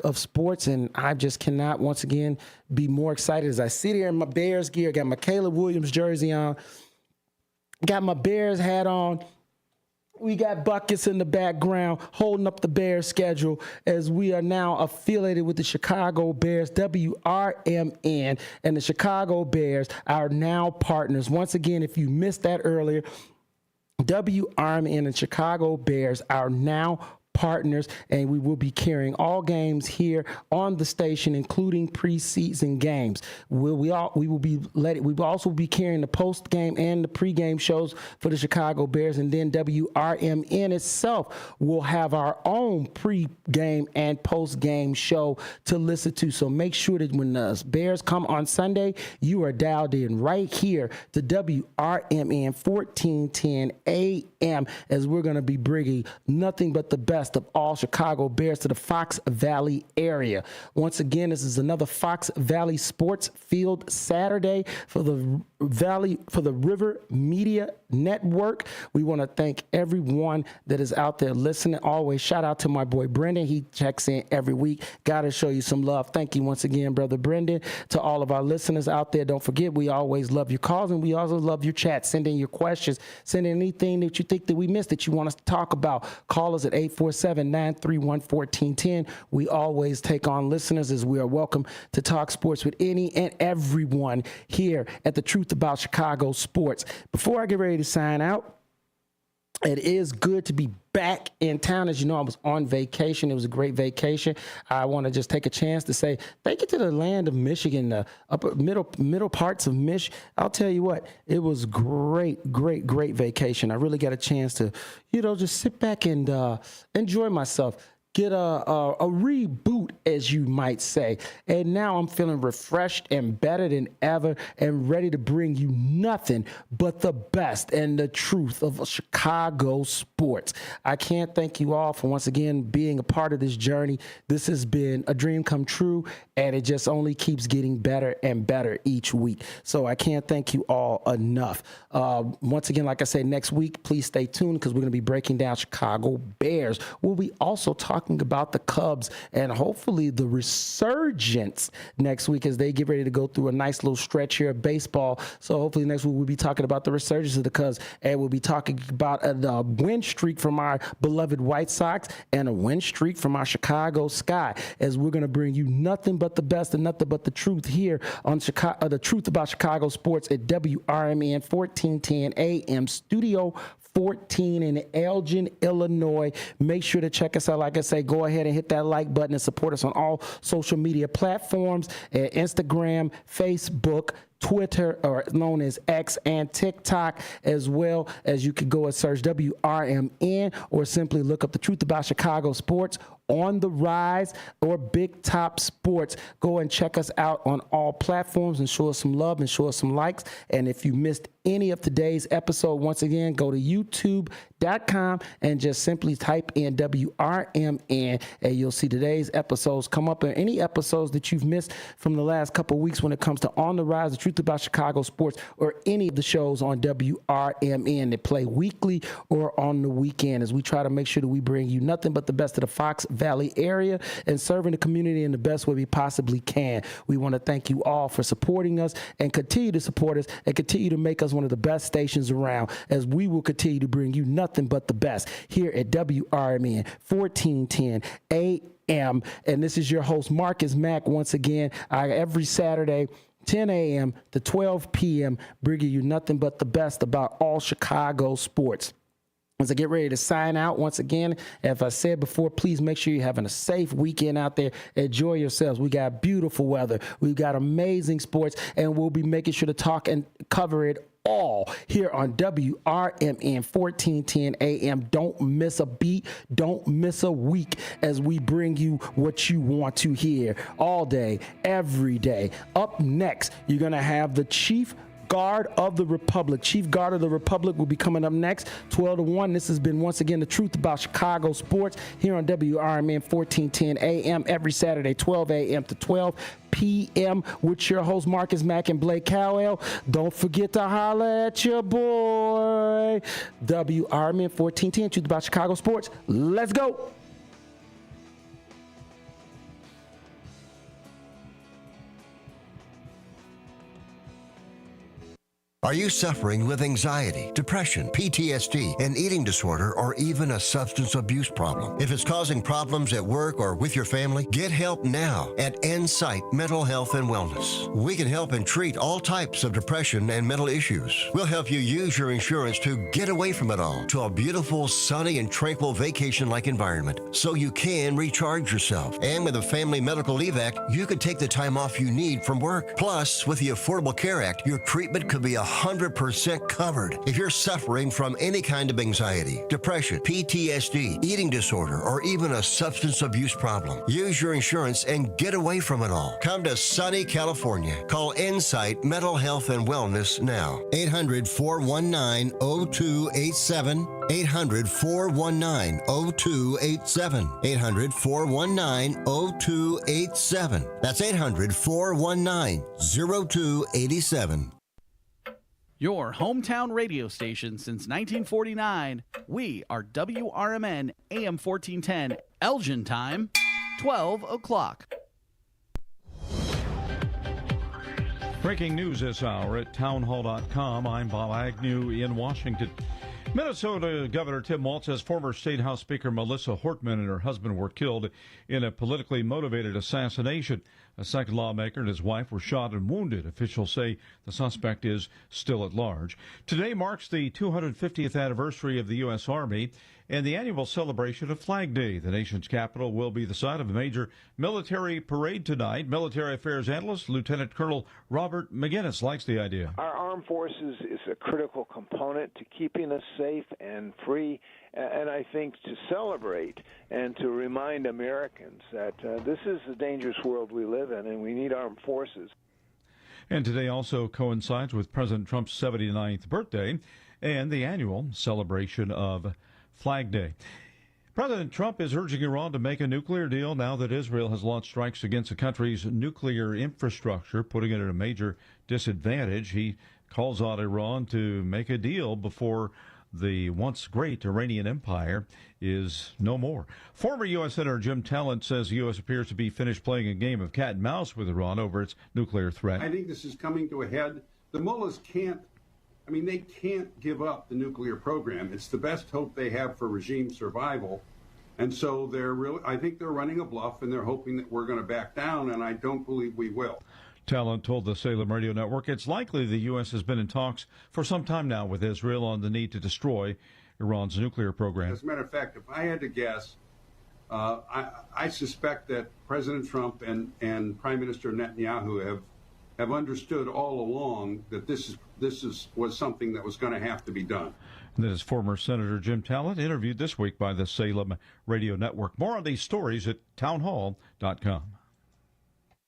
of sports, and I just cannot once again be more excited as I sit here in my Bears gear. Got my Caleb Williams jersey on, got my Bears hat on. We got buckets in the background holding up the Bears schedule as we are now affiliated with the Chicago Bears. WRMN and the Chicago Bears are now partners. Once again, if you missed that earlier, WRMN and Chicago Bears are now partners, and we will be carrying all games here on the station, including preseason games. We will also be carrying the post game and the pregame shows for the Chicago Bears, and then WRMN itself will have our own pregame and post game show to listen to. So make sure that when the Bears come on Sunday, you are dialed in right here to WRMN 1410 AM, as we're going to be bringing nothing but the best of all Chicago Bears to the Fox Valley area. Once again, this is another Fox Valley Sports Field Saturday for the River Media Network. We want to thank everyone that is out there listening. Always shout out to my boy Brendan. He checks in every week. Got to show you some love. Thank you once again, brother Brendan. To all of our listeners out there, don't forget, we always love your calls, and we also love your chat. Send in your questions. Send in anything that you think that we missed that you want us to talk about. Call us at 847-931-1410. We always take on listeners, as we are welcome to talk sports with any and everyone here at The Truth About Chicago Sports. Before I get ready to sign out, it is good to be back in town. As you know, I was on vacation. It was a great vacation. I want to just take a chance to say thank you to the land of Michigan, the upper middle parts of Michigan. I'll tell you what, it was great vacation. I really got a chance to, just sit back and enjoy myself. Get a reboot, as you might say. And now I'm feeling refreshed and better than ever and ready to bring you nothing but the best and the truth of Chicago sports. I can't thank you all for once again being a part of this journey. This has been a dream come true, and it just only keeps getting better and better each week. So I can't thank you all enough. Once again, like I said, next week, please stay tuned because we're going to be breaking down Chicago Bears. We'll be also talking about the Cubs and hopefully the resurgence next week as they get ready to go through a nice little stretch here of baseball. So hopefully next week we'll be talking about the resurgence of the Cubs, and we'll be talking about a win streak from our beloved White Sox and a win streak from our Chicago Sky, as we're going to bring you nothing but the best and nothing but the truth here on The Truth About Chicago Sports at WRMN 1410 AM Studio 14 in Elgin, Illinois. Make sure to check us out. Like I say, go ahead and hit that like button and support us on all social media platforms at Instagram, Facebook, Twitter, or known as X, and TikTok, as well as you could go and search WRMN or simply look up The Truth About Chicago Sports on the Rise or Big Top Sports. Go and check us out on all platforms and show us some love and show us some likes. And if you missed any of today's episode, once again, go to youtube.com and just simply type in WRMN, and you'll see today's episodes come up, and any episodes that you've missed from the last couple of weeks when it comes to On the Rise, The Truth About Chicago Sports, or any of the shows on WRMN that play weekly or on the weekend, as we try to make sure that we bring you nothing but the best of the Fox Valley area and serving the community in the best way we possibly can. We want to thank you all for supporting us and continue to support us and continue to make us one of the best stations around, as we will continue to bring you nothing but the best here at WRMN 1410 AM. And this is your host, Marcus Mack, once again, every Saturday, 10 a.m. to 12 p.m., bringing you nothing but the best about all Chicago sports. As I get ready to sign out, once again, as I said before, please make sure you're having a safe weekend out there. Enjoy yourselves. We got beautiful weather. We've got amazing sports, and we'll be making sure to talk and cover it all here on WRMN 1410 AM. Don't miss a beat. Don't miss a week as we bring you what you want to hear all day, every day. Up next, you're going to have the Chief Guard of the Republic. Chief Guard of the Republic will be coming up next, 12 to 1. This has been, once again, The Truth About Chicago Sports here on WRMN 1410 AM every Saturday, 12 a.m. to 12 p.m. with your host, Marcus Mack and Blake Cowell. Don't forget to holler at your boy. WRMN 1410, Truth About Chicago Sports. Let's go. Are you suffering with anxiety, depression, PTSD, an eating disorder, or even a substance abuse problem? If it's causing problems at work or with your family, get help now at Insight Mental Health and Wellness. We can help and treat all types of depression and mental issues. We'll help you use your insurance to get away from it all to a beautiful, sunny, and tranquil vacation-like environment so you can recharge yourself. And with the Family Medical Leave Act, you can take the time off you need from work. Plus, with the Affordable Care Act, your treatment could be 100% covered. If you're suffering from any kind of anxiety, depression, PTSD, eating disorder, or even a substance abuse problem, use your insurance and get away from it all. Come to sunny California. Call Insight Mental Health and Wellness now. 800-419-0287. 800-419-0287. 800-419-0287. That's 800-419-0287. Your hometown radio station since 1949. We are WRMN AM 1410, Elgin time, 12 o'clock. Breaking news this hour at townhall.com. I'm Bob Agnew in Washington. Minnesota Governor Tim Walz says former State House Speaker Melissa Hortman and her husband were killed in a politically motivated assassination. A second lawmaker and his wife were shot and wounded. Officials say the suspect is still at large. Today marks the 250th anniversary of the U.S. Army and the annual celebration of Flag Day. The nation's capital will be the site of a major military parade tonight. Military affairs analyst Lieutenant Colonel Robert McGinnis likes the idea. Our armed forces is a critical component to keeping us safe and free, and I think to celebrate and to remind Americans that this is a dangerous world we live in, and we need armed forces. And today also coincides with President Trump's 79th birthday and the annual celebration of Flag Day. President Trump is urging Iran to make a nuclear deal now that Israel has launched strikes against the country's nuclear infrastructure, putting it at a major disadvantage. He calls on Iran to make a deal before the once great Iranian empire is no more. Former U.S. Senator Jim Talent says the U.S. appears to be finished playing a game of cat and mouse with Iran over its nuclear threat. I think this is coming to a head. The mullahs they can't give up the nuclear program. It's the best hope they have for regime survival. And so I think they're running a bluff, and they're hoping that we're going to back down, and I don't believe we will. Talent told the Salem Radio Network it's likely the U.S. has been in talks for some time now with Israel on the need to destroy Iran's nuclear program. As a matter of fact, if I had to guess, I suspect that President Trump and Prime Minister Netanyahu have understood all along that this was something that was going to have to be done. That is former Senator Jim Talent, interviewed this week by the Salem Radio Network. More on these stories at townhall.com.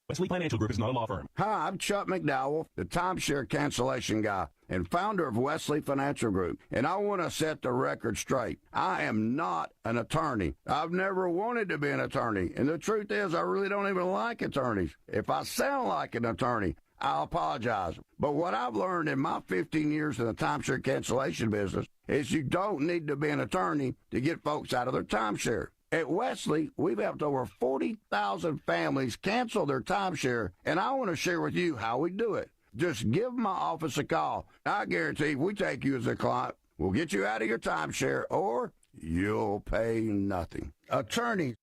Wesley Financial Group is not a law firm. Hi, I'm Chuck McDowell, the timeshare cancellation guy and founder of Wesley Financial Group, and I want to set the record straight. I am not an attorney. I've never wanted to be an attorney, and the truth is I really don't even like attorneys. If I sound like an attorney, I'll apologize. But what I've learned in my 15 years in the timeshare cancellation business is you don't need to be an attorney to get folks out of their timeshare. At Wesley, we've helped over 40,000 families cancel their timeshare, and I want to share with you how we do it. Just give my office a call. I guarantee if we take you as a client, we'll get you out of your timeshare, or you'll pay nothing. Attorneys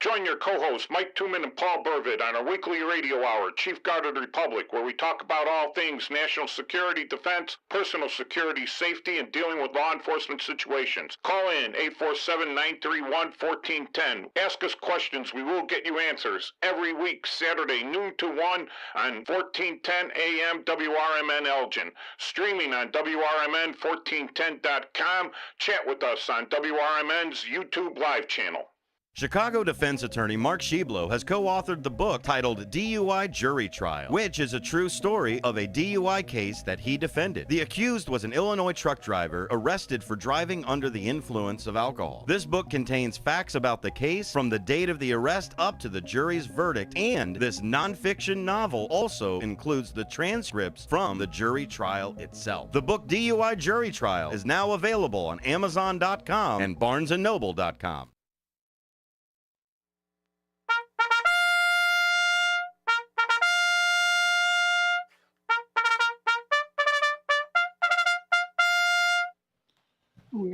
Join your co-hosts Mike Tooman and Paul Burvitt on our weekly radio hour, Chief Guard of the Republic, where we talk about all things national security, defense, personal security, safety, and dealing with law enforcement situations. Call in 847-931-1410. Ask us questions. We will get you answers. Every week, Saturday, noon to 1 on 1410 AM WRMN Elgin. Streaming on WRMN1410.com. Chat with us on WRMN's YouTube live channel. Chicago defense attorney Mark Schieblo has co-authored the book titled DUI Jury Trial, which is a true story of a DUI case that he defended. The accused was an Illinois truck driver arrested for driving under the influence of alcohol. This book contains facts about the case from the date of the arrest up to the jury's verdict, and this nonfiction novel also includes the transcripts from the jury trial itself. The book DUI Jury Trial is now available on Amazon.com and BarnesandNoble.com.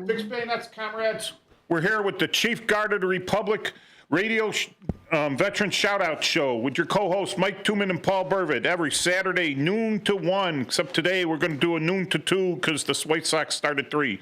Six Bayonets, comrades. We're here with the Chief Guard of the Republic radio veteran shout-out show with your co-hosts Mike Tooman and Paul Burvitt every Saturday, noon to 1, except today we're going to do a noon to 2 because the White Sox start at 3.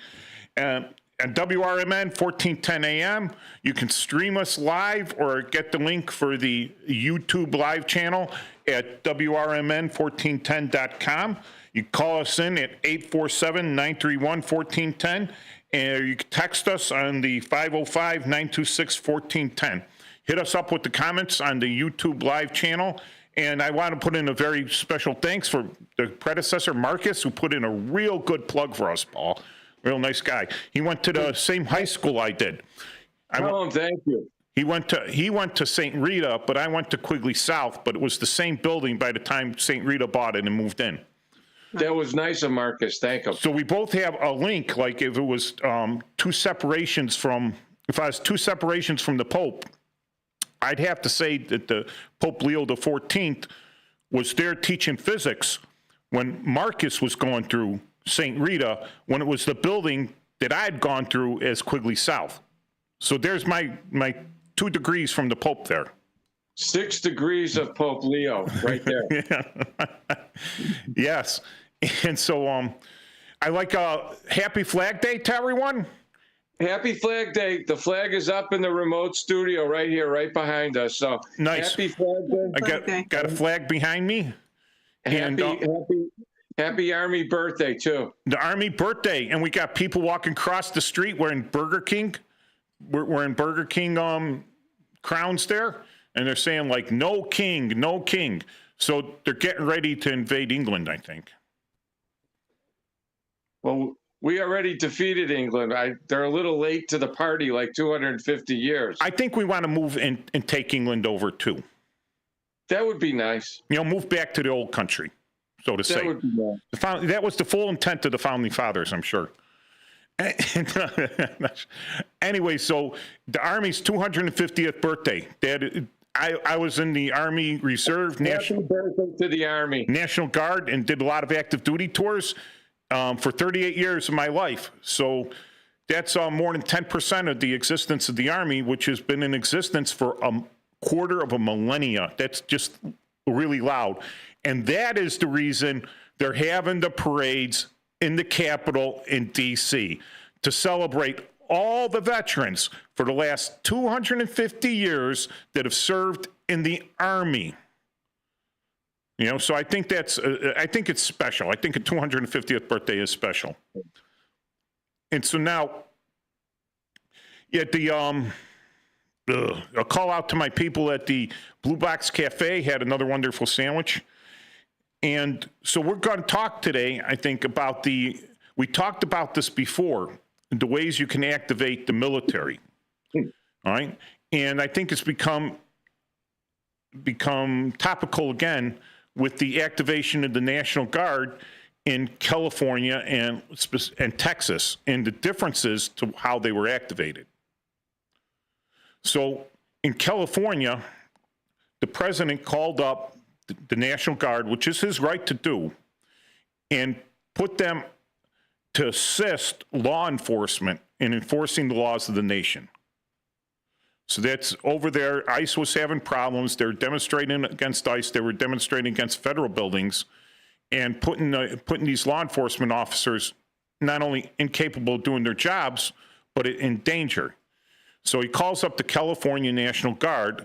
And WRMN, 1410 AM. You can stream us live or get the link for the YouTube live channel at WRMN1410.com. You call us in at 847-931-1410, and you can text us on the 505-926-1410. Hit us up with the comments on the YouTube live channel. And I want to put in a very special thanks for the predecessor, Marcus, who put in a real good plug for us, Paul. Real nice guy. He went to the same high school I did. Thank you. He went to St. Rita, but I went to Quigley South, but it was the same building by the time St. Rita bought it and moved in. That was nice of Marcus. Thank him. So we both have a link, like if it was if I was two separations from the Pope, I'd have to say that the Pope Leo XIV was there teaching physics when Marcus was going through St. Rita, when it was the building that I'd gone through as Quigley South. So there's my 2 degrees from the Pope there. 6 degrees of Pope Leo right there. Yes. And so I like happy Flag Day to everyone. Happy Flag Day. The flag is up in the remote studio right here, right behind us. So nice. Happy Flag Day. I got a flag behind me. Happy Army birthday, too. The Army birthday. And we got people walking across the street wearing Burger King. We're in Burger King crowns there. And they're saying, like, no king, no king. So they're getting ready to invade England, I think. Well, we already defeated England. They're a little late to the party, like 250 years. I think we want to move and take England over, too. That would be nice. Move back to the old country, so to say. That would be nice. That was the full intent of the Founding Fathers, I'm sure. Anyway, so the Army's 250th birthday. I was in the Army Reserve Happy birthday to the Army. National Guard and did a lot of active duty tours for 38 years of my life. So that's more than 10% of the existence of the Army, which has been in existence for a quarter of a millennia. That's just really loud. And that is the reason they're having the parades in the Capitol in D.C. to celebrate all the veterans for the last 250 years that have served in the Army. So I think I think it's special. I think a 250th birthday is special. And so now, a call out to my people at the Blue Box Cafe, had another wonderful sandwich. And so we're going to talk today, I think, about we talked about this before, the ways you can activate the military. All right. And I think it's become topical again with the activation of the National Guard in California and Texas, and the differences to how they were activated. So in California, the president called up the National Guard, which is his right to do, and put them to assist law enforcement in enforcing the laws of the nation. So that's over there. ICE was having problems. They were demonstrating against ICE. They were demonstrating against federal buildings and putting these law enforcement officers not only incapable of doing their jobs, but in danger. So he calls up the California National Guard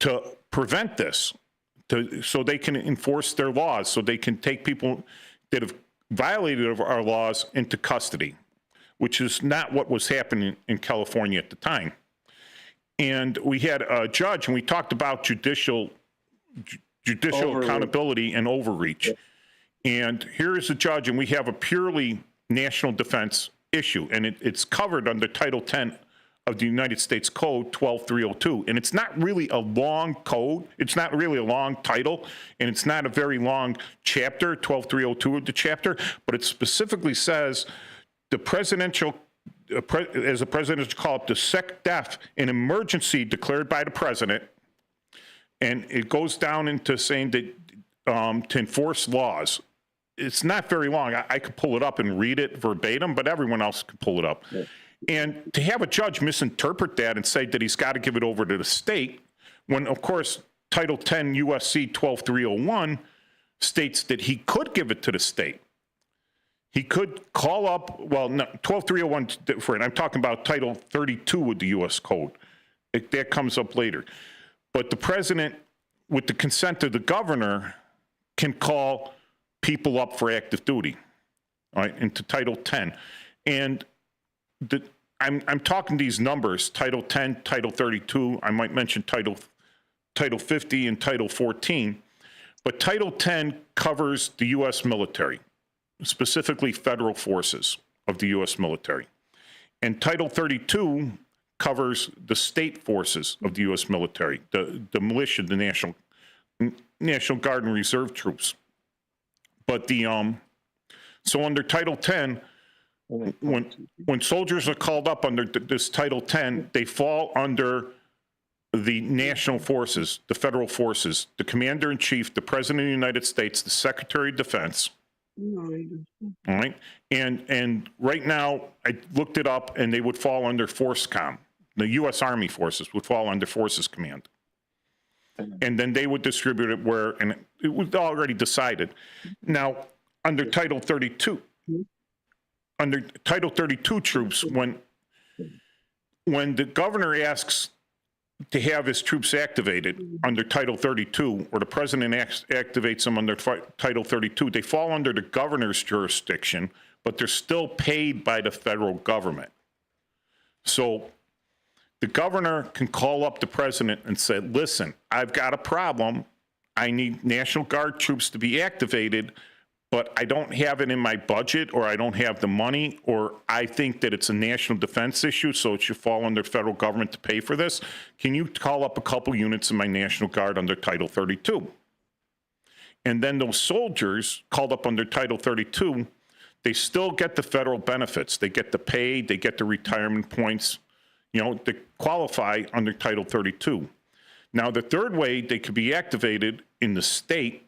to prevent this, so they can enforce their laws, so they can take people that have violated our laws into custody, which is not what was happening in California at the time. And we had a judge, and we talked about judicial accountability and overreach. And here is a judge, and we have a purely national defense issue, and it's covered under Title 10 of the United States Code 12302. And it's not really a long code. It's not really a long title, and it's not a very long chapter, 12302 of the chapter, but it specifically says the presidential, as the president call it, the sec def, an emergency declared by the president. And it goes down into saying that to enforce laws. It's not very long. I could pull it up and read it verbatim, but everyone else could pull it up. Yeah. And to have a judge misinterpret that and say that he's got to give it over to the state, when, of course, Title 10 USC 12301 states that he could give it to the state. He could call up, well, no, 12301 is different. I'm talking about Title 32 of the U.S. Code. That comes up later. But the president, with the consent of the governor, can call people up for active duty, all right, into Title 10. And I'm talking these numbers, Title 10, Title 32, I might mention Title 50 and Title 14, but Title 10 covers the U.S. military, specifically federal forces of the U.S. military. And Title 32 covers the state forces of the U.S. military, the militia, the National Guard and Reserve troops. But so under Title 10, when soldiers are called up under this Title 10, they fall under the national forces, the federal forces, the commander-in-chief, the president of the United States, the secretary of defense. All right. And right now, I looked it up, and they would fall under FORSCOM. The U.S. Army forces would fall under Forces Command. And then they would distribute it where, and it was already decided. Now, under Title 32, troops, when the governor asks to have his troops activated under Title 32, or the president activates them under Title 32, they fall under the governor's jurisdiction, but they're still paid by the federal government. So the governor can call up the president and say, listen, I've got a problem. I need National Guard troops to be activated, but I don't have it in my budget, or I don't have the money, or I think that it's a national defense issue, so it should fall under federal government to pay for this. Can you call up a couple units of my National Guard under Title 32? And then those soldiers called up under Title 32, they still get the federal benefits. They get the pay, they get the retirement points, you know, they qualify under Title 32. Now, the third way they could be activated in the state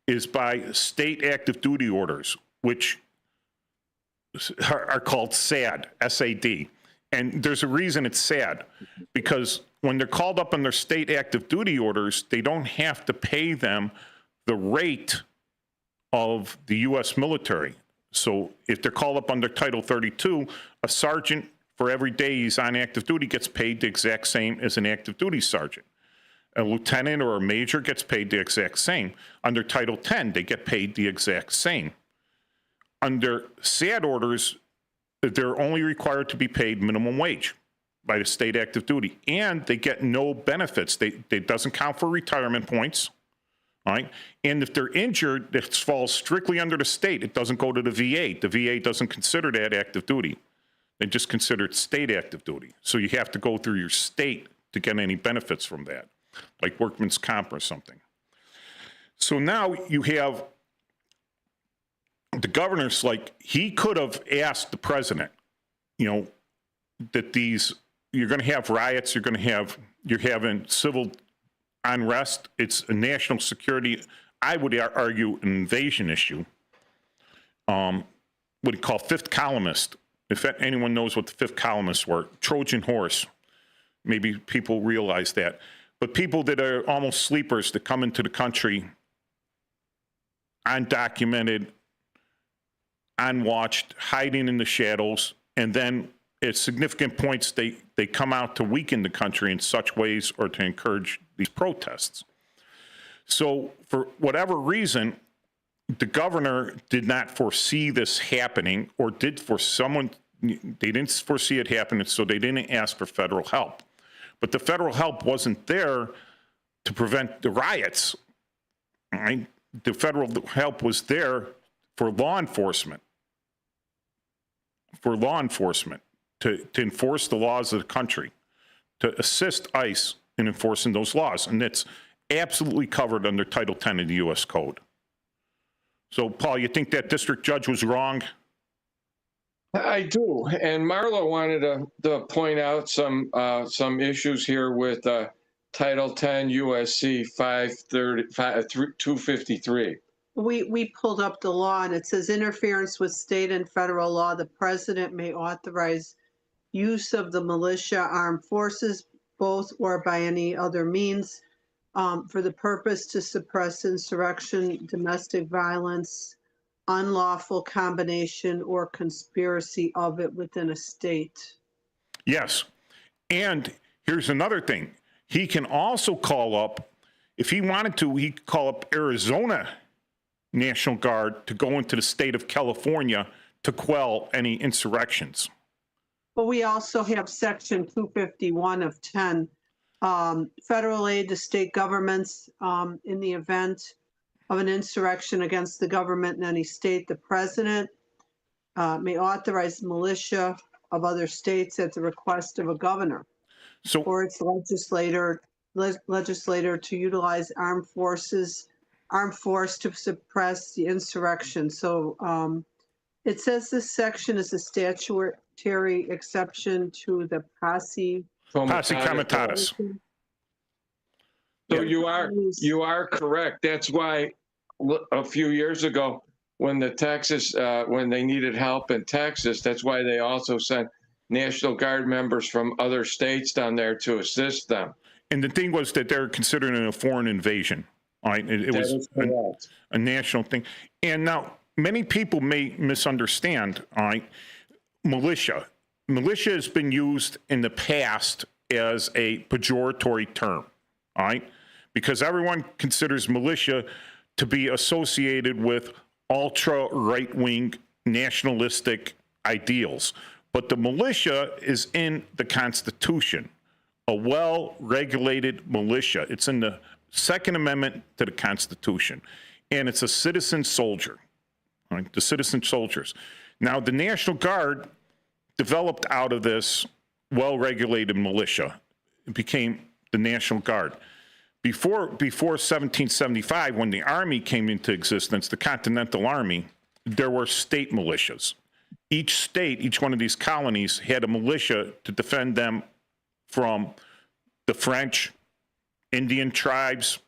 is by state active duty orders, which are called SAD, S-A-D. And there's a reason it's SAD, because when they're called up on their state active duty orders, they don't have to pay them the rate of the U.S. military. So if they're called up under Title 32, a sergeant for every day he's on active duty gets paid the exact same as an active duty sergeant. A lieutenant or a major gets paid the exact same. Under Title 10, they get paid the exact same. Under SAD orders, they're only required to be paid minimum wage by the state active duty, and they get no benefits. It doesn't count for retirement points, all right? And if they're injured, it falls strictly under the state. It doesn't go to the VA. The VA doesn't consider that active duty. They just consider it state active duty. So you have to go through your state to get any benefits from that, like workman's comp or something. So now you have the governor's like, he could have asked the president, you know, that you're going to have riots, you're having civil unrest. It's a national security, I would argue, an invasion issue. What he called fifth columnist. If anyone knows what the fifth columnists were, Trojan horse. Maybe people realize that. But people that are almost sleepers that come into the country undocumented, unwatched, hiding in the shadows, and then at significant points they come out to weaken the country in such ways or to encourage these protests. So for whatever reason, the governor did not foresee this happening, or they didn't foresee it happening, so they didn't ask for federal help. But the federal help wasn't there to prevent the riots. Right? The federal help was there for law enforcement. To enforce the laws of the country, to assist ICE in enforcing those laws. And it's absolutely covered under Title 10 of the U.S. Code. So, Paul, you think that district judge was wrong? I do. And Marla wanted to point out some issues here with Title 10 USC 253. We pulled up the law, and it says interference with state and federal law. The president may authorize use of the militia, armed forces, both or by any other means, for the purpose to suppress insurrection, domestic violence, unlawful combination or conspiracy of it within a state. Yes. And here's another thing. He can also call up, if he wanted to, he could call up Arizona National Guard to go into the state of California to quell any insurrections. But we also have Section 251 of 10, federal aid to state governments in the event of an insurrection against the government in any state. The president may authorize militia of other states at the request of a governor or its legislator to utilize armed force to suppress the insurrection. So it says this section is a statutory exception to the posse comitatus. So you are correct. That's why a few years ago, when the Texas, when they needed help in Texas, that's why they also sent National Guard members from other states down there to assist them. And the thing was that they're considering it a foreign invasion. All right, it was a national thing. And now many people may misunderstand. All right, militia. Militia has been used in the past as a pejoratory term. All right, because everyone considers militia to be associated with ultra right-wing nationalistic ideals. But the militia is in the Constitution, a well-regulated militia. It's in the Second Amendment to the Constitution, and it's a citizen soldier, right? The citizen soldiers. Now, the National Guard developed out of this well-regulated militia. It became the National Guard. Before 1775, when the Army came into existence, the Continental Army, there were state militias. Each state, each one of these colonies had a militia to defend them from the French, Indian tribes,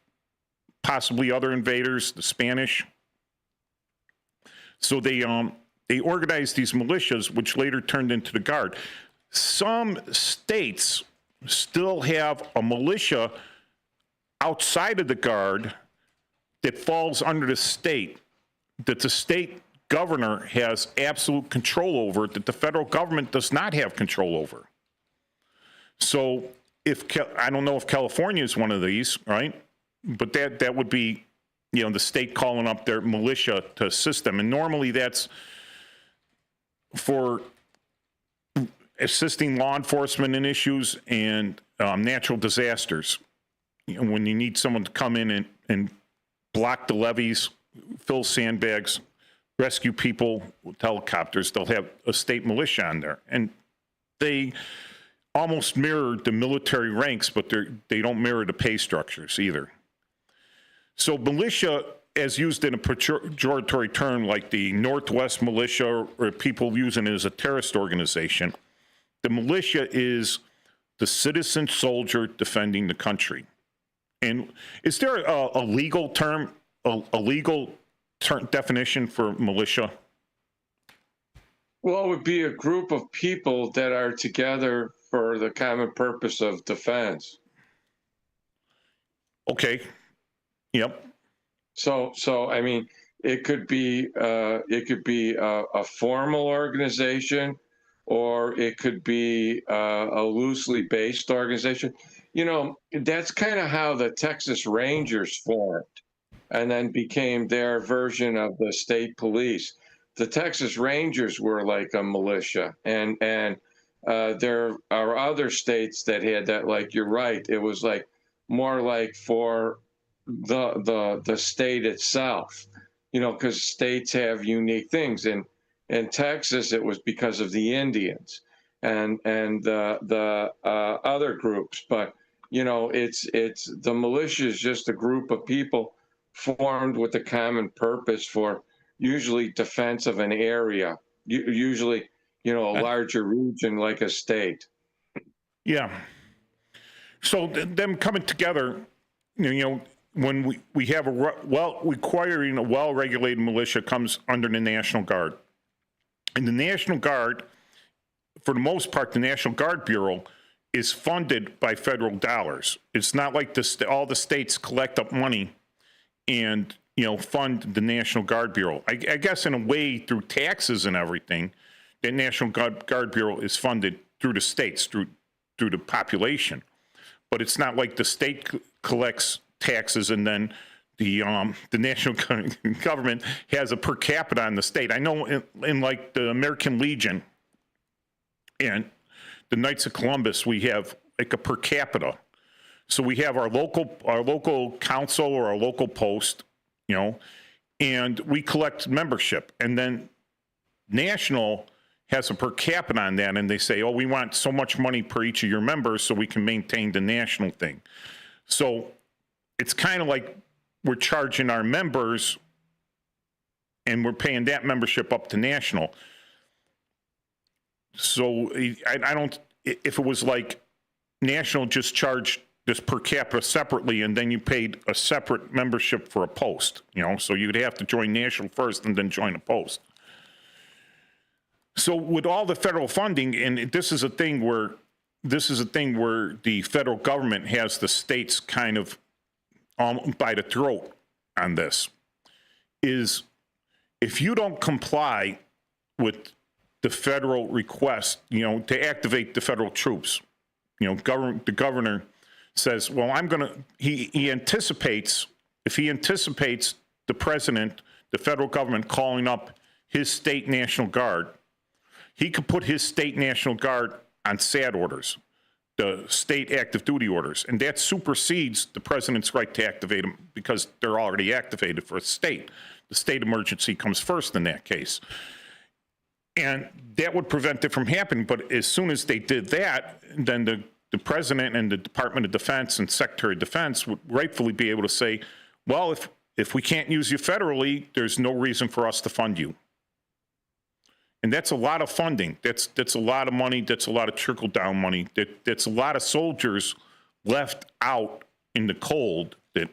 possibly other invaders, the Spanish. So they organized these militias, which later turned into the Guard. Some states still have a militia outside of the Guard that falls under the state, that the state governor has absolute control over, that the federal government does not have control over. So I don't know if California is one of these, right? But that would be, the state calling up their militia to assist them. And normally that's for assisting law enforcement in issues and natural disasters. When you need someone to come in and block the levees, fill sandbags, rescue people with helicopters, they'll have a state militia on there. And they almost mirror the military ranks, but they don't mirror the pay structures either. So militia, as used in a pejoratory term like the Northwest Militia, or people using it as a terrorist organization, the militia is the citizen soldier defending the country. And is there a legal term, definition for militia? Well, it would be a group of people that are together for the common purpose of defense. Okay. Yep. So I mean, it could be a formal organization, or it could be a loosely based organization. You know, that's kind of how the Texas Rangers formed, and then became their version of the state police. The Texas Rangers were like a militia, and there are other states that had that. Like, you're right, it was like more like for the state itself, you know, because states have unique things. And in Texas, it was because of the Indians and the other groups. But you know, it's the militia is just a group of people formed with a common purpose for usually defense of an area, usually, you know, a larger region like a state. Yeah. So them coming together, you know, when we have requiring a well-regulated militia comes under the National Guard. And the National Guard, for the most part, the National Guard Bureau is funded by federal dollars. It's not like all the states collect up money and, you know, fund the National Guard Bureau. I guess in a way, through taxes and everything, the National Guard Bureau is funded through the states, through the population. But it's not like the state collects taxes and then the national government has a per capita on the state. I know in like the American Legion and the Knights of Columbus, we have like a per capita. So we have our local council or our local post, you know, and we collect membership. And then national has a per capita on that, and they say, oh, we want so much money per each of your members so we can maintain the national thing. So it's kind of like we're charging our members and we're paying that membership up to national. So I don't, if it was like national just charged this per capita separately and then you paid a separate membership for a post, you know, so you'd have to join national first and then join a post. So with all the federal funding, and this is a thing where the federal government has the states kind of by the throat on this, is if you don't comply with the federal request, you know, to activate the federal troops, you know, the governor says, well, he anticipates, if he anticipates the president, the federal government calling up his state National Guard, he could put his state National Guard on SAD orders, the state active duty orders, and that supersedes the president's right to activate them because they're already activated for a state. The state emergency comes first in that case. And that would prevent it from happening, but as soon as they did that, then the president and the Department of Defense and Secretary of Defense would rightfully be able to say, well, if we can't use you federally, there's no reason for us to fund you. And that's a lot of funding. That's a lot of money. That's a lot of trickle-down money. That's a lot of soldiers left out in the cold. That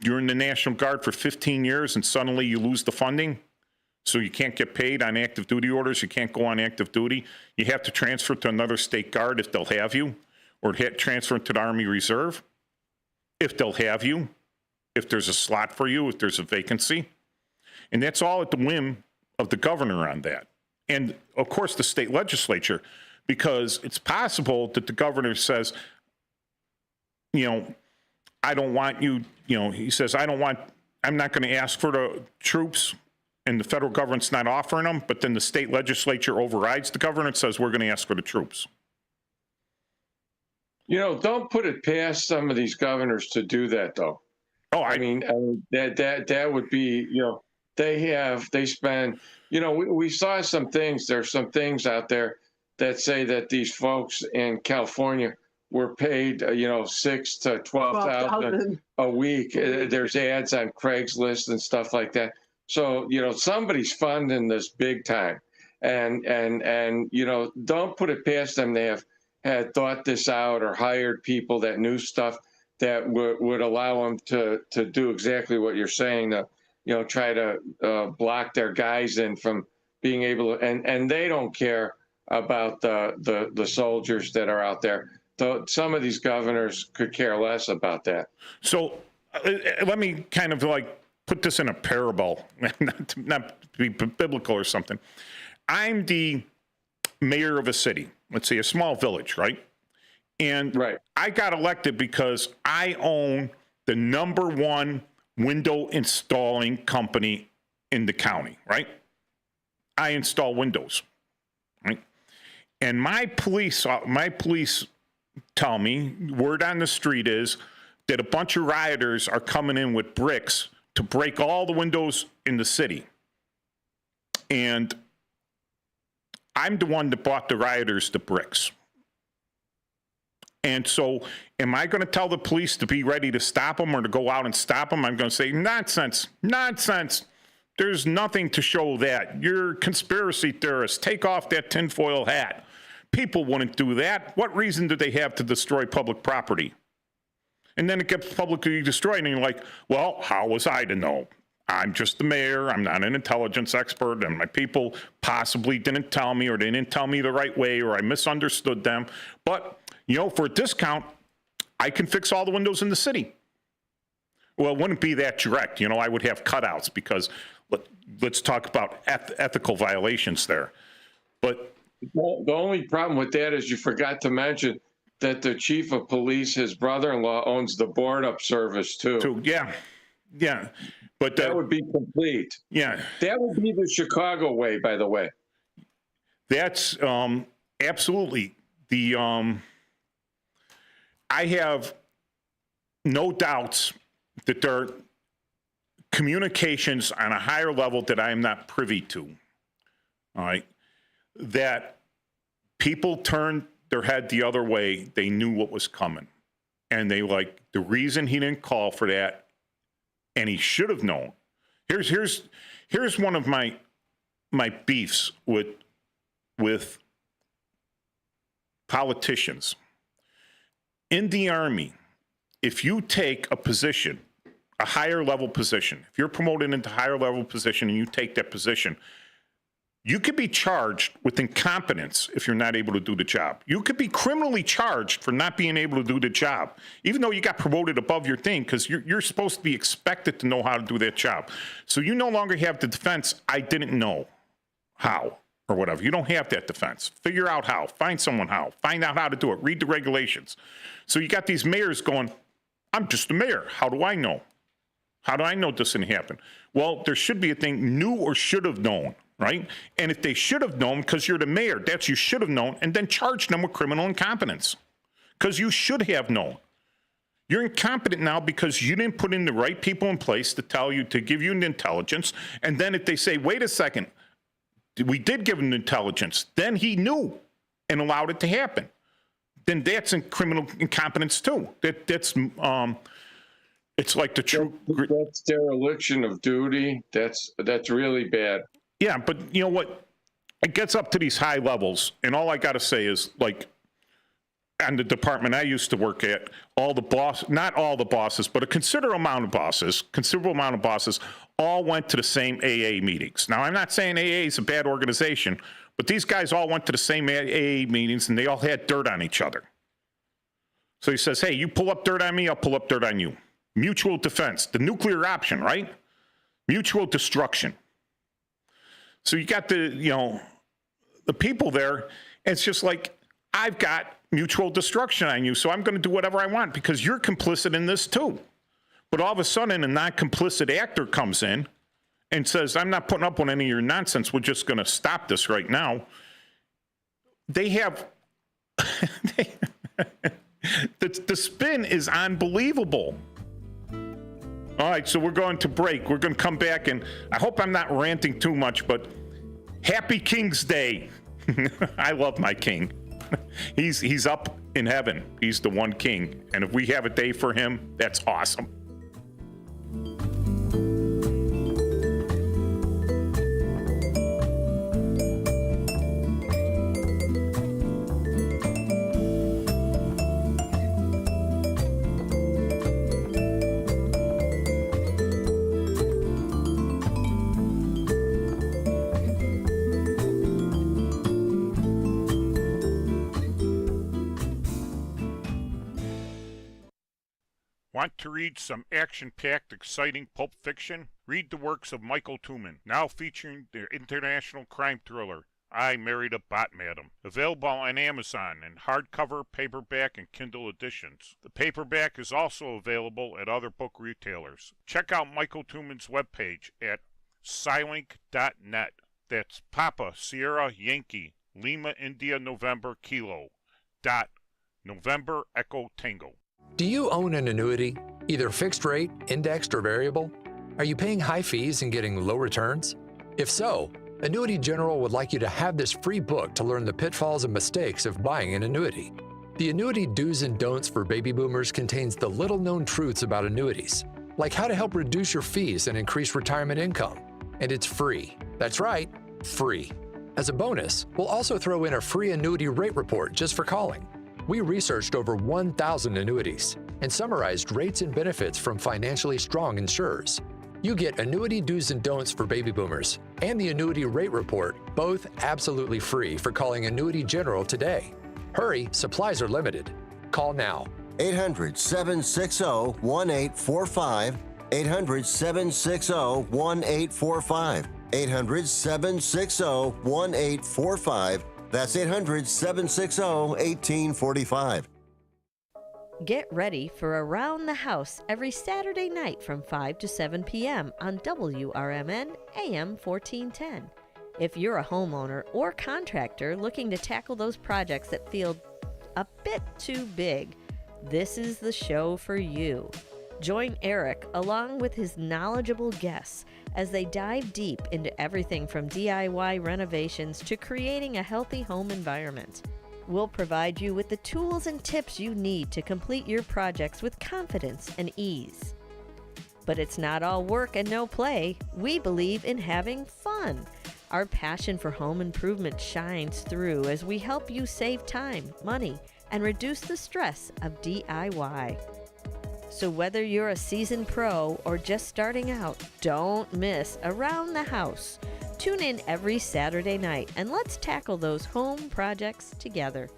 you're in the National Guard for 15 years and suddenly you lose the funding, so you can't get paid on active duty orders. You can't go on active duty. You have to transfer to another state guard if they'll have you, or transfer to the Army Reserve if they'll have you, if there's a slot for you, if there's a vacancy. And that's all at the whim of the governor on that. And of course the state legislature, because it's possible that the governor says, you know, I don't want you, you know, he says, I'm not going to ask for the troops, and the federal government's not offering them, but then the state legislature overrides the governor and says, we're going to ask for the troops. You know, don't put it past some of these governors to do that, though. Oh, I mean that would be, you know, they spend, you know, we saw some things. There's some things out there that say that these folks in California were paid, you know, $6,000 to $12,000 a week. There's ads on Craigslist and stuff like that. So, you know, somebody's funding this big time, and you know, don't put it past them. They had thought this out or hired people that knew stuff that would allow them to do exactly what you're saying. You know, try to block their guys in from being able to, and they don't care about the soldiers that are out there. Though some of these governors could care less about that. So let me kind of like put this in a parable, not to be biblical or something. I'm the mayor of a city, let's say a small village, right? And I got elected because I own the #1 window installing company in the county, right? I install windows, right? And my police tell me, word on the street is that a bunch of rioters are coming in with bricks to break all the windows in the city. And I'm the one that bought the rioters the bricks. And so am I going to tell the police to be ready to stop them or to go out and stop them? I'm going to say, nonsense, nonsense. There's nothing to show that. You're conspiracy theorists. Take off that tinfoil hat. People wouldn't do that. What reason do they have to destroy public property? And then it gets publicly destroyed, and you're like, well, how was I to know? I'm just the mayor. I'm not an intelligence expert, and my people possibly didn't tell me, or they didn't tell me the right way, or I misunderstood them. But, you know, for a discount, I can fix all the windows in the city. Well, it wouldn't be that direct. You know, I would have cutouts because let's talk about ethical violations there. But the only problem with that is you forgot to mention that the chief of police, his brother-in-law, owns the board-up service too. Yeah. But that would be complete. Yeah. That would be the Chicago way, by the way. That's absolutely the. I have no doubts that there are communications on a higher level that I am not privy to. All right, that people turned their head the other way. They knew what was coming, and they like the reason he didn't call for that, and he should have known. Here's one of my beefs with politicians. In the Army, if you take a position, a higher level position, if you're promoted into a higher level position and you take that position, you could be charged with incompetence if you're not able to do the job. You could be criminally charged for not being able to do the job, even though you got promoted above your thing, because you're supposed to be expected to know how to do that job. So you no longer have the defense, I didn't know how, or whatever. You don't have that defense. Figure out how. Find someone how. Find out how to do it. Read the regulations. So you got these mayors going, I'm just the mayor. How do I know? How do I know this didn't happen? Well, there should be a thing, knew or should have known, right? And if they should have known, because you're the mayor, that's you should have known, and then charge them with criminal incompetence. Because you should have known. You're incompetent now because you didn't put in the right people in place to tell you, to give you the intelligence. And then if they say, wait a second, we did give him the intelligence, then he knew and allowed it to happen. Then that's in criminal incompetence too. That's it's like the true. That's dereliction of duty. That's really bad. Yeah, but you know what? It gets up to these high levels, and all I got to say is, like, on the department I used to work at, not all the bosses, but a considerable amount of bosses, all went to the same AA meetings. Now, I'm not saying AA is a bad organization, but these guys all went to the same AA meetings, and they all had dirt on each other. So he says, hey, you pull up dirt on me, I'll pull up dirt on you. Mutual defense, the nuclear option, right? Mutual destruction. So you got the people there, and it's just like, I've got mutual destruction on you, so I'm going to do whatever I want because you're complicit in this too. But all of a sudden, a non-complicit actor comes in and says, I'm not putting up with any of your nonsense. We're just going to stop this right now. They have... the spin is unbelievable. All right, so we're going to break. We're going to come back, and I hope I'm not ranting too much, but Happy King's Day. I love my king. He's up in heaven. He's the one king. And if we have a day for him, that's awesome. Want to read some action-packed, exciting pulp fiction? Read the works of Michael Tooman, now featuring the international crime thriller, I Married a Bot Madam. Available on Amazon in hardcover, paperback, and Kindle editions. The paperback is also available at other book retailers. Check out Michael Tooman's webpage at Silink.net. That's Papa Sierra Yankee Lima India November Kilo dot November Echo Tango. Do you own an annuity, either fixed rate, indexed, or variable? Are you paying high fees and getting low returns? If so, Annuity General would like you to have this free book to learn the pitfalls and mistakes of buying an annuity. The Annuity Do's and Don'ts for Baby Boomers contains the little-known truths about annuities, like how to help reduce your fees and increase retirement income. And it's free. That's right, free. As a bonus, we'll also throw in a free annuity rate report just for calling. We researched over 1,000 annuities and summarized rates and benefits from financially strong insurers. You get Annuity Do's and Don'ts for Baby Boomers and the Annuity Rate Report, both absolutely free for calling Annuity General today. Hurry, supplies are limited. Call now. 800-760-1845. 800-760-1845. 800-760-1845. That's 800-760-1845. Get ready for Around the House every Saturday night from 5 to 7 p.m. on WRMN AM 1410. If you're a homeowner or contractor looking to tackle those projects that feel a bit too big, this is the show for you. Join Eric along with his knowledgeable guests as they dive deep into everything from DIY renovations to creating a healthy home environment. We'll provide you with the tools and tips you need to complete your projects with confidence and ease. But it's not all work and no play. We believe in having fun. Our passion for home improvement shines through as we help you save time, money, and reduce the stress of DIY. So whether you're a seasoned pro or just starting out, don't miss Around the House. Tune in every Saturday night and let's tackle those home projects together.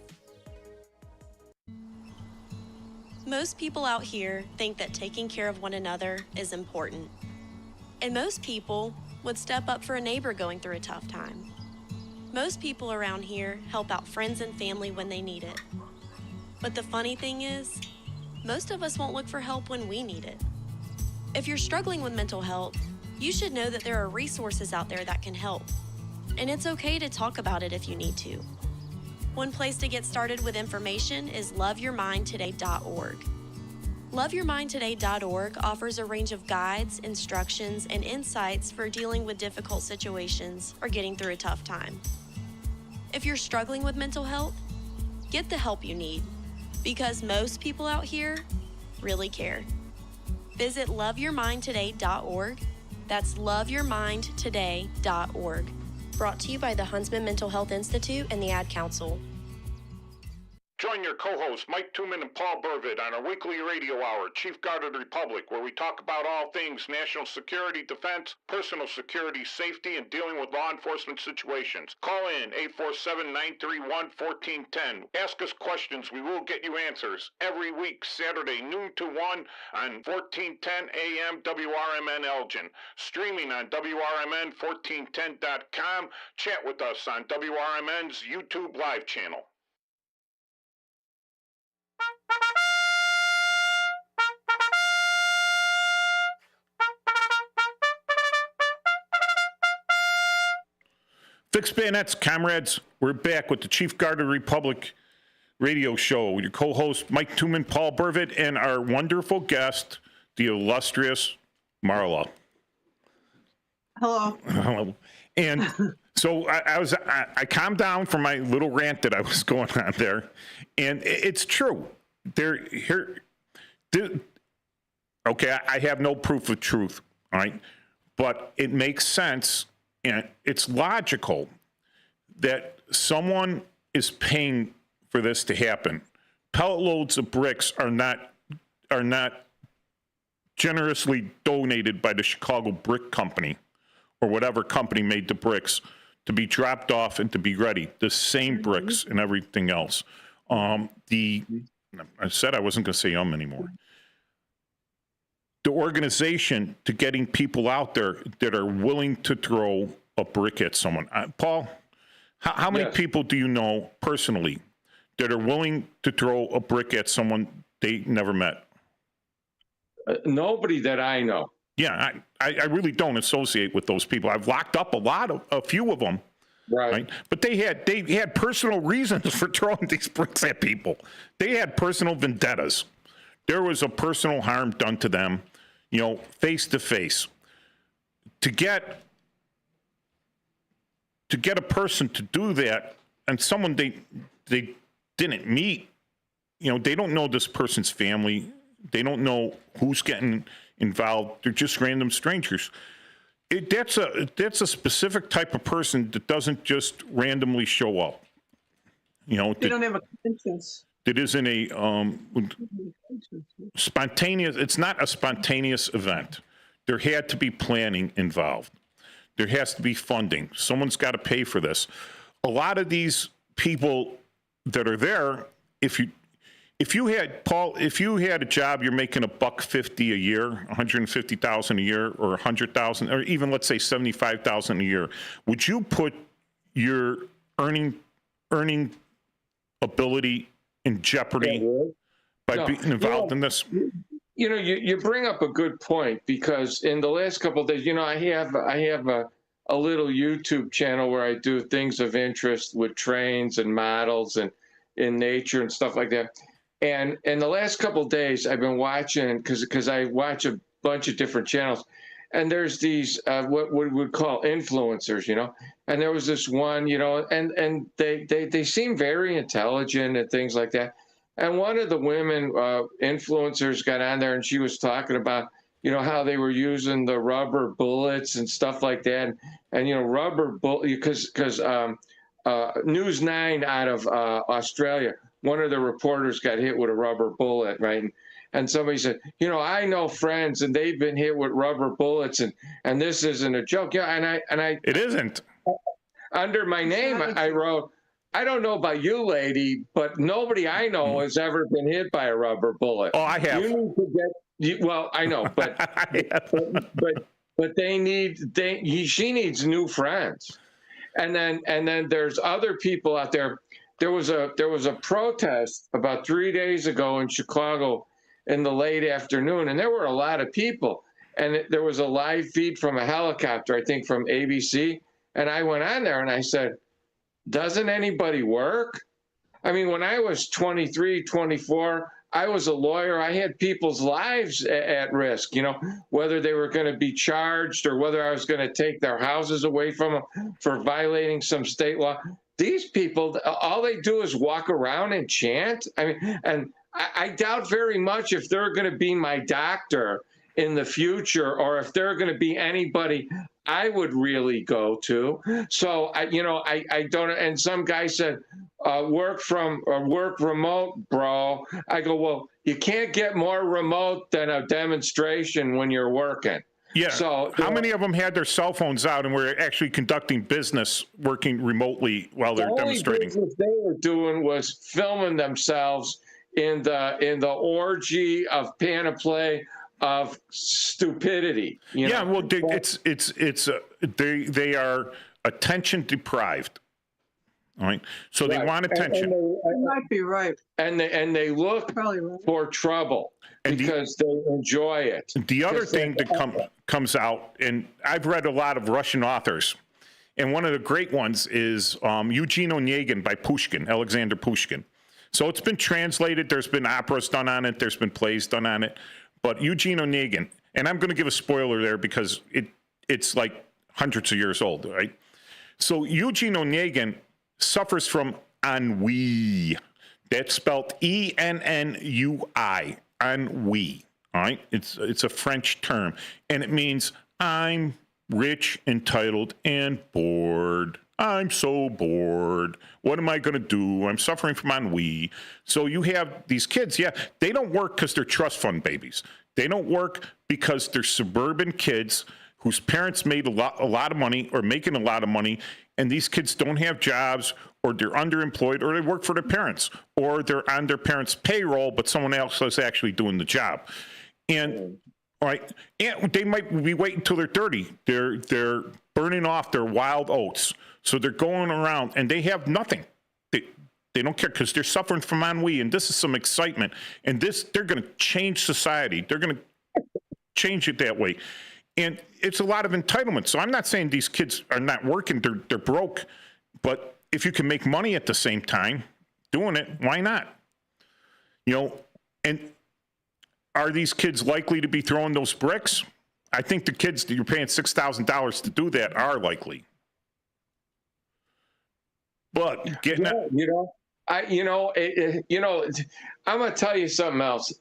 Most people out here think that taking care of one another is important. And most people would step up for a neighbor going through a tough time. Most people around here help out friends and family when they need it. But the funny thing is, most of us won't look for help when we need it. If you're struggling with mental health, you should know that there are resources out there that can help. And it's okay to talk about it if you need to. One place to get started with information is loveyourmindtoday.org. Loveyourmindtoday.org offers a range of guides, instructions, and insights for dealing with difficult situations or getting through a tough time. If you're struggling with mental health, get the help you need, because most people out here really care. Visit loveyourmindtoday.org. That's loveyourmindtoday.org. Brought to you by the Huntsman Mental Health Institute and the Ad Council. Join your co-hosts Mike Tooman and Paul Burvitt on our weekly radio hour, Chief Guard of the Republic, where we talk about all things national security, defense, personal security, safety, and dealing with law enforcement situations. Call in 847-931-1410. Ask us questions. We will get you answers. Every week, Saturday, noon to 1 on 1410 AM WRMN Elgin. Streaming on WRMN1410.com. Chat with us on WRMN's YouTube live channel. Fixed bayonets, comrades. We're back with the Chief Guard of the Republic radio show with your co-host Mike Tooman, Paul Burvitt, and our wonderful guest, the illustrious Marla. Hello. Hello. And so I calmed down from my little rant that I was going on there, and it's true. Okay, I have no proof of truth, all right, but it makes sense. And it's logical that someone is paying for this to happen. Pellet loads of bricks are not generously donated by the Chicago Brick Company or whatever company made the bricks to be dropped off and to be ready. The same bricks and everything else. I said I wasn't going to say anymore. the organization to getting people out there that are willing to throw a brick at someone. Paul, how many people do you know personally that are willing to throw a brick at someone they never met? Nobody that I know. Yeah, I really don't associate with those people. I've locked up a few of them. Right. But they had personal reasons for throwing these bricks at people. They had personal vendettas. There was a personal harm done to them, face to face. To get a person to do that, and someone they didn't meet, they don't know this person's family. They don't know who's getting involved. They're just random strangers. That's a specific type of person that doesn't just randomly show up. They don't have a conscience. That isn't a spontaneous. It's not a spontaneous event. There had to be planning involved. There has to be funding. Someone's got to pay for this. A lot of these people that are there, if you had a job, you're making $150 a year, $150,000 a year, or $100,000, or even let's say $75,000 a year. Would you put your earning ability in jeopardy by being involved in this? You bring up a good point, because in the last couple of days, I have a little YouTube channel where I do things of interest with trains and models and in nature and stuff like that. And in the last couple of days, I've been watching, because I watch a bunch of different channels, and there's these what we would call influencers, and there was this one, and they seem very intelligent and things like that. And one of the women influencers got on there, and she was talking about, how they were using the rubber bullets and stuff like that, and rubber bullet, because News 9 out of Australia, one of the reporters got hit with a rubber bullet, right? And somebody said, I know friends, and they've been hit with rubber bullets, and this isn't a joke. Yeah, and I it isn't. Under my name, I wrote, I don't know about you, lady, but nobody I know has ever been hit by a rubber bullet. Oh, I have. You need to get, well, I know, but but she needs new friends, and then there's other people out there. There was a protest about 3 days ago in Chicago in the late afternoon, and there were a lot of people. And there was a live feed from a helicopter, I think from ABC. And I went on there and I said, doesn't anybody work? I mean, when I was 23, 24, I was a lawyer. I had people's lives at risk, whether they were going to be charged or whether I was going to take their houses away from them for violating some state law. These people, all they do is walk around and chant. I mean, and I doubt very much if they're going to be my doctor in the future, or if they're going to be anybody I would really go to. So I don't. And some guy said, work remote, bro. I go, well, you can't get more remote than a demonstration when you're working. Yeah. So how many of them had their cell phones out and were actually conducting business, working remotely while they're demonstrating? The only business they were doing was filming themselves in the orgy of panoply of stupidity. Yeah. Well, they are attention deprived. All right. So right. They want attention. You might be right. And they look for trouble because they enjoy it. The other thing that comes out, and I've read a lot of Russian authors, and one of the great ones is Eugene Onegin by Pushkin, Alexander Pushkin. So it's been translated. There's been operas done on it. There's been plays done on it. But Eugene Onegin, and I'm going to give a spoiler there because it's like hundreds of years old, right? So Eugene Onegin suffers from ennui. That's spelled E-N-N-U-I, ennui. All right, it's a French term, and it means I'm rich, entitled, and bored. I'm so bored. What am I going to do? I'm suffering from ennui. So you have these kids, they don't work because they're trust fund babies. They don't work because they're suburban kids whose parents made a lot of money or making a lot of money, and these kids don't have jobs, or they're underemployed, or they work for their parents, or they're on their parents' payroll, but someone else is actually doing the job. And All right, and they might be waiting until they're 30. They're burning off their wild oats, so they're going around and they have nothing. They don't care because they're suffering from ennui, and this is some excitement. And they're going to change society. They're going to change it that way, and it's a lot of entitlement. So I'm not saying these kids are not working; they're broke, but if you can make money at the same time doing it, why not? And are these kids likely to be throwing those bricks? I think the kids that you're paying $6,000 to do that are likely. But getting I'm going to tell you something else.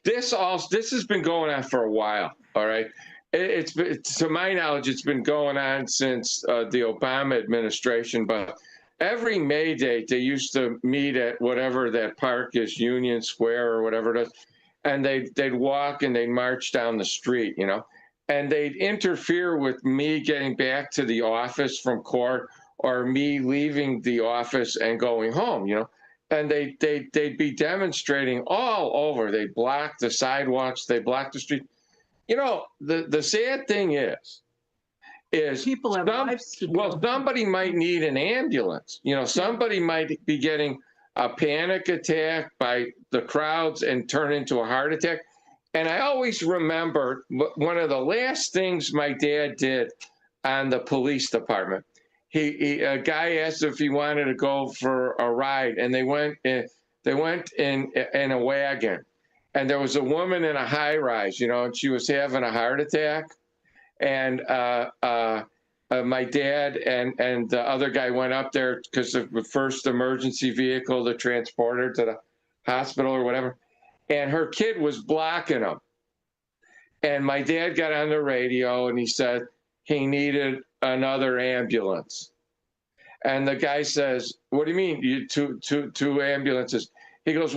This has been going on for a while. All right, it's been, to my knowledge, it's been going on since the Obama administration. But every May Day, they used to meet at whatever that park is, Union Square or whatever it is, and they'd walk and they'd march down the street, and they'd interfere with me getting back to the office from court or me leaving the office and going home, and they'd be demonstrating all over. They block the sidewalks, they block the street. The sad thing is people have lives to do. Somebody might need an ambulance. Somebody might be getting a panic attack by the crowds and turn into a heart attack. And I always remember one of the last things my dad did on the police department. A guy asked if he wanted to go for a ride, and they went in a wagon, and there was a woman in a high rise, and she was having a heart attack, and my dad and the other guy went up there because of the first emergency vehicle to transport her to the hospital or whatever, and her kid was blocking them, and my dad got on the radio and he said he needed another ambulance. And the guy says, "What do you mean, you two ambulances?" He goes,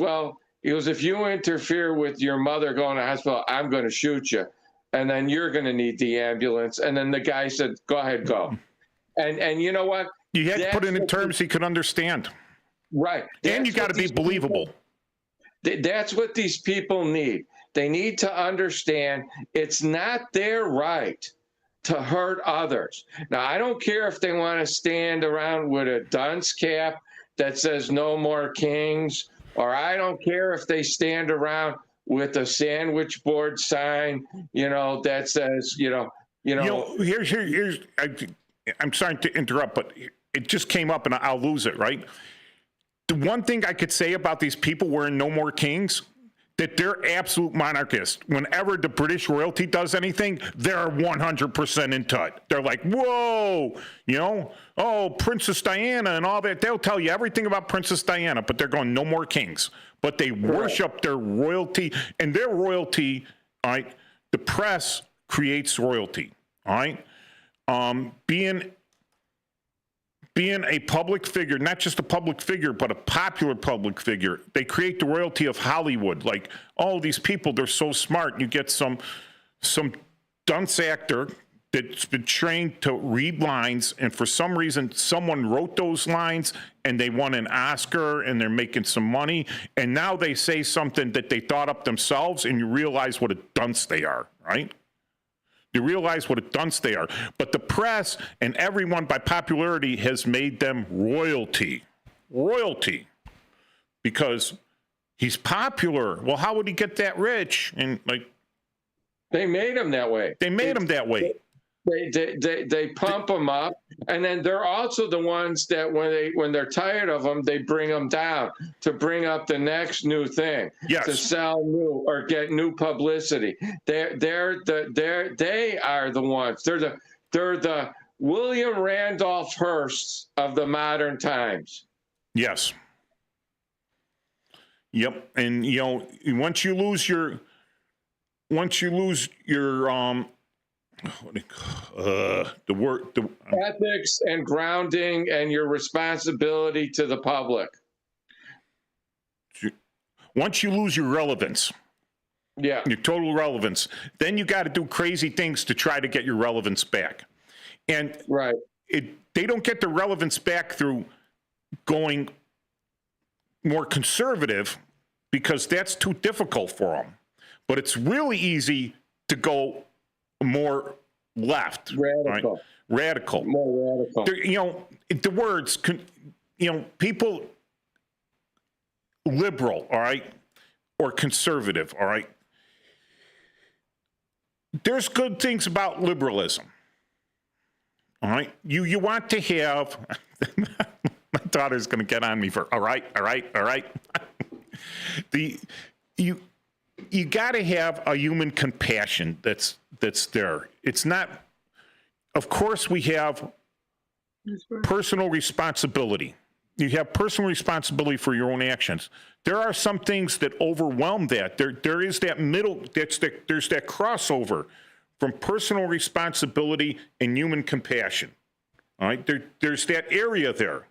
if you interfere with your mother going to hospital, I'm going to shoot you. And then you're going to need the ambulance. And then the guy said, "Go ahead, go." And you know what? You had to put it in terms he could understand. Right. And you got to be believable. That's what these people need. They need to understand it's not their right to hurt others. Now, I don't care if they want to stand around with a dunce cap that says "No More Kings," or I don't care if they stand around with a sandwich board sign, that says, Here's. I'm sorry to interrupt, but it just came up, and I'll lose it. Right. The one thing I could say about these people wearing "No More Kings," that they're absolute monarchists. Whenever the British royalty does anything, they're 100% in touch. They're like, whoa, Princess Diana and all that. They'll tell you everything about Princess Diana, but they're going "No More Kings." But they worship their royalty, and their royalty, all right, the press creates royalty, all right? Being a public figure, not just a public figure, but a popular public figure, they create the royalty of Hollywood. Like, all these people, they're so smart. You get some dunce actor that's been trained to read lines, and for some reason, someone wrote those lines, and they won an Oscar, and they're making some money, and now they say something that they thought up themselves, and you realize what a dunce they are, right? You realize what a dunce they are. But the press and everyone by popularity has made them royalty. Royalty. Because he's popular. Well, how would he get that rich? And they made him that way. They made him that way. They pump them up, and then they're also the ones that when they're tired of them, they bring them down to bring up the next new thing, to sell new or get new publicity. They are the ones. They're the William Randolph Hearsts of the modern times. Yes. Yep, and once you lose your ethics and grounding and your responsibility to the public. Once you lose your relevance, your total relevance, then you got to do crazy things to try to get your relevance back. And they don't get the relevance back through going more conservative, because that's too difficult for them. But it's really easy to go more left. Radical. Right? Radical. More radical. The words, people, liberal, all right, or conservative, all right. There's good things about liberalism. All right. You want to have, my daughter's going to get on me for, all right. You got to have a human compassion that's there. It's not, of course we have personal responsibility. You have personal responsibility for your own actions. There are some things that overwhelm that. There is that middle, there's that crossover from personal responsibility and human compassion. All right, there's that area there.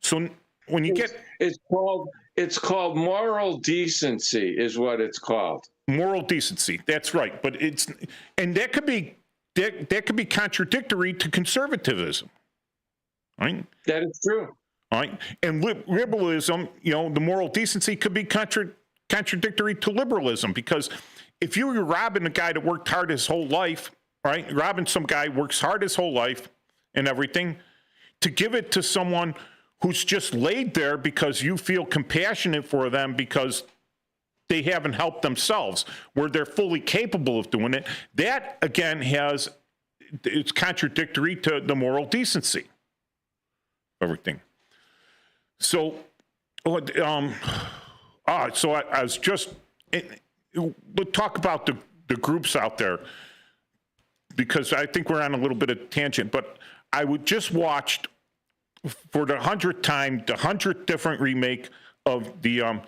So when you it's called moral decency, is what it's called. Moral decency. That's right. But that could be contradictory to conservatism. Right? That is true. All right. And liberalism, the moral decency could be contradictory to liberalism, because if you were robbing a guy that worked hard his whole life, right? Robbing some guy works hard his whole life and everything, to give it to someone who's just laid there because you feel compassionate for them because they haven't helped themselves, where they're fully capable of doing it, that again it's contradictory to the moral decency. Everything. So, I was just, we'll talk about the groups out there, because I think we're on a little bit of tangent, but I just watched for the 100th time, the 100th different remake of the,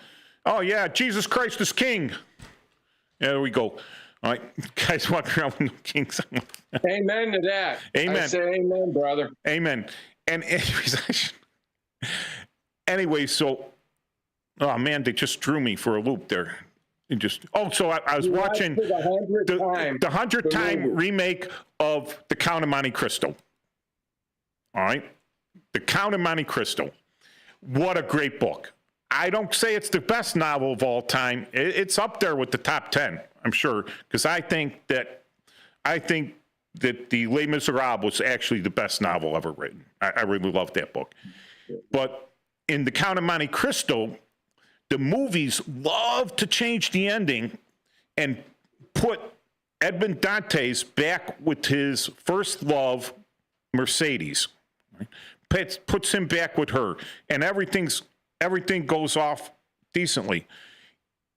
Jesus Christ is King. Yeah, there we go. All right, guys walking around with no kings. Amen to that. Amen. I say amen, brother. Amen. And anyway, so, oh man, they just drew me for a loop there. So I was watching the 100th time remake of The Count of Monte Cristo. All right? The Count of Monte Cristo. What a great book. I don't say it's the best novel of all time. It's up there with the top 10, I'm sure, because I think that the Les Miserables was actually the best novel ever written. I really love that book. But in The Count of Monte Cristo, the movies love to change the ending and put Edmond Dantes back with his first love, Mercedes. Right? Puts him back with her, and everything goes off decently.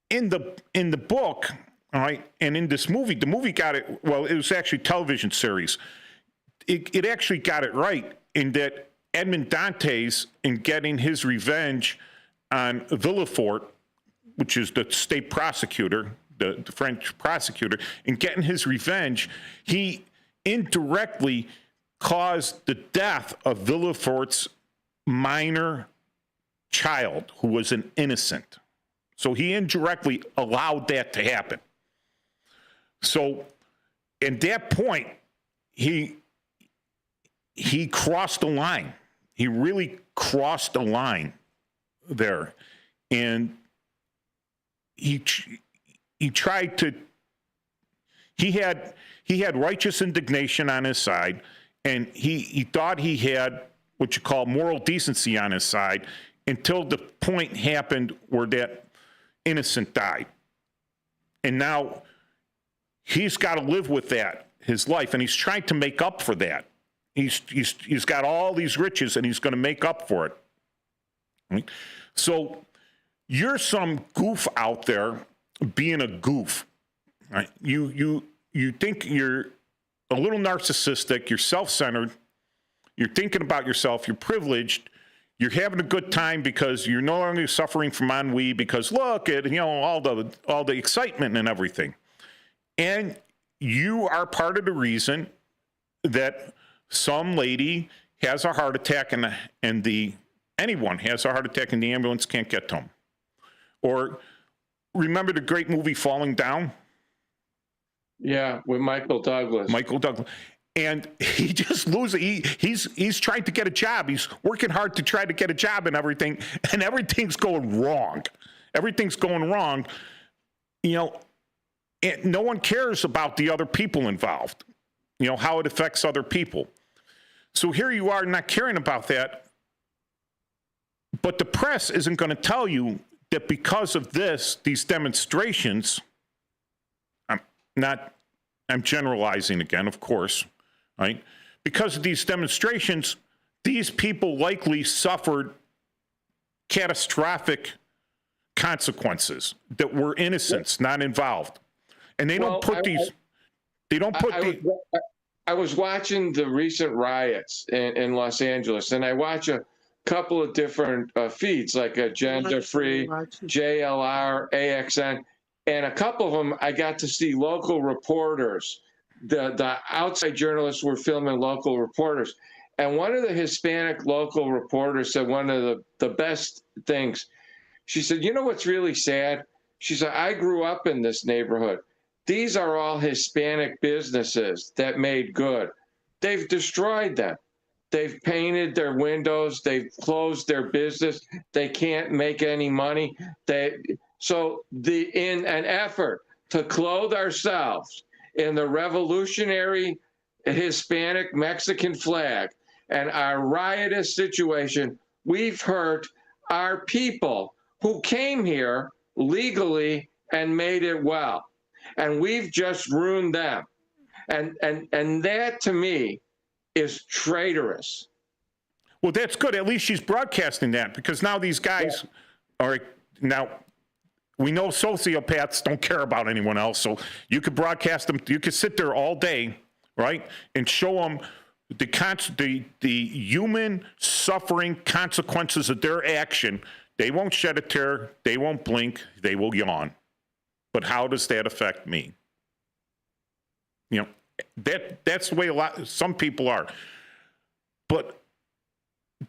In the book, all right, and in this movie, the movie got it, well, it was actually a television series. It actually got it right in that Edmond Dantes, in getting his revenge on Villefort, which is the state prosecutor, the French prosecutor, in getting his revenge, he indirectly caused the death of Villefort's minor child, who was an innocent. So he indirectly allowed that to happen. So at that point, he crossed the line. He really crossed the line there. And he tried to, he had righteous indignation on his side, and he thought he had what you call moral decency on his side, until the point happened where that innocent died. And now he's got to live with that his life, and he's trying to make up for that. He's got all these riches, and he's going to make up for it. Right? So you're some goof out there being a goof. Right? You think you're a little narcissistic, you're self-centered, you're thinking about yourself, you're privileged, you're having a good time because you're no longer suffering from ennui, because look at all the excitement and everything. And you are part of the reason that some lady has a heart attack and anyone has a heart attack and the ambulance can't get to them. Or remember the great movie Falling Down? Yeah, with Michael Douglas. And he just loses. He's trying to get a job. He's working hard to try to get a job and everything, and everything's going wrong. Everything's going wrong. And no one cares about the other people involved, how it affects other people. So here you are not caring about that, but the press isn't going to tell you that because of these demonstrations, I'm generalizing again, of course, right? Because of these demonstrations, these people likely suffered catastrophic consequences that were innocents, not involved. And they don't put I was watching the recent riots in Los Angeles, and I watch a couple of different feeds, like Agenda Free, JLR, AXN, and a couple of them I got to see local reporters. The outside journalists were filming local reporters. And one of the Hispanic local reporters said one of the best things. She said, you know what's really sad? She said, I grew up in this neighborhood. These are all Hispanic businesses that made good. They've destroyed them. They've painted their windows. They've closed their business. They can't make any money. So in an effort to clothe ourselves in the revolutionary Hispanic Mexican flag and our riotous situation, we've hurt our people who came here legally and made it well. And we've just ruined them. And that, to me, is traitorous. Well, that's good. At least she's broadcasting that, because now these guys are now. We know sociopaths don't care about anyone else, so you could broadcast them. You could sit there all day, right, and show them the human suffering consequences of their action. They won't shed a tear. They won't blink. They will yawn. But how does that affect me? That's the way some people are. But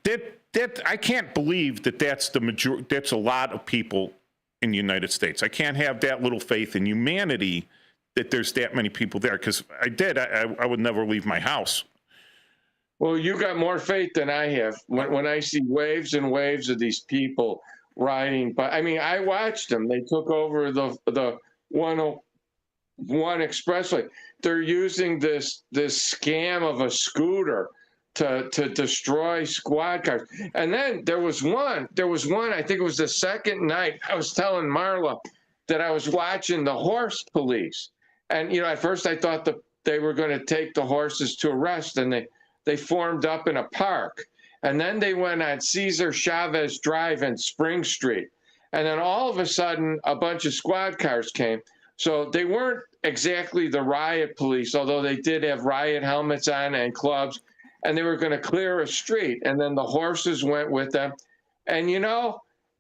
that I can't believe that's the majority. That's a lot of people in the United States. I can't have that little faith in humanity that there's that many people there, because I would never leave my house. Well, you got more faith than I have. When I see waves and waves of these people riding by, I mean, I watched them. They took over the 101 expressway. They're using this scam of a scooter to destroy squad cars. And then there was one, I think it was the second night, I was telling Marla that I was watching the horse police. And, at first I thought that they were going to take the horses to arrest, and they formed up in a park. And then they went on Cesar Chavez Drive and Spring Street. And then all of a sudden, a bunch of squad cars came. So they weren't exactly the riot police, although they did have riot helmets on and clubs. And they were going to clear a street. And then the horses went with them. And,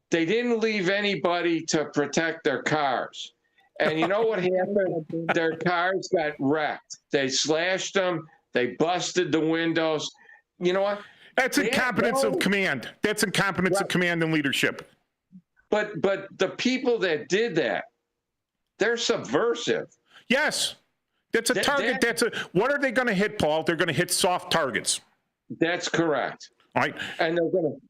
they didn't leave anybody to protect their cars. And you know what happened? Their cars got wrecked. They slashed them. They busted the windows. You know what? That's incompetence of command. That's incompetence of command and leadership. But the people that did that, they're subversive. Yes. That's a target. What are they going to hit, Paul? They're going to hit soft targets. That's correct. All right. And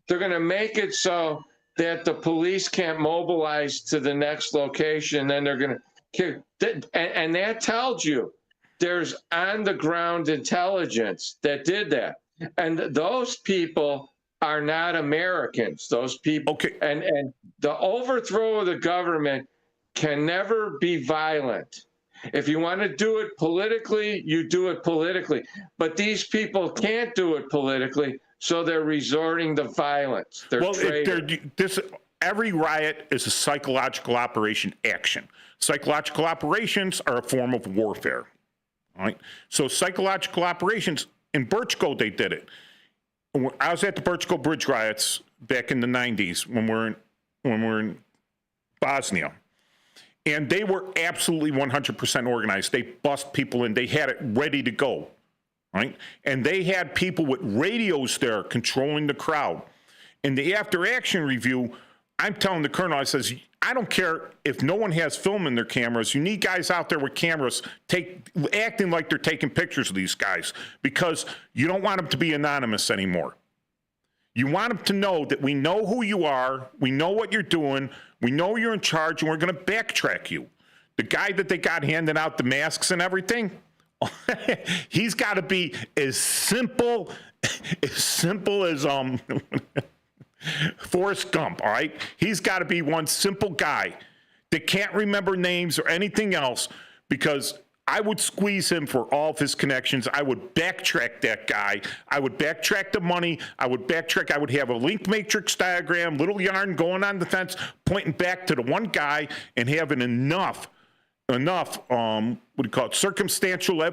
they're going to make it so that the police can't mobilize to the next location. Then they're going to, and that tells you there's on the ground intelligence that did that. And those people are not Americans. Those people, okay. And the overthrow of the government can never be violent. If you want to do it politically, you do it politically. But these people can't do it politically, so they're resorting to violence. Every riot is a psychological operation action. Psychological operations are a form of warfare. All right. So psychological operations, in Birchgold, they did it. I was at the Birchgold Bridge riots back in the 90s when we're in Bosnia. And they were absolutely 100% organized. They bust people in. They had it ready to go, right? And they had people with radios there controlling the crowd. In the after-action review, I'm telling the colonel, I says, I don't care if no one has film in their cameras. You need guys out there with cameras acting like they're taking pictures of these guys, because you don't want them to be anonymous anymore. You want them to know that we know who you are, we know what you're doing, we know you're in charge, and we're going to backtrack you. the guy that they got handing out the masks and everything, he's got to be as simple as Forrest Gump, all right? He's got to be one simple guy that can't remember names or anything else, because I would squeeze him for all of his connections. I would backtrack that guy. I would backtrack the money. I would have a link matrix diagram, little yarn going on the fence, pointing back to the one guy, and having enough, circumstantial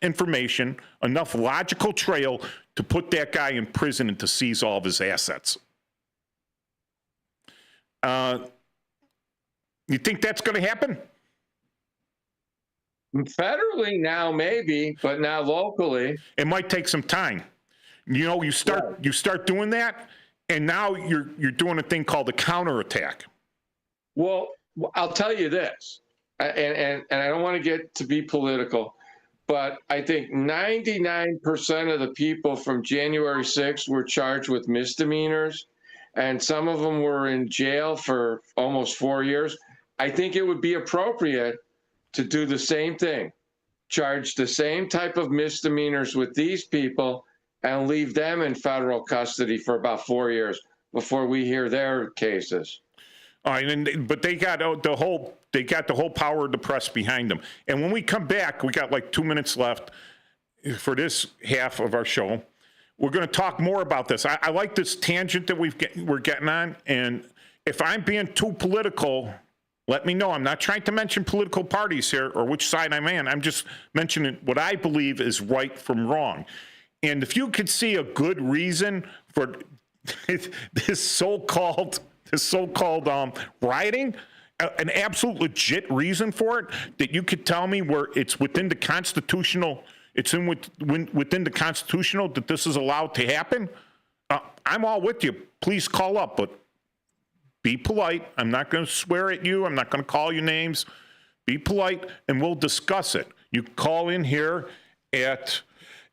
information, enough logical trail to put that guy in prison and to seize all of his assets. You think that's going to happen? Federally now, maybe, but now locally, it might take some time. You know, you start doing that, and now you're doing a thing called a counterattack. Well, I'll tell you this, and I don't want to get to be political, but I think 99% of the people from January 6th were charged with misdemeanors, and some of them were in jail for almost 4 years. I think it would be appropriate to do the same thing, charge the same type of misdemeanors with these people and leave them in federal custody for about 4 years before we hear their cases. All right, but they got the whole power of the press behind them. And when we come back, we got like 2 minutes left for this half of our show. We're going to talk more about this. I like this tangent that we're getting on, and if I'm being too political, let me know. I'm not trying to mention political parties here or which side I'm on. I'm just mentioning what I believe is right from wrong. And if you could see a good reason for this so-called rioting, an absolute legit reason for it, that you could tell me where it's within the constitutional, within the constitutional that this is allowed to happen, I'm all with you. Please call up, but be polite. I'm not going to swear at you. I'm not going to call you names. Be polite, and we'll discuss it. You call in here at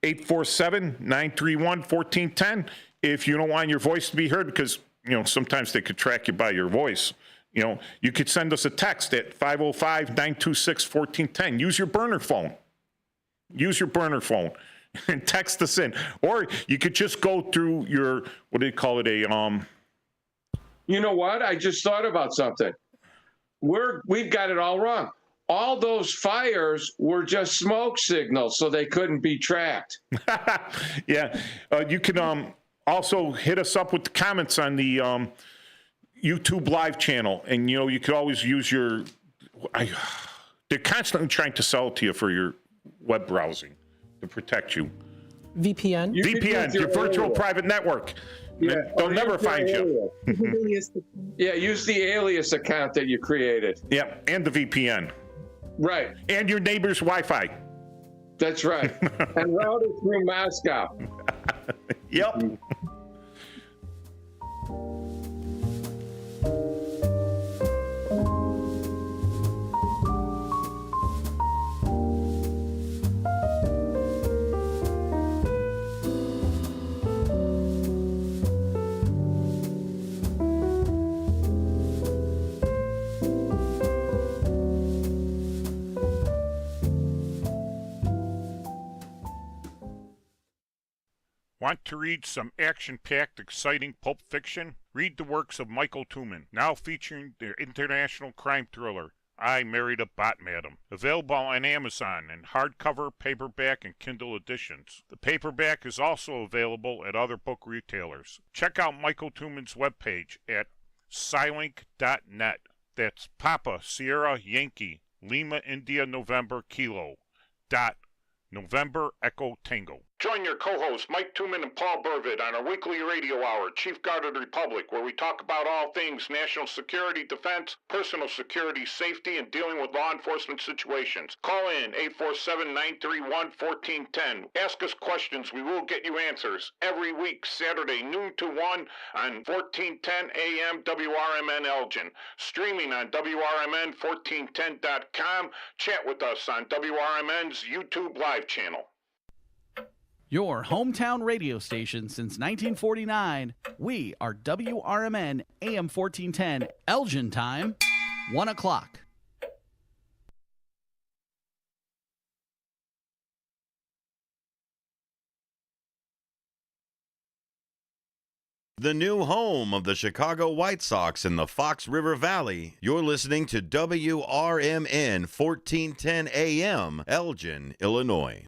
847-931-1410 if you don't want your voice to be heard, because, you know, sometimes they could track you by your voice. You know, you could send us a text at 505-926-1410. Use your burner phone. And text us in. Or you could just go through your, what do you call it, You know what? I just thought about something. We've got it all wrong. All those fires were just smoke signals, so they couldn't be tracked. Yeah. You can also hit us up with the comments on the YouTube live channel. And, you know, you could always use they're constantly trying to sell it to you for your web browsing to protect you. VPN? VPN, your virtual private network. Yeah, they'll never find you. Yeah, use the alias account that you created. Yeah, and the VPN. Right. And your neighbor's Wi-Fi. That's right. And route it through Moscow. Yep. Want to read some action-packed, exciting pulp fiction? Read the works of Michael Tooman, now featuring their international crime thriller, I Married a Bot Madam. Available on Amazon in hardcover, paperback, and Kindle editions. The paperback is also available at other book retailers. Check out Michael Tooman's webpage at Scilink.net. That's Papa Sierra Yankee Lima India November Kilo November Echo Tango. Join your co-hosts Mike Tooman and Paul Burvitt on our weekly radio hour, Chief Guard of the Republic, where we talk about all things national security, defense, personal security, safety, and dealing with law enforcement situations. Call in 847-931-1410. Ask us questions. We will get you answers. Every week, Saturday, noon to 1 on 1410 AM WRMN Elgin. Streaming on WRMN1410.com. Chat with us on WRMN's YouTube live channel. Your hometown radio station since 1949. We are WRMN AM 1410, Elgin time, 1 o'clock. the new home of the Chicago White Sox in the Fox River Valley. You're listening to WRMN 1410 AM, Elgin, Illinois.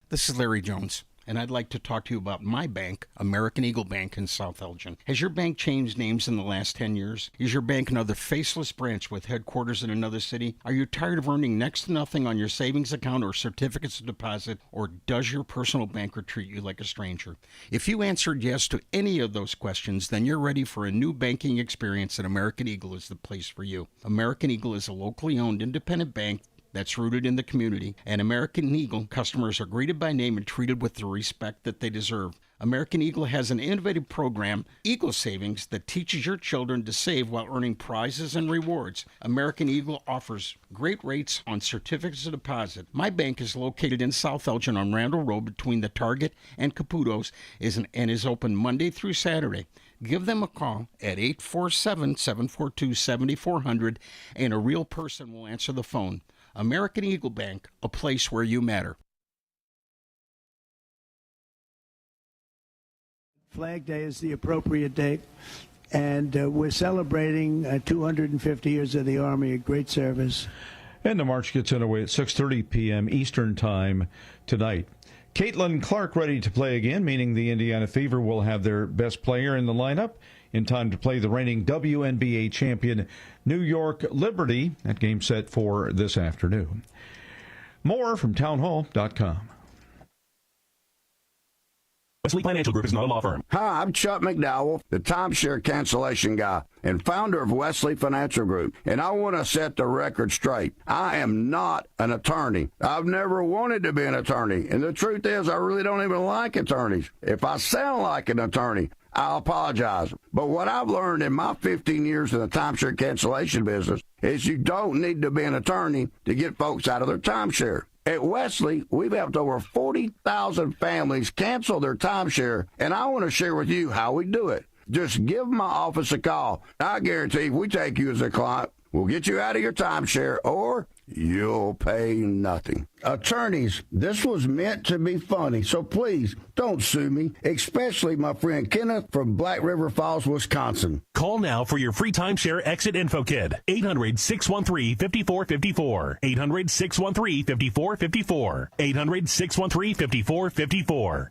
This is Larry Jones, and I'd like to talk to you about my bank, American Eagle Bank in South Elgin. Has your bank changed names in the last 10 years? Is your bank another faceless branch with headquarters in another city? Are you tired of earning next to nothing on your savings account or certificates of deposit, or does your personal banker treat you like a stranger? If you answered yes to any of those questions, then you're ready for a new banking experience, and American Eagle is the place for you. American Eagle is a locally owned independent bank that's rooted in the community, and American Eagle customers are greeted by name and treated with the respect that they deserve. American Eagle has an innovative program, Eagle Savings, that teaches your children to save while earning prizes and rewards. American Eagle offers great rates on certificates of deposit. My bank is located in South Elgin on Randall Road between the Target and Caputo's and is open Monday through Saturday. Give them a call at 847-742-7400, and a real person will answer the phone. American Eagle Bank, a place where you matter. Flag Day is the appropriate date, and we're celebrating 250 years of the Army, a great service. And the march gets underway at 6:30 p.m. Eastern Time tonight. Caitlin Clark ready to play again, meaning the Indiana Fever will have their best player in the lineup in time to play the reigning WNBA champion New York Liberty. That game set for this afternoon. More from townhall.com. Wesley Financial Group is not a law firm. Hi, I'm Chuck McDowell, the timeshare cancellation guy and founder of Wesley Financial Group, and I want to set the record straight. I am not an attorney. I've never wanted to be an attorney, and the truth is I really don't even like attorneys. If I sound like an attorney, I apologize. But what I've learned in my 15 years in the timeshare cancellation business is you don't need to be an attorney to get folks out of their timeshare. At Wesley, we've helped over 40,000 families cancel their timeshare, and I want to share with you how we do it. Just give my office a call. I guarantee if we take you as a client, we'll get you out of your timeshare, or you'll pay nothing. Attorneys, this was meant to be funny, so please don't sue me, especially my friend Kenneth from Black River Falls, Wisconsin. Call now for your free timeshare exit info kit. 800-613-5454. 800-613-5454. 800-613-5454.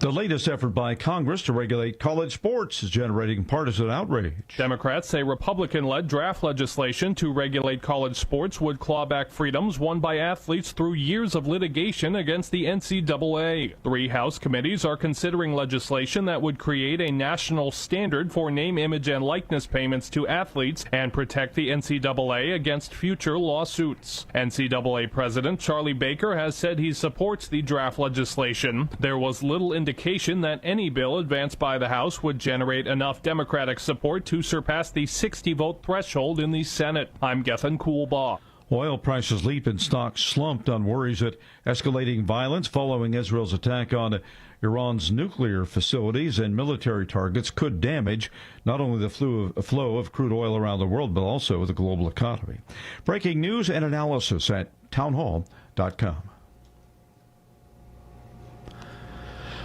The latest effort by Congress to regulate college sports is generating partisan outrage. Democrats say Republican-led draft legislation to regulate college sports would claw back freedoms won by athletes through years of litigation against the NCAA. 3 House committees are considering legislation that would create a national standard for name, image, and likeness payments to athletes and protect the NCAA against future lawsuits. NCAA President Charlie Baker has said he supports the draft legislation. There was little indication that any bill advanced by the House would generate enough Democratic support to surpass the 60-vote threshold in the Senate. I'm Gethin Coolbaugh. Oil prices leap and stocks slumped on worries that escalating violence following Israel's attack on Iran's nuclear facilities and military targets could damage not only the flow of crude oil around the world, but also the global economy. Breaking news and analysis at townhall.com.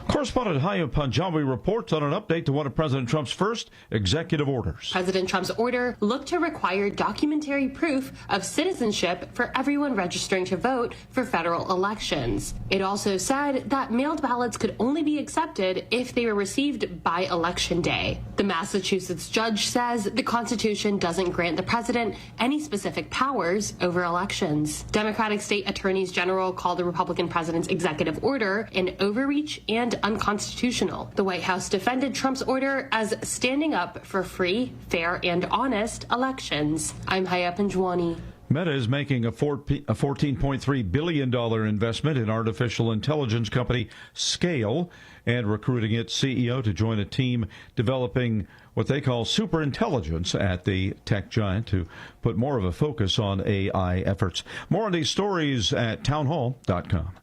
Correspondent Hayya Punjabi reports on an update to one of President Trump's first executive orders. President Trump's order looked to require documentary proof of citizenship for everyone registering to vote for federal elections. It also said that mailed ballots could only be accepted if they were received by Election Day. The Massachusetts judge says the Constitution doesn't grant the president any specific powers over elections. Democratic state attorneys general called the Republican president's executive order an overreach and unconstitutional. The White House defended Trump's order as standing up for free, fair, and honest elections. I'm Hayya Punjabi. Meta is making a $14.3 billion investment in artificial intelligence company Scale and recruiting its CEO to join a team developing what they call superintelligence at the tech giant to put more of a focus on AI efforts. More on these stories at townhall.com.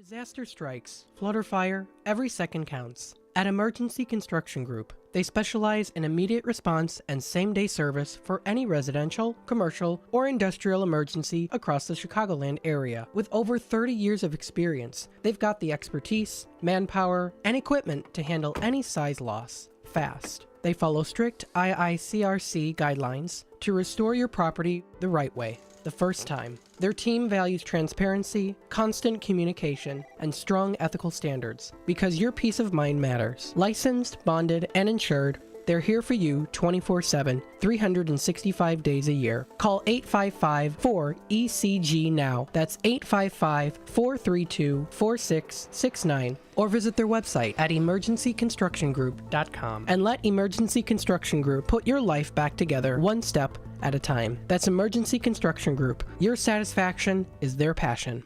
Disaster strikes, flood or fire, every second counts. At Emergency Construction Group, they specialize in immediate response and same-day service for any residential, commercial, or industrial emergency across the Chicagoland area. With over 30 years of experience, they've got the expertise, manpower, and equipment to handle any size loss fast. They follow strict IICRC guidelines to restore your property the right way, the first time. Their team values transparency, constant communication, and strong ethical standards because your peace of mind matters. Licensed, bonded, and insured, they're here for you 24/7, 365 days a year. Call 855-4ECG now. That's 855-432-4669. Or visit their website at emergencyconstructiongroup.com and let Emergency Construction Group put your life back together one step at a time. That's Emergency Construction Group. Your satisfaction is their passion.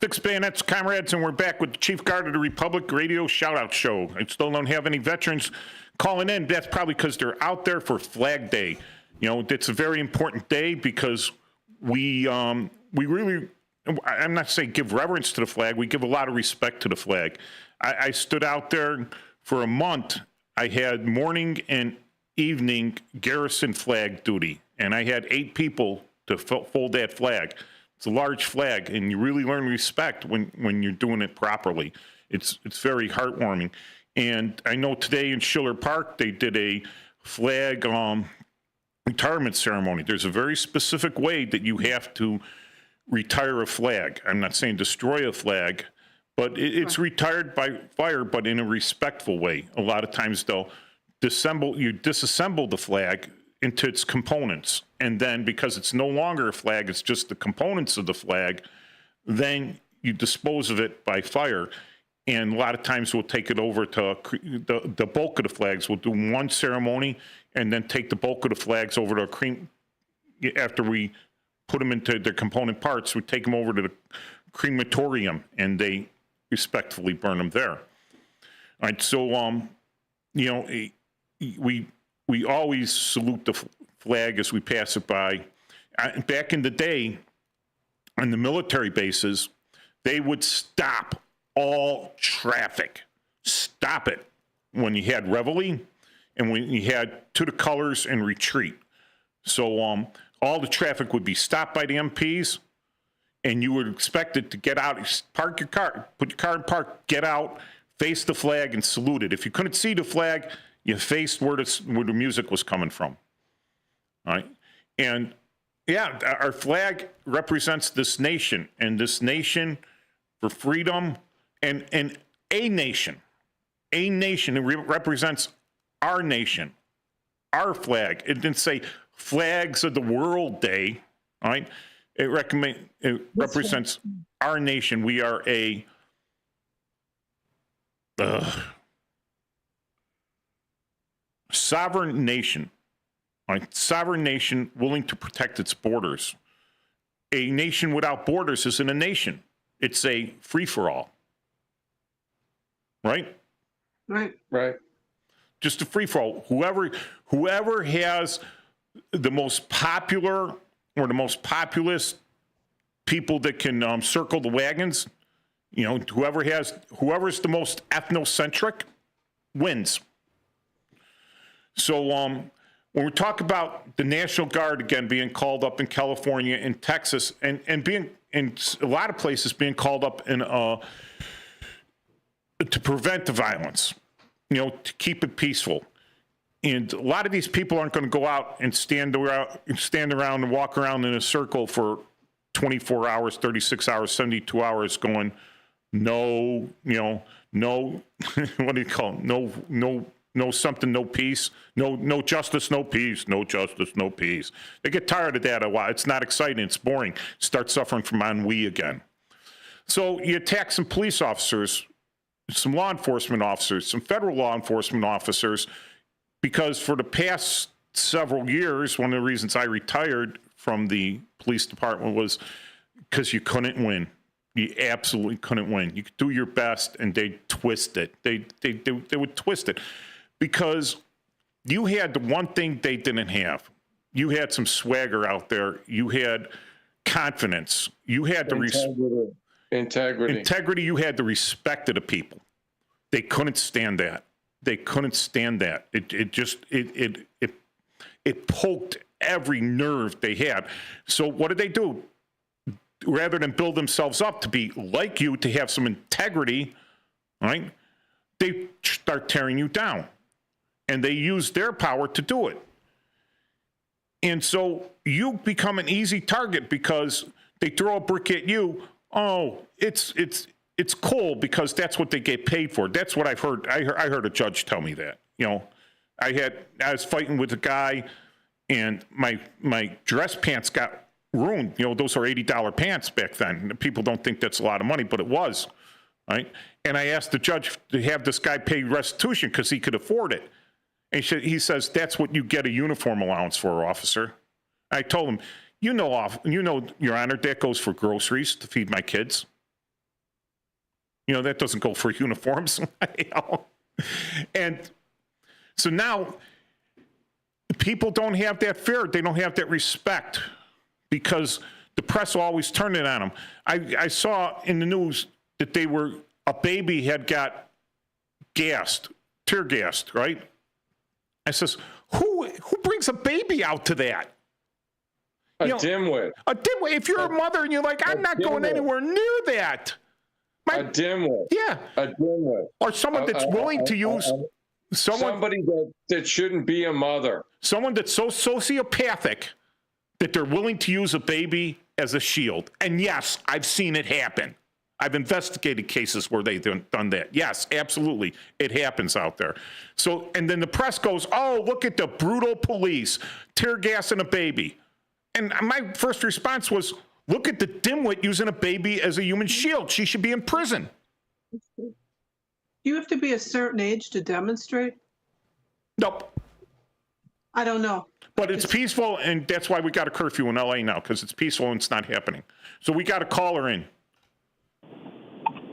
Fixed bayonets, comrades, and we're back with the Chief Guard of the Republic radio shout-out show. I still don't have any veterans calling in. That's probably because they're out there for Flag Day. You know, it's a very important day because we really, I'm not saying give reverence to the flag, we give a lot of respect to the flag. I stood out there for a month. I had morning and evening garrison flag duty, and I had 8 people to fold that flag. It's a large flag, and you really learn respect when you're doing it properly. It's very heartwarming. And I know today in Schiller Park, they did a flag retirement ceremony. There's a very specific way that you have to retire a flag. I'm not saying destroy a flag, but it's retired by fire, but in a respectful way. A lot of times they'll disassemble the flag into its components. And then because it's no longer a flag, it's just the components of the flag, then you dispose of it by fire. And a lot of times we'll take it over to the bulk of the flags. We'll do one ceremony and then take the bulk of the flags over to after we put them into their component parts, we take them over to the crematorium and they respectfully burn them there. All right, so, you know, we always salute the flag as we pass it by. Back in the day, on the military bases, they would stop all traffic. Stop it when you had reveille and when you had to the colors and retreat. So all the traffic would be stopped by the MPs, and you would expect it to get out, park your car, put your car in park, get out, face the flag, and salute it. If you couldn't see the flag, you faced where the music was coming from. All right? And, yeah, our flag represents this nation, and this nation for freedom, and a nation. A nation. It represents our nation, our flag. It didn't say Flags of the World Day, all right? It represents our nation. We are a sovereign nation, all right? Sovereign nation willing to protect its borders. A nation without borders isn't a nation. It's a free-for-all, right? Right. Just a free-for-all. Whoever has the most popular or the most populist people that can circle the wagons, you know, whoever's the most ethnocentric wins. So when we talk about the National Guard again being called up in California and Texas, and being in a lot of places being called up in to prevent the violence, you know, to keep it peaceful. And a lot of these people aren't going to go out and stand around and walk around in a circle for 24 hours, 36 hours, 72 hours going, no, you know, no, what do you call it? No something, no peace, no justice, no peace, no justice, no peace. They get tired of that a while. It's not exciting. It's boring. Start suffering from ennui again. So you attack some police officers, some law enforcement officers, some federal law enforcement officers, because for the past several years, one of the reasons I retired from the police department was because you couldn't win. You absolutely couldn't win. You could do your best, and they twist it. They would twist it because you had the one thing they didn't have. You had some swagger out there. You had confidence. You had the integrity. You had the respect of the people. They couldn't stand that. They couldn't stand that. It poked every nerve they had. So what did they do? Rather than build themselves up to be like you, to have some integrity, right? They start tearing you down, and they use their power to do it. And so you become an easy target because they throw a brick at you. Oh, it's cool because that's what they get paid for. That's what I've heard. I heard a judge tell me that. You know, I was fighting with a guy, and my dress pants got ruined. You know, those are $80 pants back then. People don't think that's a lot of money, but it was, right? And I asked the judge to have this guy pay restitution because he could afford it. And he says, that's what you get a uniform allowance for, officer. I told him, you know, Your Honor, that goes for groceries to feed my kids. You know, that doesn't go for uniforms. And so now people don't have that fear. They don't have that respect because the press will always turn it on them. I saw in the news that a baby had got tear gassed, right? I says, who brings a baby out to that? A dimwit. A dimwit. If you're a mother and you're like, I'm not going anywhere near that. A dimwit. Yeah. A dimwit. Or someone that's willing to use somebody that shouldn't be a mother. Someone that's so sociopathic that they're willing to use a baby as a shield. And yes, I've seen it happen. I've investigated cases where they've done that. Yes, absolutely. It happens out there. So, and then the press goes, oh, look at the brutal police tear gassing a baby. And my first response was, look at the dimwit using a baby as a human shield. She should be in prison. You have to be a certain age to demonstrate? Nope. I don't know. But it's peaceful, and that's why we got a curfew in LA now, because it's peaceful and it's not happening. So we got a caller in.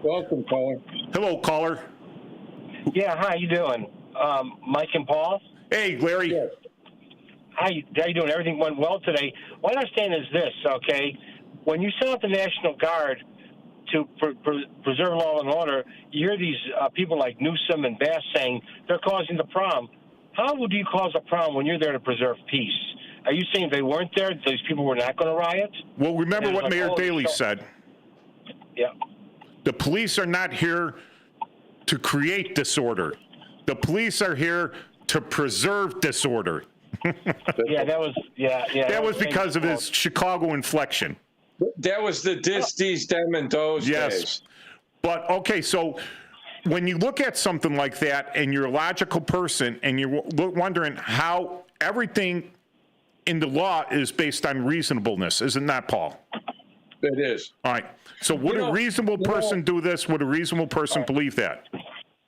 Welcome, caller. Hello, caller. Yeah, how you doing? Mike and Paul? Hey, Larry. Yes. How you doing? Everything went well today. What I understand is this, okay? When you send out the National Guard to preserve law and order, you hear these people like Newsom and Bass saying they're causing the problem. How would you cause a problem when you're there to preserve peace? Are you saying if they weren't there, these people were not going to riot? Well, remember what Mayor Daley said. Yeah. The police are not here to create disorder. The police are here to preserve disorder. That was because of his Chicago inflection. That was the dis-dees dem in those days. But, okay, so when you look at something like that and you're a logical person and you're wondering how everything in the law is based on reasonableness, isn't that, Paul? It is. All right. So would a reasonable person do this? Would a reasonable person believe that?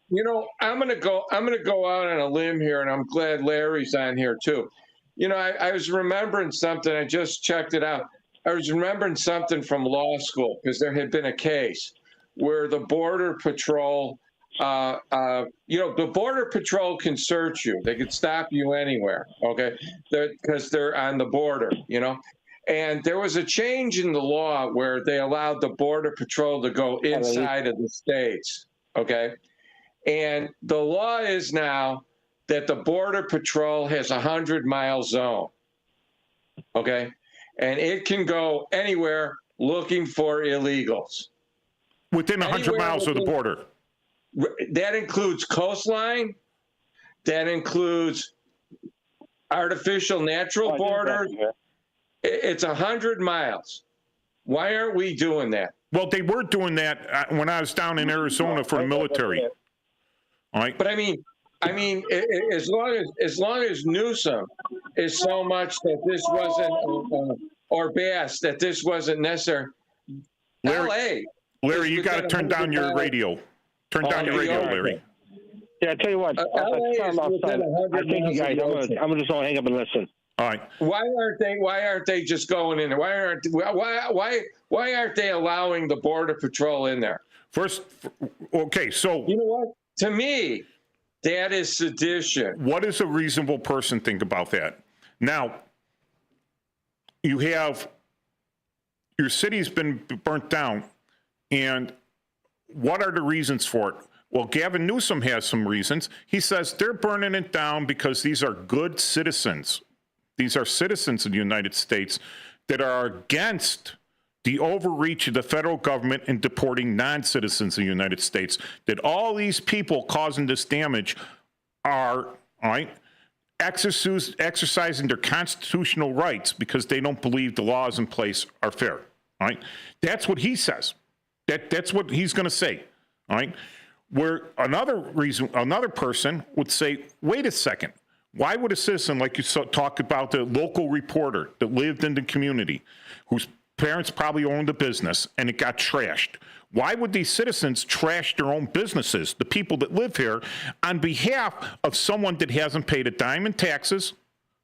You know, I'm gonna go out on a limb here, and I'm glad Larry's on here too. You know, I was remembering something. I just checked it out. I was remembering something from law school because there had been a case where the Border Patrol, the Border Patrol can search you. They could stop you anywhere, okay? Because they're on the border, you know? And there was a change in the law where they allowed the Border Patrol to go inside of the states, okay? And the law is now that the Border Patrol has a 100-mile zone, okay? And it can go anywhere looking for illegals. Within 100 miles of the border. That includes coastline. That includes artificial natural borders. It's 100 miles. Why aren't we doing that? Well, they were doing that when I was down in Arizona for the military. All right. But I mean, as long as Newsom is so much that this wasn't, or Bass, that this wasn't necessary. Larry, you got to turn down your radio. Turn down your radio, Larry. Yeah, I tell you what. I thank you guys. I'm gonna just hang up and listen. All right. Why aren't they just going in there? Why aren't they allowing the Border Patrol in there? First, okay, so you know what? To me, that is sedition. What does a reasonable person think about that? Now, you have your city's been burnt down, and what are the reasons for it? Well, Gavin Newsom has some reasons. He says they're burning it down because these are good citizens. These are citizens of the United States that are against the overreach of the federal government in deporting non-citizens of the United States, that all these people causing this damage are, all right, exercising their constitutional rights because they don't believe the laws in place are fair, all right? That's what he says. That's what he's going to say, all right? Where another person would say, wait a second, why would a citizen, like you talk about the local reporter that lived in the community, whose parents probably owned a business and it got trashed, why would these citizens trash their own businesses, the people that live here, on behalf of someone that hasn't paid a dime in taxes,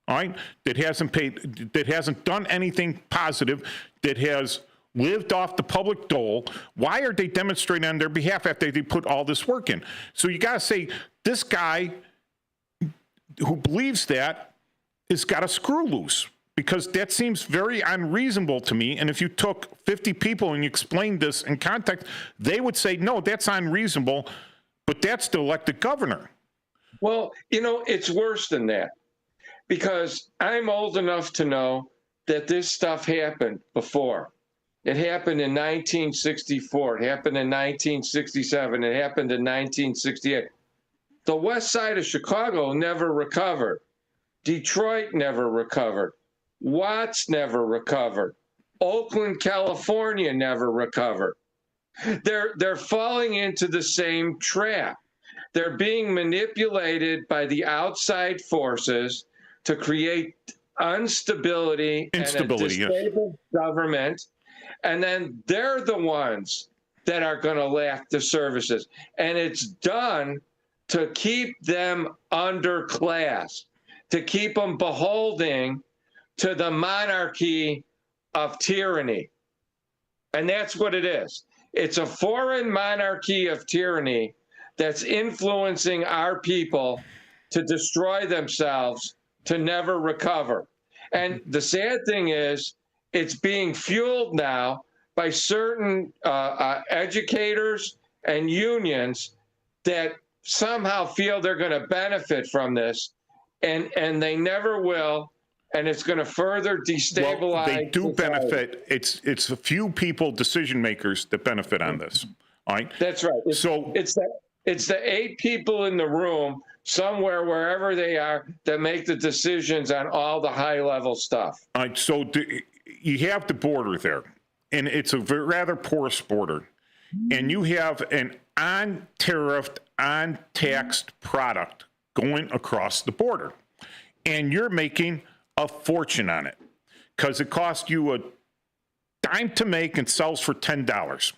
all right, that hasn't done anything positive, that has lived off the public dole? Why are they demonstrating on their behalf after they put all this work in? So you got to say, this guy who believes that has got a screw loose, because that seems very unreasonable to me. And if you took 50 people and you explained this in context, they would say, no, that's unreasonable, but that's the elected governor. Well, you know, it's worse than that, because I'm old enough to know that this stuff happened before. It happened in 1964. It happened in 1967. It happened in 1968. The west side of Chicago never recovered. Detroit never recovered. Watts never recovered. Oakland, California never recovered. They're falling into the same trap. They're being manipulated by the outside forces to create instability and a disabled government. And then they're the ones that are going to lack the services. And it's done to keep them underclassed, to keep them beholding to the monarchy of tyranny. And that's what it is. It's a foreign monarchy of tyranny that's influencing our people to destroy themselves, to never recover. And the sad thing is, it's being fueled now by certain educators and unions that somehow feel they're going to benefit from this, and they never will, and it's going to further destabilize. Well, they do society. benefit. It's a few people, decision makers, that benefit on this. All right. That's right. It's the 8 people in the room somewhere, wherever they are, that make the decisions on all the high level stuff. All right. So you have the border there, and it's a rather porous border, and you have an on-tariffed, on-taxed product going across the border, and you're making a fortune on it because it costs you a dime to make and sells for $10.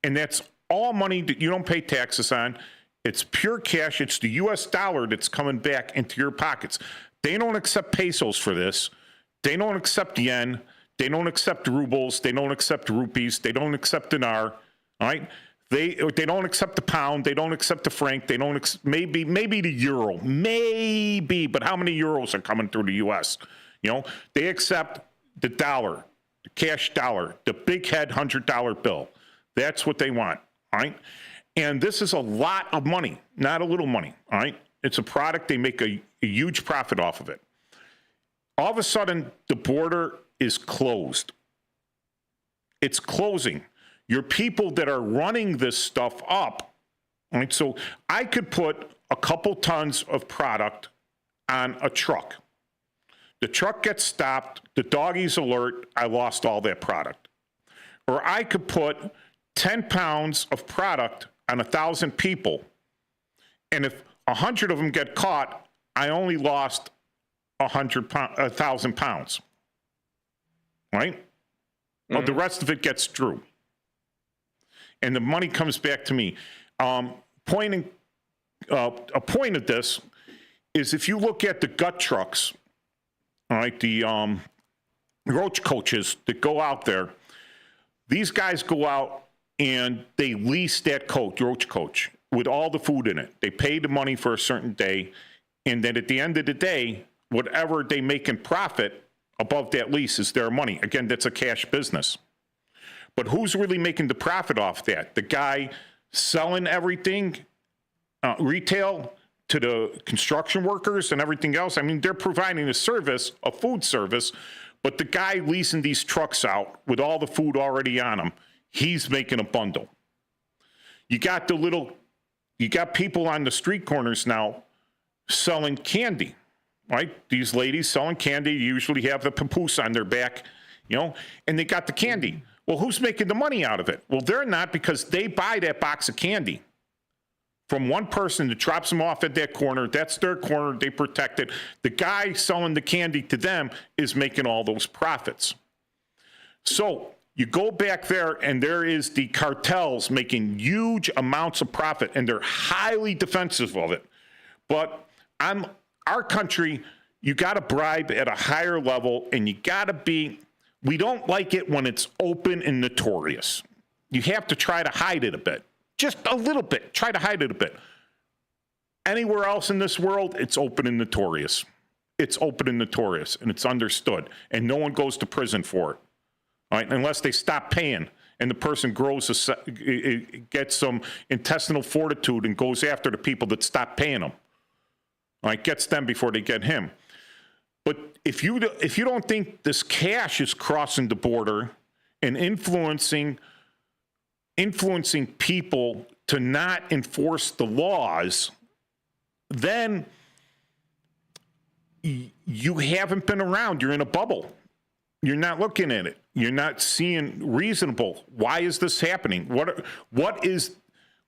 And that's all money that you don't pay taxes on. It's pure cash. It's the US dollar that's coming back into your pockets. They don't accept pesos for this. They don't accept yen. They don't accept rubles. They don't accept rupees. They don't accept dinar. All right. They don't accept the pound. They don't accept the franc. They don't maybe the euro, maybe. But how many euros are coming through the U.S.? You know, they accept the dollar, the cash dollar, the big head $100 bill. That's what they want. All right. And this is a lot of money, not a little money. All right. It's a product. They make a huge profit off of it. All of a sudden, the border is closed. It's closing. Your people that are running this stuff up, right? So I could put a couple tons of product on a truck. The truck gets stopped, the doggies alert, I lost all that product. Or I could put 10 pounds of product on 1,000 people, and if 100 of them get caught, I only lost 1,000 pounds, right? Mm-hmm. Well, the rest of it gets through. And the money comes back to me. A point of this is if you look at the gut trucks All right, the roach coaches that go out there, these guys go out and they lease that roach coach with all the food in it. They pay the money for a certain day, and then at the end of the day, whatever they make in profit above that lease is their money. Again, that's a cash business. But who's really making the profit off that? The guy selling everything, retail, to the construction workers and everything else. I mean, they're providing a service, a food service, but the guy leasing these trucks out with all the food already on them, he's making a bundle. You got people on the street corners now selling candy, right? These ladies selling candy usually have the papoose on their back, and they got the candy. Well, who's making the money out of it? Well, they're not, because they buy that box of candy from one person that drops them off at that corner. That's their corner. They protect it. The guy selling the candy to them is making all those profits. So you go back there, and there is the cartels making huge amounts of profit, and they're highly defensive of it. But our country, you got to bribe at a higher level, and you got to we don't like it when it's open and notorious. You have to try to hide it a bit. Just a little bit. Try to hide it a bit. Anywhere else in this world, it's open and notorious. It's open and notorious, and it's understood, and no one goes to prison for it, all right? Unless they stop paying, and the person gets some intestinal fortitude and goes after the people that stop paying them. All right, gets them before they get him. But if you don't think this cash is crossing the border and influencing people to not enforce the laws, then you haven't been around. You're in a bubble. You're not looking at it. You're not seeing reasonable. Why is this happening? What is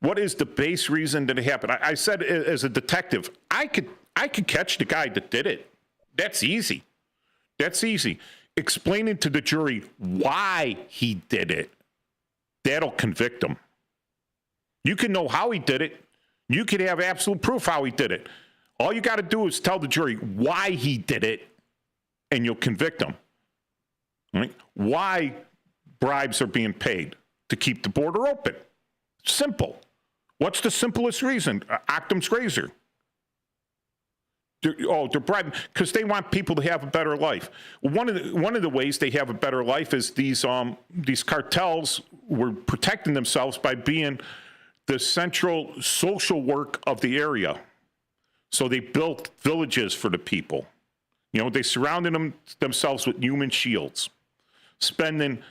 the base reason that it happened? I said, as a detective, I could catch the guy that did it. That's easy. That's easy. Explaining to the jury why he did it, that'll convict him. You can know how he did it. You could have absolute proof how he did it. All you got to do is tell the jury why he did it, and you'll convict him. Right? Why bribes are being paid? To keep the border open. Simple. What's the simplest reason? Occam's razor. They're bribing because they want people to have a better life. One of the ways they have a better life is these cartels were protecting themselves by being the central social work of the area. So they built villages for the people. They surrounded themselves with human shields, spending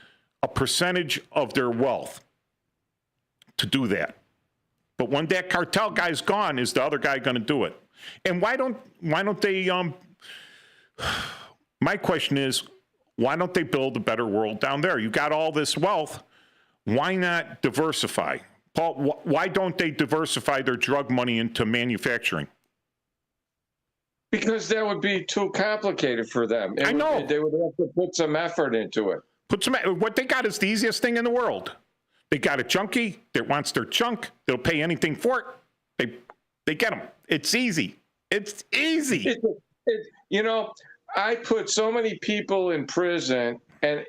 a percentage of their wealth to do that. But when that cartel guy's gone, is the other guy going to do it? And why don't they, my question is, why don't they build a better world down there? You got all this wealth. Why not diversify? Paul, why don't they diversify their drug money into manufacturing? Because that would be too complicated for them. I know. They would have to put some effort into it. What they got is the easiest thing in the world. They got a junkie that wants their chunk. They'll pay anything for it. They get them. It's easy. It's easy. I put so many people in prison and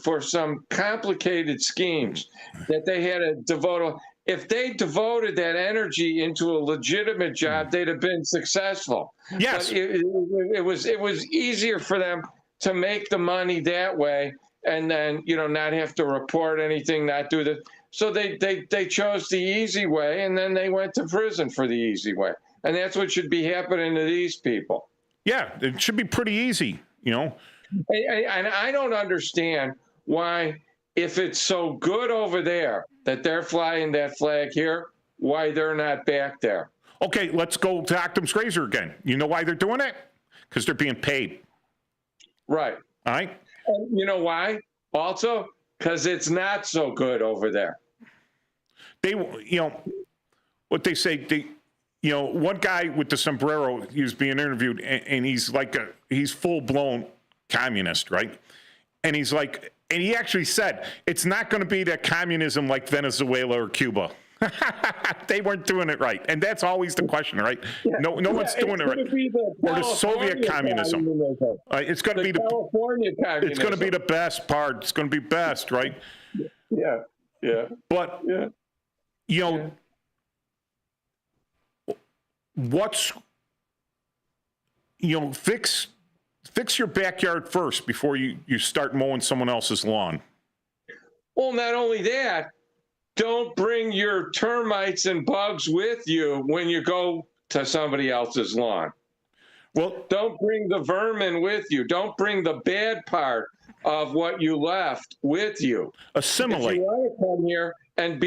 for some complicated schemes that they had to devote. If they devoted that energy into a legitimate job, they'd have been successful. Yes. But it was easier for them to make the money that way, and then not have to report anything, not do the. So they chose the easy way, and then they went to prison for the easy way. And that's what should be happening to these people. Yeah, it should be pretty easy, And I don't understand why, if it's so good over there that they're flying that flag here, why they're not back there. Okay, let's go to Occam's razor again. You know why they're doing it? Because they're being paid. Right. All right. And you know why? Also, because it's not so good over there. They, what they say, one guy with the sombrero, he was being interviewed, and he's he's full-blown communist, right? And he actually said, it's not going to be that communism like Venezuela or Cuba. They weren't doing it right, and that's always the question, right? No one's doing it right. Or the Soviet communism. It's going to be the California communism. It's going to be the best part. It's going to be best, right? Yeah. But you know, fix your backyard first before you start mowing someone else's lawn. Well, not only that, don't bring your termites and bugs with you when you go to somebody else's lawn. Well, don't bring the vermin with you. Don't bring the bad part of what you left with you. Assimilate. If you want to come here and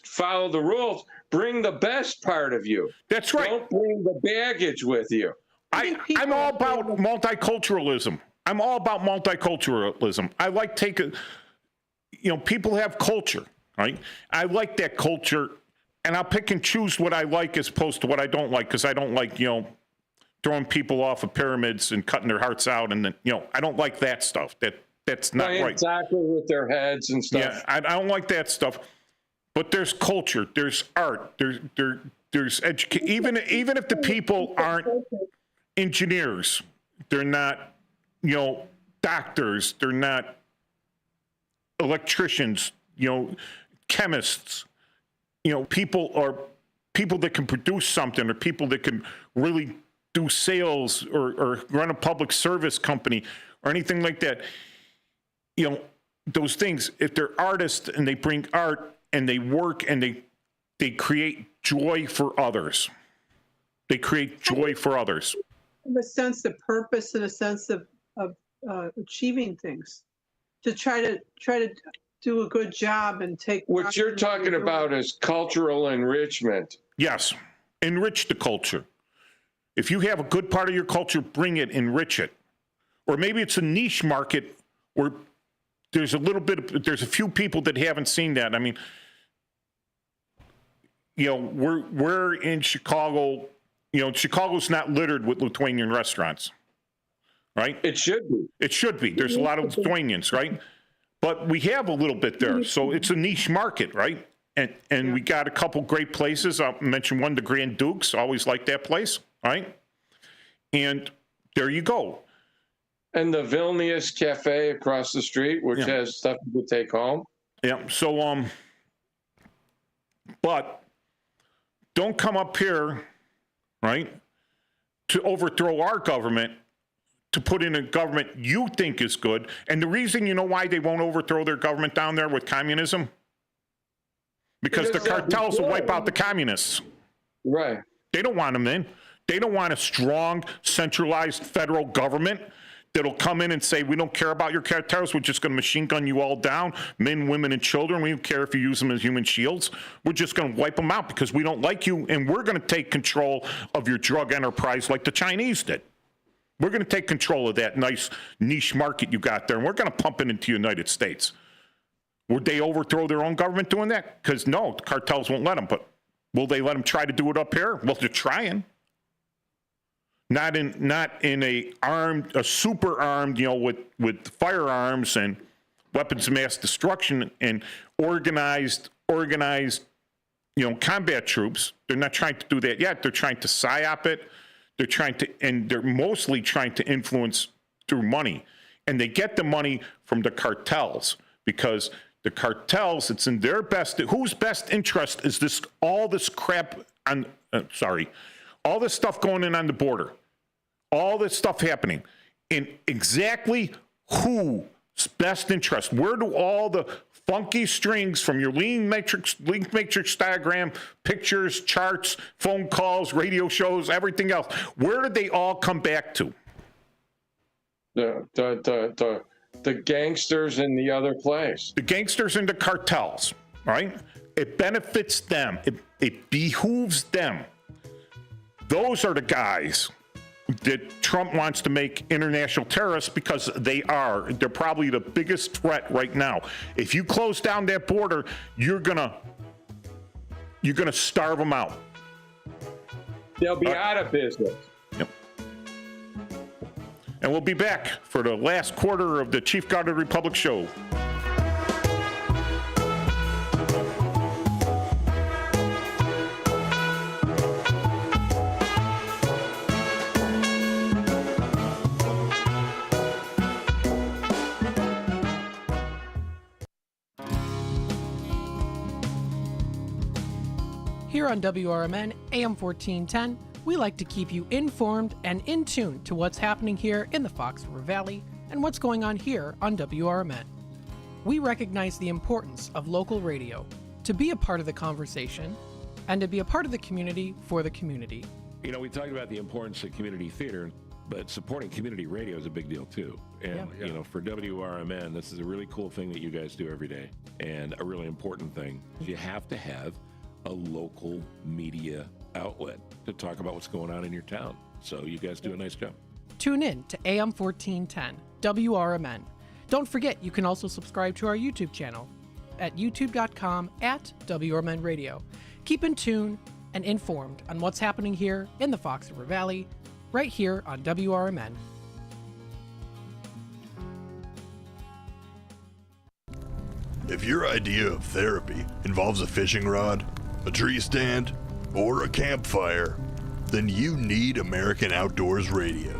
follow the rules, bring the best part of you. That's right. Don't bring the baggage with you. I'm all about multiculturalism. I like people have culture, right? I like that culture, and I'll pick and choose what I like as opposed to what I don't like, because I don't like, throwing people off of pyramids and cutting their hearts out, and then, I don't like that stuff. That's not right. Exactly, with their heads and stuff. Yeah, I don't like that stuff. But there's culture, there's art, there's education. Even if the people aren't engineers, they're not, doctors, they're not electricians, chemists, people that can produce something, or people that can really do sales or run a public service company or anything like that. Those things, if they're artists and they bring art and they work and they create joy for others. They create joy for others. A sense of purpose and a sense of achieving things, to try to do a good job and take. What you're talking about is cultural enrichment. Yes, enrich the culture. If you have a good part of your culture, bring it, enrich it. Or maybe it's a niche market where there's a few people that haven't seen that. I mean, we're in Chicago. Chicago's not littered with Lithuanian restaurants, right? It should be. It should be. There's a lot of Lithuanians, right? But we have a little bit there. So it's a niche market, right? And we got a couple great places. I'll mention one, the Grand Dukes. Always like that place, right? And there you go. And the Vilnius Cafe across the street, which has stuff you could take home. Yeah. So, but don't come up here, right, to overthrow our government, to put in a government you think is good. And the reason, why they won't overthrow their government down there with communism? Because the cartels will wipe out the communists. Right. They don't want them in. They don't want a strong, centralized federal government that'll come in and say, we don't care about your cartels. We're just going to machine gun you all down, men, women, and children. We don't care if you use them as human shields. We're just going to wipe them out because we don't like you, and we're going to take control of your drug enterprise like the Chinese did. We're going to take control of that nice niche market you got there, and we're going to pump it into the United States. Would they overthrow their own government doing that? Because no, the cartels won't let them. But will they let them try to do it up here? Well, they're trying. Not in a super armed, with firearms and weapons of mass destruction and organized, combat troops. They're not trying to do that yet. They're trying to psyop it. They're mostly trying to influence through money. And they get the money from the cartels, because the cartels, it's in their whose best interest is all this crap all this stuff going in on the border, all this stuff happening, in exactly whose best interest? Where do all the funky strings from your lean matrix diagram, pictures, charts, phone calls, radio shows, everything else, where did they all come back to? The gangsters in the other place. The gangsters and the cartels, right? It benefits them. It behooves them. Those are the guys that Trump wants to make international terrorists, because they are. They're probably the biggest threat right now. If you close down that border, you're gonna starve them out. They'll be out of business. Yep. And we'll be back for the last quarter of the Chief Guard of the Republic show. Here on WRMN AM 1410, we like to keep you informed and in tune to what's happening here in the Fox River Valley and what's going on here on WRMN. We recognize the importance of local radio to be a part of the conversation and to be a part of the community for the community. You know, we talked about the importance of community theater, but supporting community radio is a big deal too. And, you know, for WRMN, this is a really cool thing that you guys do every day. And a really important thing, you have to have a local media outlet to talk about what's going on in your town. So you guys do a nice job. Tune in to AM 1410, WRMN. Don't forget, you can also subscribe to our YouTube channel at youtube.com/WRMN Radio. Keep in tune and informed on what's happening here in the Fox River Valley, right here on WRMN. If your idea of therapy involves a fishing rod, a tree stand, or a campfire, then you need American Outdoors Radio.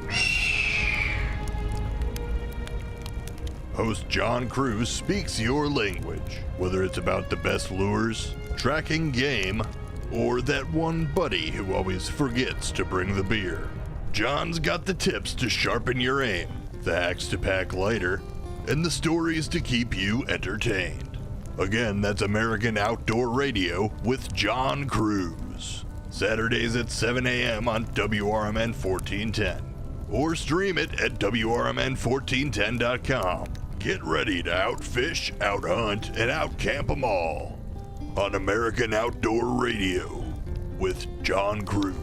Host John Cruz speaks your language, whether it's about the best lures, tracking game, or that one buddy who always forgets to bring the beer. John's got the tips to sharpen your aim, the hacks to pack lighter, and the stories to keep you entertained. Again, that's American Outdoor Radio with John Cruz. Saturdays at 7 a.m. on WRMN 1410. Or stream it at WRMN1410.com. Get ready to outfish, outhunt, and outcamp them all on American Outdoor Radio with John Cruz.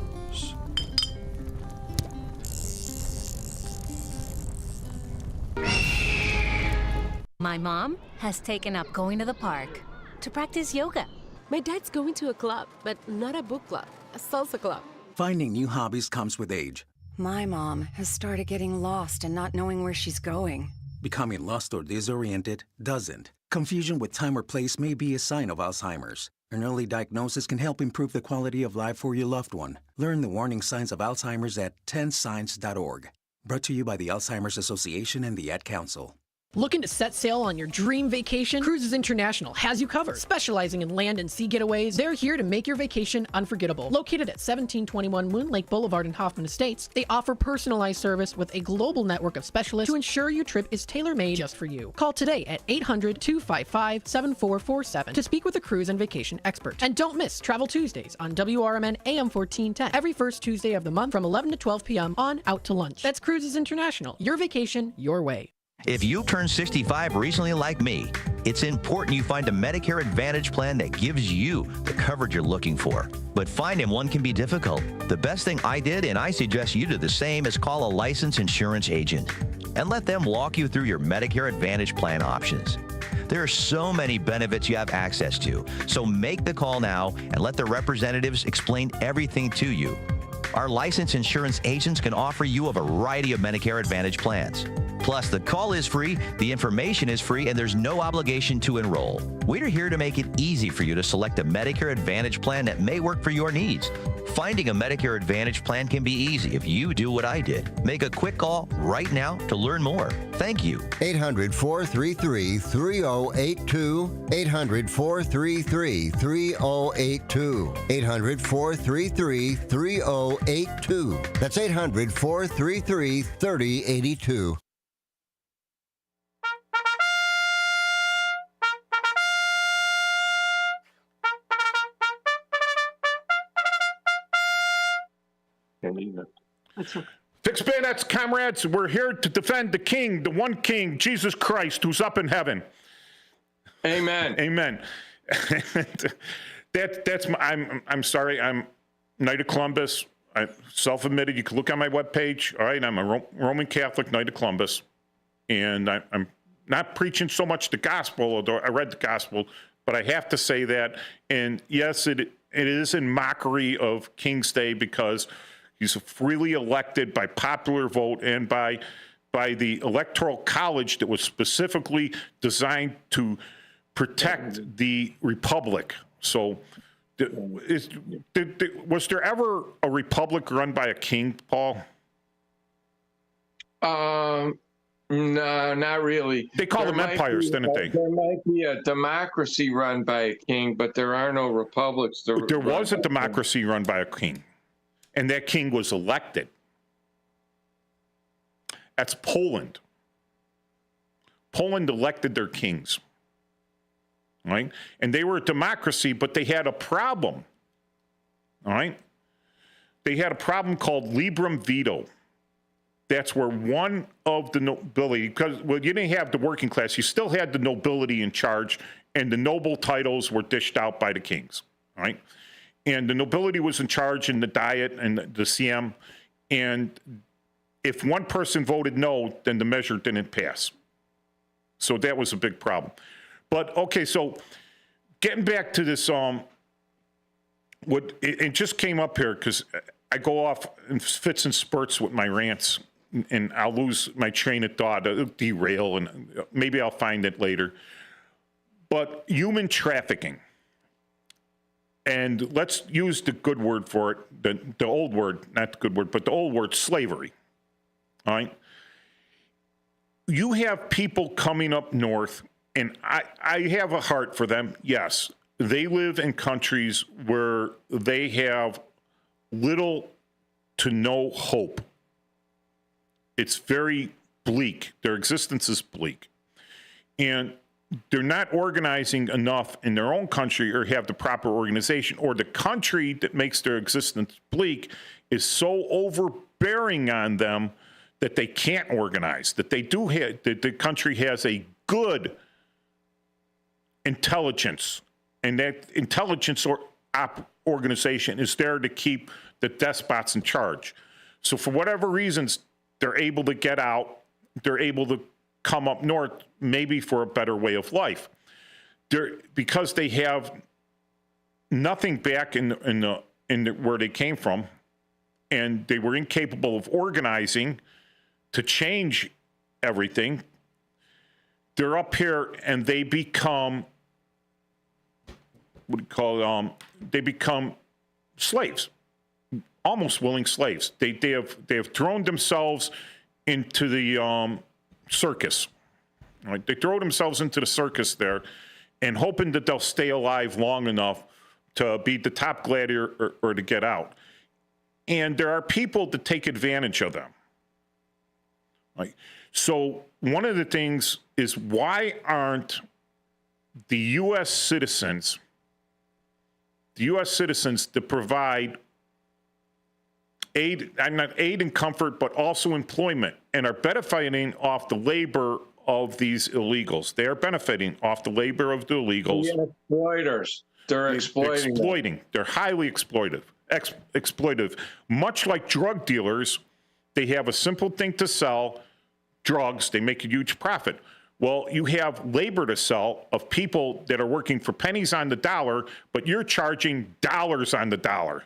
My mom has taken up going to the park to practice yoga. My dad's going to a club, but not a book club, a salsa club. Finding new hobbies comes with age. My mom has started getting lost and not knowing where she's going. Becoming lost or disoriented doesn't. Confusion with time or place may be a sign of Alzheimer's. An early diagnosis can help improve the quality of life for your loved one. Learn the warning signs of Alzheimer's at 10signs.org. Brought to you by the Alzheimer's Association and the Ad Council. Looking to set sail on your dream vacation? Cruises International has you covered. Specializing in land and sea getaways, they're here to make your vacation unforgettable. Located at 1721 Moon Lake Boulevard in Hoffman Estates, they offer personalized service with a global network of specialists to ensure your trip is tailor-made just for you. Call today at 800-255-7447 to speak with a cruise and vacation expert. And don't miss Travel Tuesdays on WRMN AM 1410 every first Tuesday of the month from 11 to 12 p.m. on Out to Lunch. That's Cruises International. Your vacation, your way. If you turned 65 recently like me, it's important you find a Medicare Advantage plan that gives you the coverage you're looking for. But finding one can be difficult. The best thing I did, and I suggest you do the same, is call a licensed insurance agent and let them walk you through your Medicare Advantage plan options. There are so many benefits you have access to, so make the call now and let the representatives explain everything to you. Our licensed insurance agents can offer you a variety of Medicare Advantage plans. Plus, the call is free, the information is free, and there's no obligation to enroll. We're here to make it easy for you to select a Medicare Advantage plan that may work for your needs. Finding a Medicare Advantage plan can be easy if you do what I did. Make a quick call right now to learn more. Thank you. 800-433-3082. 800-433-3082. 800-433-3082. That's 800-433-3082. Fix bayonets, comrades. We're here to defend the King, the one King, Jesus Christ, who's up in heaven. Amen. Amen. That's my. I'm sorry. I'm Knight of Columbus. I self-admitted. You can look on my webpage. All right. I'm a Roman Catholic Knight of Columbus, and I'm not preaching so much the gospel, although I read the gospel, but I have to say that. And yes, it is in mockery of King's Day because he's freely elected by popular vote and by the Electoral College that was specifically designed to protect the Republic. So was there ever a republic run by a king, Paul? No, not really. They call them empires, didn't they? There might be a democracy run by a king, but there are no republics. There was a democracy run by a king, and that king was elected. That's Poland. Poland elected their kings, right? And they were a democracy, but they had a problem, all right? They had a problem called Librum Veto. That's where one of the nobility, because, well, you didn't have the working class, you still had the nobility in charge, and the noble titles were dished out by the kings, right? And the nobility was in charge in the Diet and the CM, and if one person voted no, then the measure didn't pass. So that was a big problem. But, okay, so getting back to this, it just came up here because I go off in fits and spurts with my rants, and I'll lose my train of thought, I'll derail, and maybe I'll find it later. But human trafficking, and let's use the good word for it, the old word, not the good word, but the old word, slavery, all right? You have people coming up north, and I have a heart for them, yes. They live in countries where they have little to no hope. It's very bleak. Their existence is bleak. And they're not organizing enough in their own country or have the proper organization, or the country that makes their existence bleak is so overbearing on them that they can't organize, that they do have, that the country has a good intelligence, and that intelligence organization is there to keep the despots in charge. So for whatever reasons, they're able to get out, they're able to come up north, maybe for a better way of life. Because they have nothing back in where they came from, and they were incapable of organizing to change everything. They're up here and they become, what do you call it? They become slaves, almost willing slaves. They have thrown themselves into the circus. Right? They throw themselves into the circus there, and hoping that they'll stay alive long enough to be the top gladiator or to get out. And there are people that take advantage of them. Right? So one of the things is, why aren't the U.S. citizens that provide aid and comfort, but also employment, and are benefiting off the labor of these illegals? They are benefiting off the labor of the illegals. The exploiters. They're exploiting. They're highly exploitive. Much like drug dealers, they have a simple thing to sell, drugs, they make a huge profit. Well, you have labor to sell of people that are working for pennies on the dollar, but you're charging dollars on the dollar.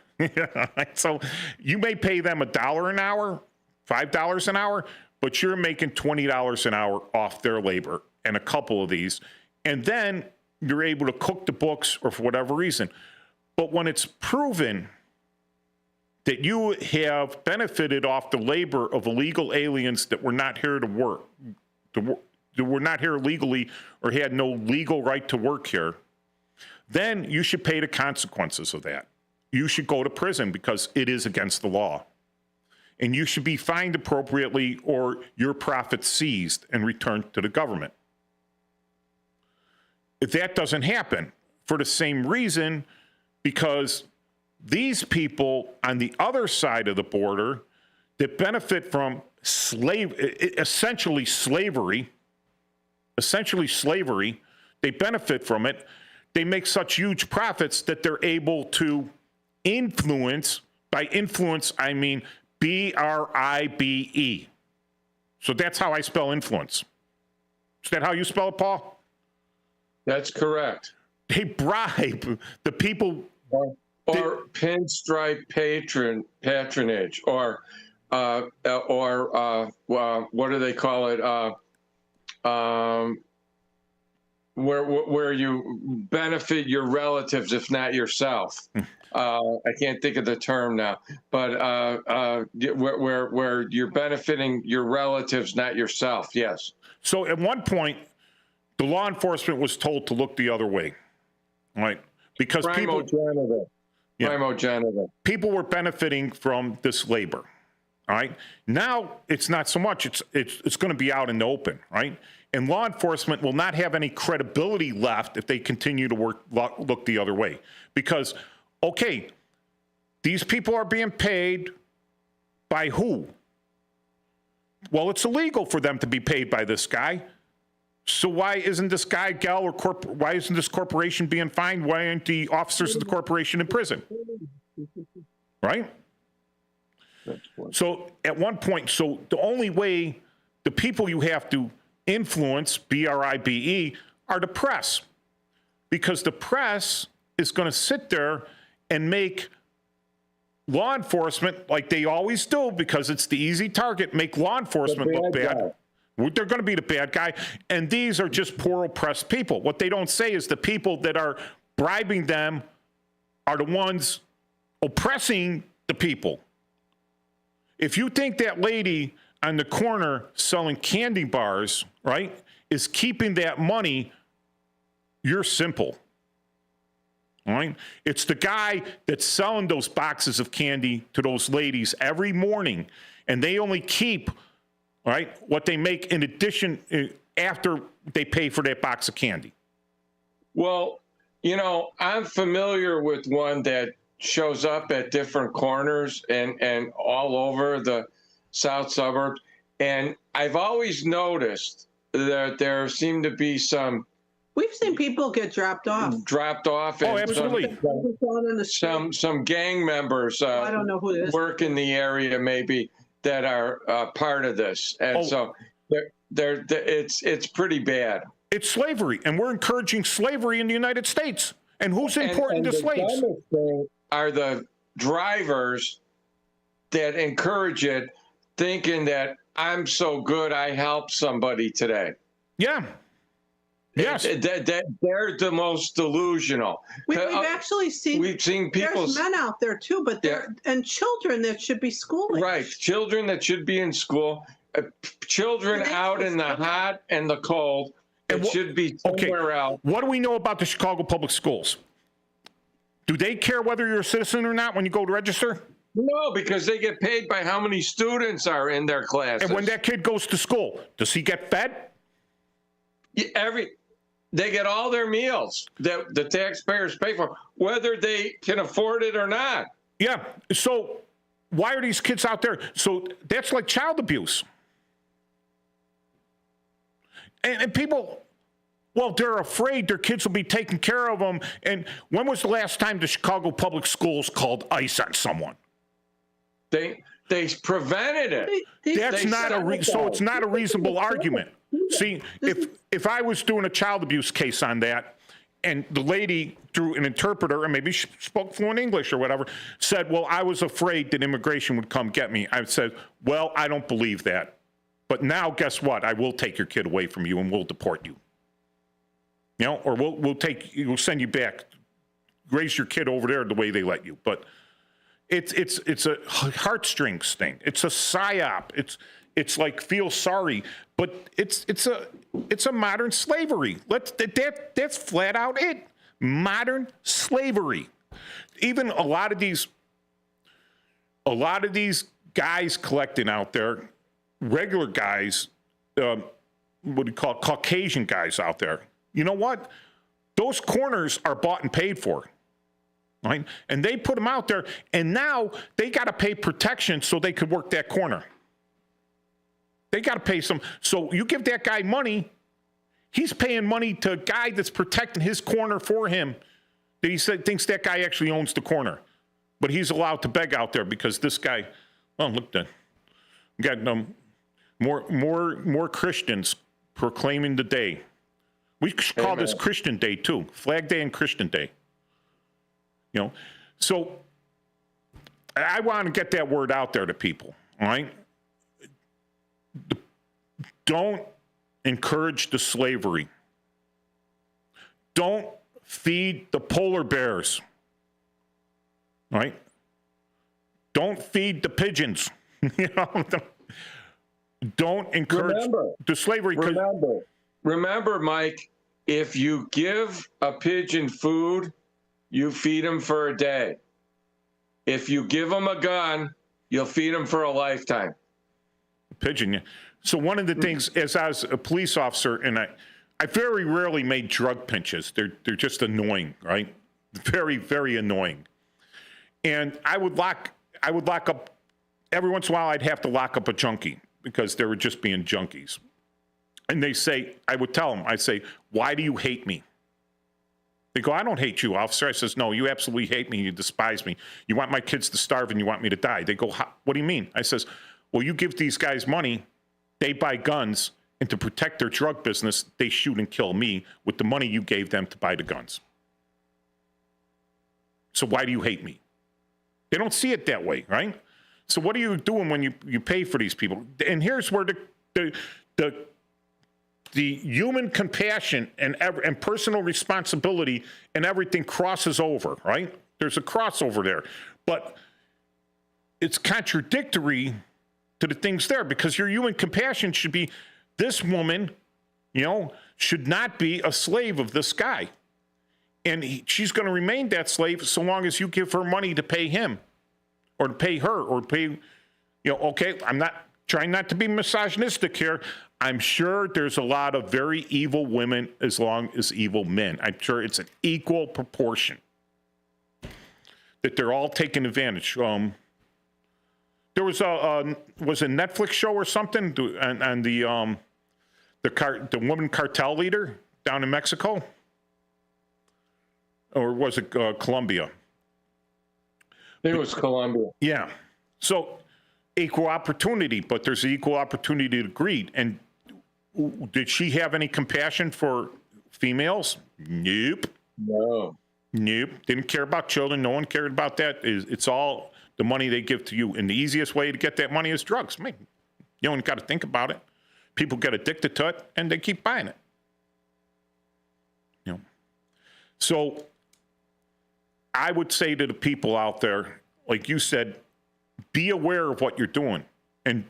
So you may pay them $1 an hour, $5 an hour, but you're making $20 an hour off their labor and a couple of these. And then you're able to cook the books, or for whatever reason. But when it's proven that you have benefited off the labor of illegal aliens that were not here to work, that were not here legally or had no legal right to work here, then you should pay the consequences of that. You should go to prison because it is against the law. And you should be fined appropriately, or your profits seized and returned to the government. If that doesn't happen, for the same reason, because these people on the other side of the border that benefit from essentially slavery, they benefit from it. They make such huge profits that they're able to influence. By influence, I mean BRIBE. So that's how I spell influence. Is that how you spell it, Paul? That's correct. They bribe the people. Or pinstripe patronage, or what do they call it? where you benefit your relatives, if not yourself. I can't think of the term now, but where you're benefiting your relatives, not yourself. Yes. So at one point, the law enforcement was told to look the other way, right? Because primogenitor. People were benefiting from this labor. All right. Now it's not so much. It's going to be out in the open, right? And law enforcement will not have any credibility left if they continue to look the other way. Because, okay, these people are being paid by who? Well, it's illegal for them to be paid by this guy. So why isn't this guy, gal, or why isn't this corporation being fined? Why aren't the officers of the corporation in prison? Right? So at one point, so the only way the people you have to influence, BRIBE, are the press. Because the press is going to sit there and make law enforcement, like they always do, because it's the easy target, make law enforcement look bad. They're going to be the bad guy. And these are just poor oppressed people. What they don't say is the people that are bribing them are the ones oppressing the people. If you think that lady on the corner selling candy bars, right, is keeping that money, you're simple. All right? It's the guy that's selling those boxes of candy to those ladies every morning, and they only keep, right, what they make in addition after they pay for that box of candy. Well, you know, I'm familiar with one that shows up at different corners and all over the south suburbs. And I've always noticed that there seem to be some. We've seen people get dropped off. Oh, absolutely. Some gang members I don't know who it is. Work in the area maybe that are part of this. And so it's pretty bad. It's slavery, and we're encouraging slavery in the United States. And who's important to slaves? Are the drivers that encourage it, thinking that I'm so good I helped somebody today. Yeah. Yes. They're the most delusional. We've actually seen. We've seen people. There's men out there too, but and children that should be schooling. Right, children that should be in school, children out in the hot and the cold. It should be somewhere else. What do we know about the Chicago Public Schools? Do they care whether you're a citizen or not when you go to register? No, because they get paid by how many students are in their classes. And when that kid goes to school, does he get fed? They get all their meals that the taxpayers pay for, whether they can afford it or not. Yeah. So why are these kids out there? So that's like child abuse. And people, well, they're afraid their kids will be taking care of them. And when was the last time the Chicago Public Schools called ICE on someone? They prevented it. So it's not a reasonable argument. See, if I was doing a child abuse case on that, and the lady, through an interpreter, and maybe she spoke fluent English or whatever, said, well, I was afraid that immigration would come get me. I said, well, I don't believe that. But now, guess what? I will take your kid away from you and we'll deport you. You know, or we'll send you back, raise your kid over there the way they let you. But it's a heartstrings thing. It's a psyop. It's like feel sorry, but it's a modern slavery. That's flat out it. Modern slavery. Even a lot of these guys collecting out there, regular guys, what do you call it, Caucasian guys out there. You know what? Those corners are bought and paid for. Right? And they put them out there, and now they got to pay protection so they could work that corner. They got to pay some. So you give that guy money, he's paying money to a guy that's protecting his corner for him, that he thinks that guy actually owns the corner. But he's allowed to beg out there because this guy, well, look, we got more Christians proclaiming the day. We call this Christian Day too, Flag Day and Christian Day. You know, so I want to get that word out there to people, all right? Don't encourage the slavery. don't feed the polar bears, right? Don't feed the pigeons. Don't encourage the slavery. Remember, Mike, if you give a pigeon food, you feed him for a day. If you give him a gun, you'll feed him for a lifetime. Pigeon, yeah. So one of the things, as I was a police officer, and I very rarely made drug pinches. They're just annoying, right? Very, very annoying. And I would lock up, every once in a while I'd have to lock up a junkie because they were just being junkies. And I would tell them, I'd say, why do you hate me? They go, I don't hate you, officer. I says, no, you absolutely hate me. You despise me. You want my kids to starve and you want me to die. They go, what do you mean? I says, well, you give these guys money, they buy guns, and to protect their drug business, they shoot and kill me with the money you gave them to buy the guns. So why do you hate me? They don't see it that way, right? So what are you doing when you pay for these people? And here's where the human compassion and personal responsibility and everything crosses over, right? There's a crossover there. But it's contradictory to the things there because your human compassion should be, this woman, should not be a slave of this guy. And she's going to remain that slave so long as you give her money to pay him or to pay her or pay, okay, I'm not trying not to be misogynistic here. I'm sure there's a lot of very evil women as long as evil men. I'm sure it's an equal proportion that they're all taking advantage. There was a Netflix show or something on the woman cartel leader down in Mexico, or was it Colombia? I think it was Colombia. Yeah. So equal opportunity, but there's equal opportunity to greed. And did she have any compassion for females? Nope. No. Nope. Didn't care about children. No one cared about that. It's all the money they give to you. And the easiest way to get that money is drugs. I mean, you don't got to think about it. People get addicted to it and they keep buying it. So I would say to the people out there, like you said, be aware of what you're doing. And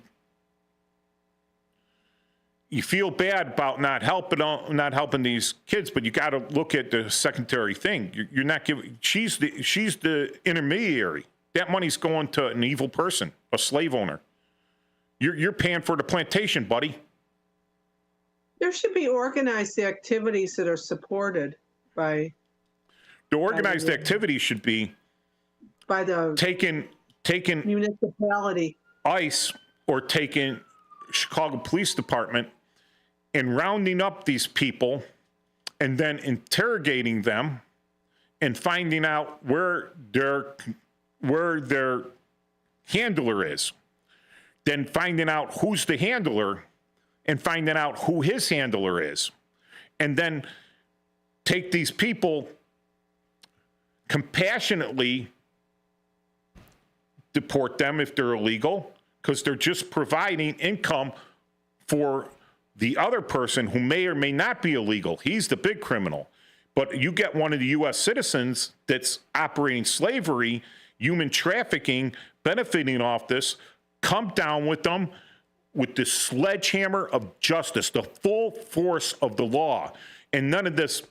you feel bad about not helping these kids, but you got to look at the secondary thing. You're not giving. She's the intermediary. That money's going to an evil person, a slave owner. You're paying for the plantation, buddy. There should be organized activities that are supported by. The organized activities should be by the taking municipality, ICE, or taking Chicago Police Department and rounding up these people and then interrogating them and finding out where their handler is. Then finding out who's the handler and finding out who his handler is. And then take these people compassionately, deport them if they're illegal, because they're just providing income for the other person who may or may not be illegal. He's the big criminal. But you get one of the U.S. citizens that's operating slavery, human trafficking, benefiting off this, come down with them with the sledgehammer of justice, the full force of the law. And none of this,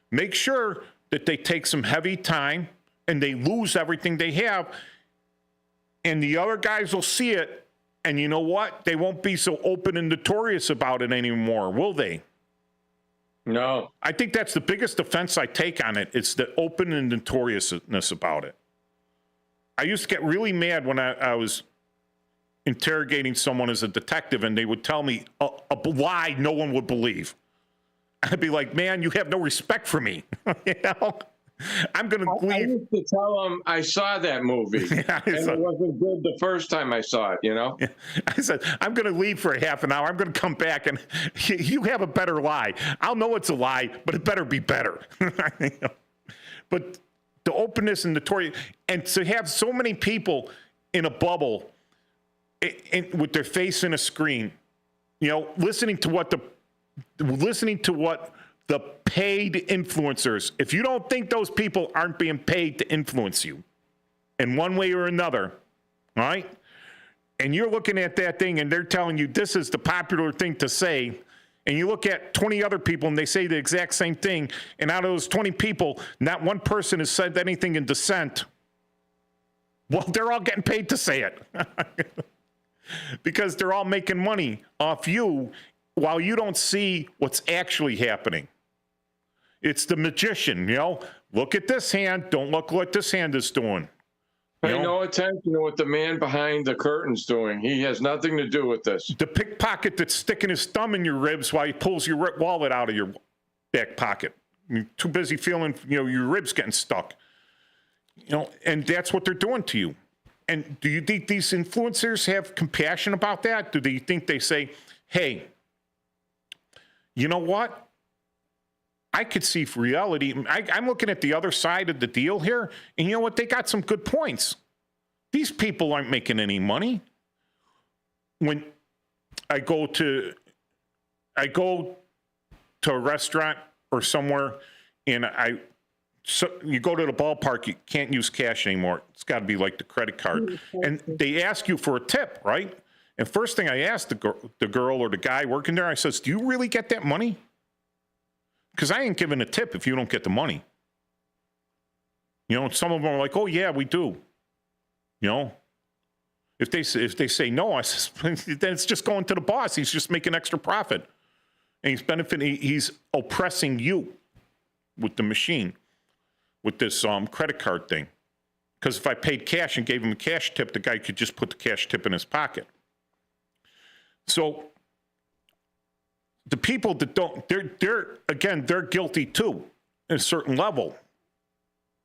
make sure that they take some heavy time and they lose everything they have. And the other guys will see it. And you know what? They won't be so open and notorious about it anymore, will they? No. I think that's the biggest offense I take on it. It's the open and notoriousness about it. I used to get really mad when I was interrogating someone as a detective and they would tell me a lie no one would believe. I'd be like, man, you have no respect for me. I'm going to leave. I used to tell them I saw that movie, and it wasn't good the first time I saw it, Yeah. I said, I'm going to leave for a half an hour. I'm going to come back, and you have a better lie. I'll know it's a lie, but it better be better. But the openness and notoriety, and to have so many people in a bubble with their face in a screen, listening to what the paid influencers. If you don't think those people aren't being paid to influence you in one way or another, all right? And you're looking at that thing and they're telling you this is the popular thing to say, and you look at 20 other people and they say the exact same thing, and out of those 20 people, not one person has said anything in dissent. Well, they're all getting paid to say it because they're all making money off you while you don't see what's actually happening. It's the magician, you know, look at this hand, don't look what this hand is doing. Pay no attention to what the man behind the curtain's doing. He has nothing to do with this. The pickpocket that's sticking his thumb in your ribs while he pulls your wallet out of your back pocket. You're too busy feeling, you know, your ribs getting stuck. You know, and that's what they're doing to you. And do you think these influencers have compassion about that? Do they think they say, hey, you know what? I could see for reality. I'm looking at the other side of the deal here, and you know what? They got some good points. These people aren't making any money. When I go to a restaurant or somewhere, and you go to the ballpark, you can't use cash anymore. It's got to be like the credit card. And they ask you for a tip, right? And first thing I asked the girl or the guy working there, I says, do you really get that money? Because I ain't giving a tip if you don't get the money. You know, some of them are like, oh, yeah, we do. You know, if they say no, I says, then it's just going to the boss. He's just making extra profit. And he's benefiting, he's oppressing you with the machine, with this credit card thing. Because if I paid cash and gave him a cash tip, the guy could just put the cash tip in his pocket. So the people that don't, they're guilty too, at a certain level.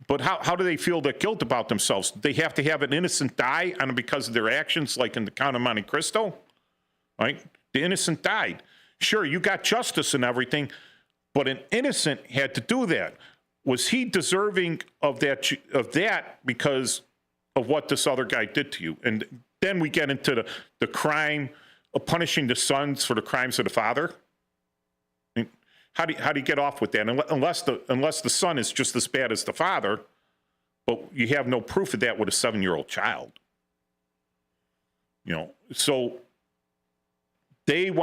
But how do they feel that guilt about themselves? They have to have an innocent die because of their actions, like in the Count of Monte Cristo, right? The innocent died. Sure, you got justice and everything, but an innocent had to do that. Was he deserving of that because of what this other guy did to you? And then we get into the crime of punishing the sons for the crimes of the father. How do you get off with that? Unless the son is just as bad as the father, but you have no proof of that with a 7-year-old child. You know, so the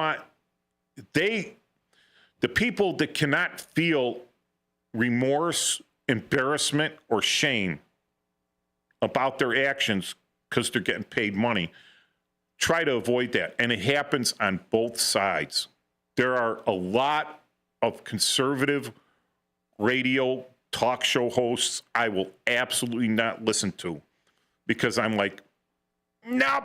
people that cannot feel remorse, embarrassment, or shame about their actions because they're getting paid money, try to avoid that. And it happens on both sides. There are a lot of conservative radio talk show hosts I will absolutely not listen to because I'm like, nope.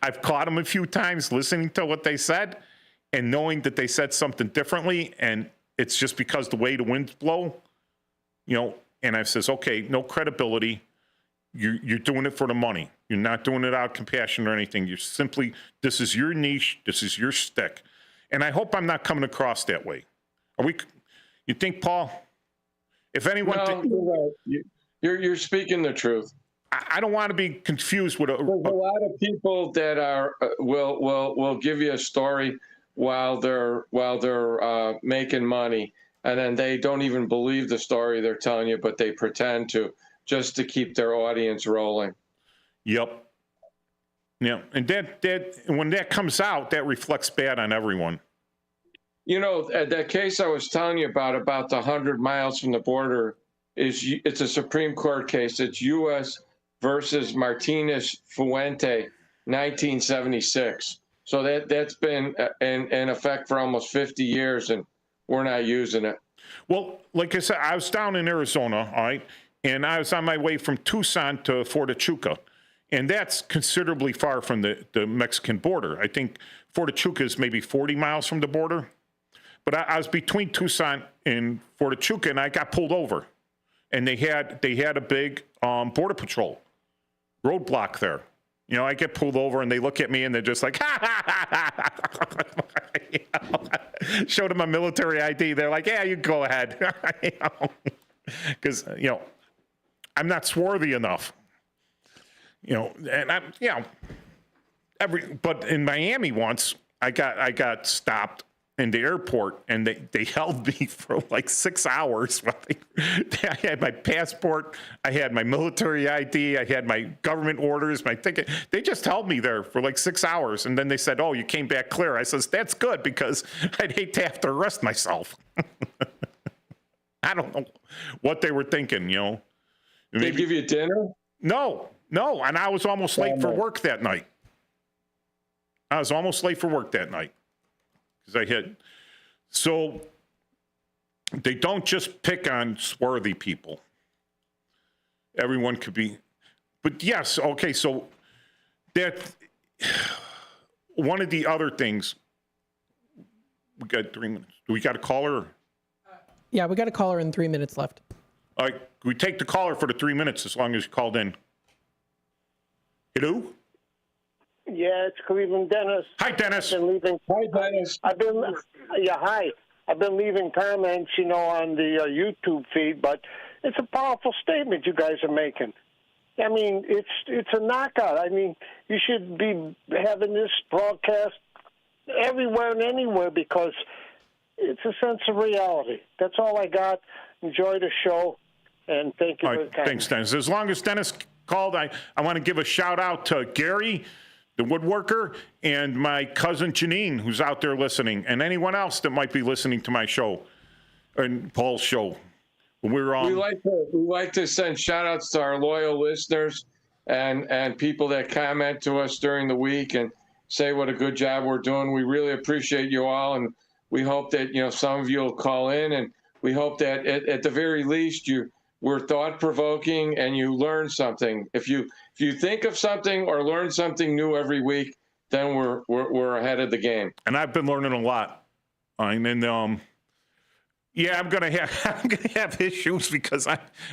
I've caught them a few times listening to what they said and knowing that they said something differently, and it's just because the way the winds blow, you know, and I says, okay, no credibility. You're doing it for the money. You're not doing it out of compassion or anything. You're simply, this is your niche. This is your stick. And I hope I'm not coming across that way. You think, Paul? If anyone, no, you're speaking the truth. I don't want to be confused with There's a lot of people that are will give you a story while they're making money, and then they don't even believe the story they're telling you, but they pretend to just to keep their audience rolling. Yep. Yeah, and that when that comes out, that reflects bad on everyone. You know, that case I was telling you about the 100 miles from the border it's a Supreme Court case. It's U.S. versus Martinez Fuente, 1976. So that's been in effect for almost 50 years, and we're not using it. Well, like I said, I was down in Arizona, all right, and I was on my way from Tucson to Fort Huachuca. And that's considerably far from the Mexican border. I think Fort Huachuca is maybe 40 miles from the border. But I was between Tucson and Fort Huachuca, and I got pulled over. And they had a big border patrol roadblock there. You know, I get pulled over, and they look at me, and they're just like, ha, ha, ha, ha. You know? Showed them my military ID. They're like, yeah, you go ahead. Because, you know, I'm not swarthy enough. You know, and I'm, you know, but in Miami once, I got stopped, in the airport, and they held me for like 6 hours. I had my passport, I had my military ID, I had my government orders, my ticket. They just held me there for like 6 hours, and then they said, "Oh, you came back clear." I says, "That's good, because I'd hate to have to arrest myself." I don't know what they were thinking, you know. They give you dinner? No, and I was almost late for work that night. Because so they don't just pick on swarthy people. Everyone could be, but yes, okay, so that, one of the other things, we got 3 minutes. Do we got a caller? Yeah, we got a caller and 3 minutes left. All right, we take the caller for the 3 minutes as long as you called in. Hello? Yeah, it's Cleveland Dennis. Hi, Dennis. Hi, Dennis. Hi. I've been leaving comments, on the YouTube feed, but it's a powerful statement you guys are making. I mean, it's a knockout. I mean, you should be having this broadcast everywhere and anywhere, because it's a sense of reality. That's all I got. Enjoy the show, and thank you for the time. Thanks, Dennis. As long as Dennis called, I want to give a shout out to Gary, the woodworker, and my cousin Janine, who's out there listening, and anyone else that might be listening to my show and Paul's show. We like to send shout outs to our loyal listeners and people that comment to us during the week and say what a good job we're doing. We really appreciate you all, and we hope that some of you will call in, and we hope that at the very least we're thought-provoking and you learn something. If you think of something or learn something new every week, then we're ahead of the game. And I've been learning a lot. And then, yeah, I'm gonna have issues, because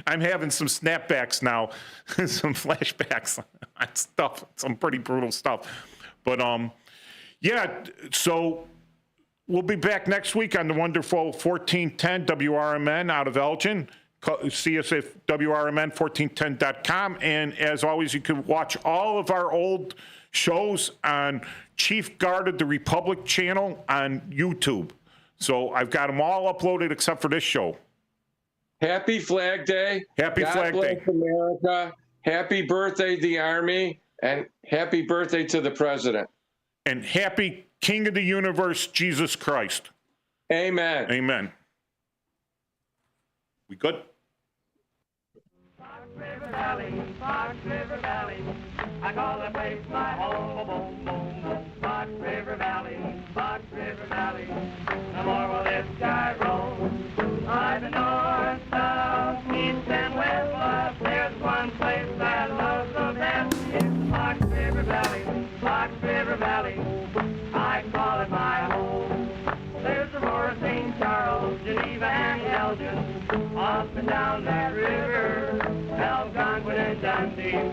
I'm having some snapbacks now, some flashbacks on stuff, some pretty brutal stuff. But yeah, so we'll be back next week on the wonderful 1410 WRMN out of Elgin. See us at WRMN1410.com. And as always, you can watch all of our old shows on Chief Guard of the Republic channel on YouTube. So I've got them all uploaded except for this show. Happy Flag Day. Happy Flag Day. God bless America. Happy birthday, the Army. And happy birthday to the President. And happy King of the Universe, Jesus Christ. Amen. Amen. We good? Fox River Valley, I call that place my home, boom, boom, boom. Fox River Valley, no more will this sky roll. I've been north, south, east, and west, but there's one place that I love the best. It's Fox River Valley, I call it my home. There's Aurora, St. Charles, Geneva, and Elgin, up and down that river, Algonquin and Dundee.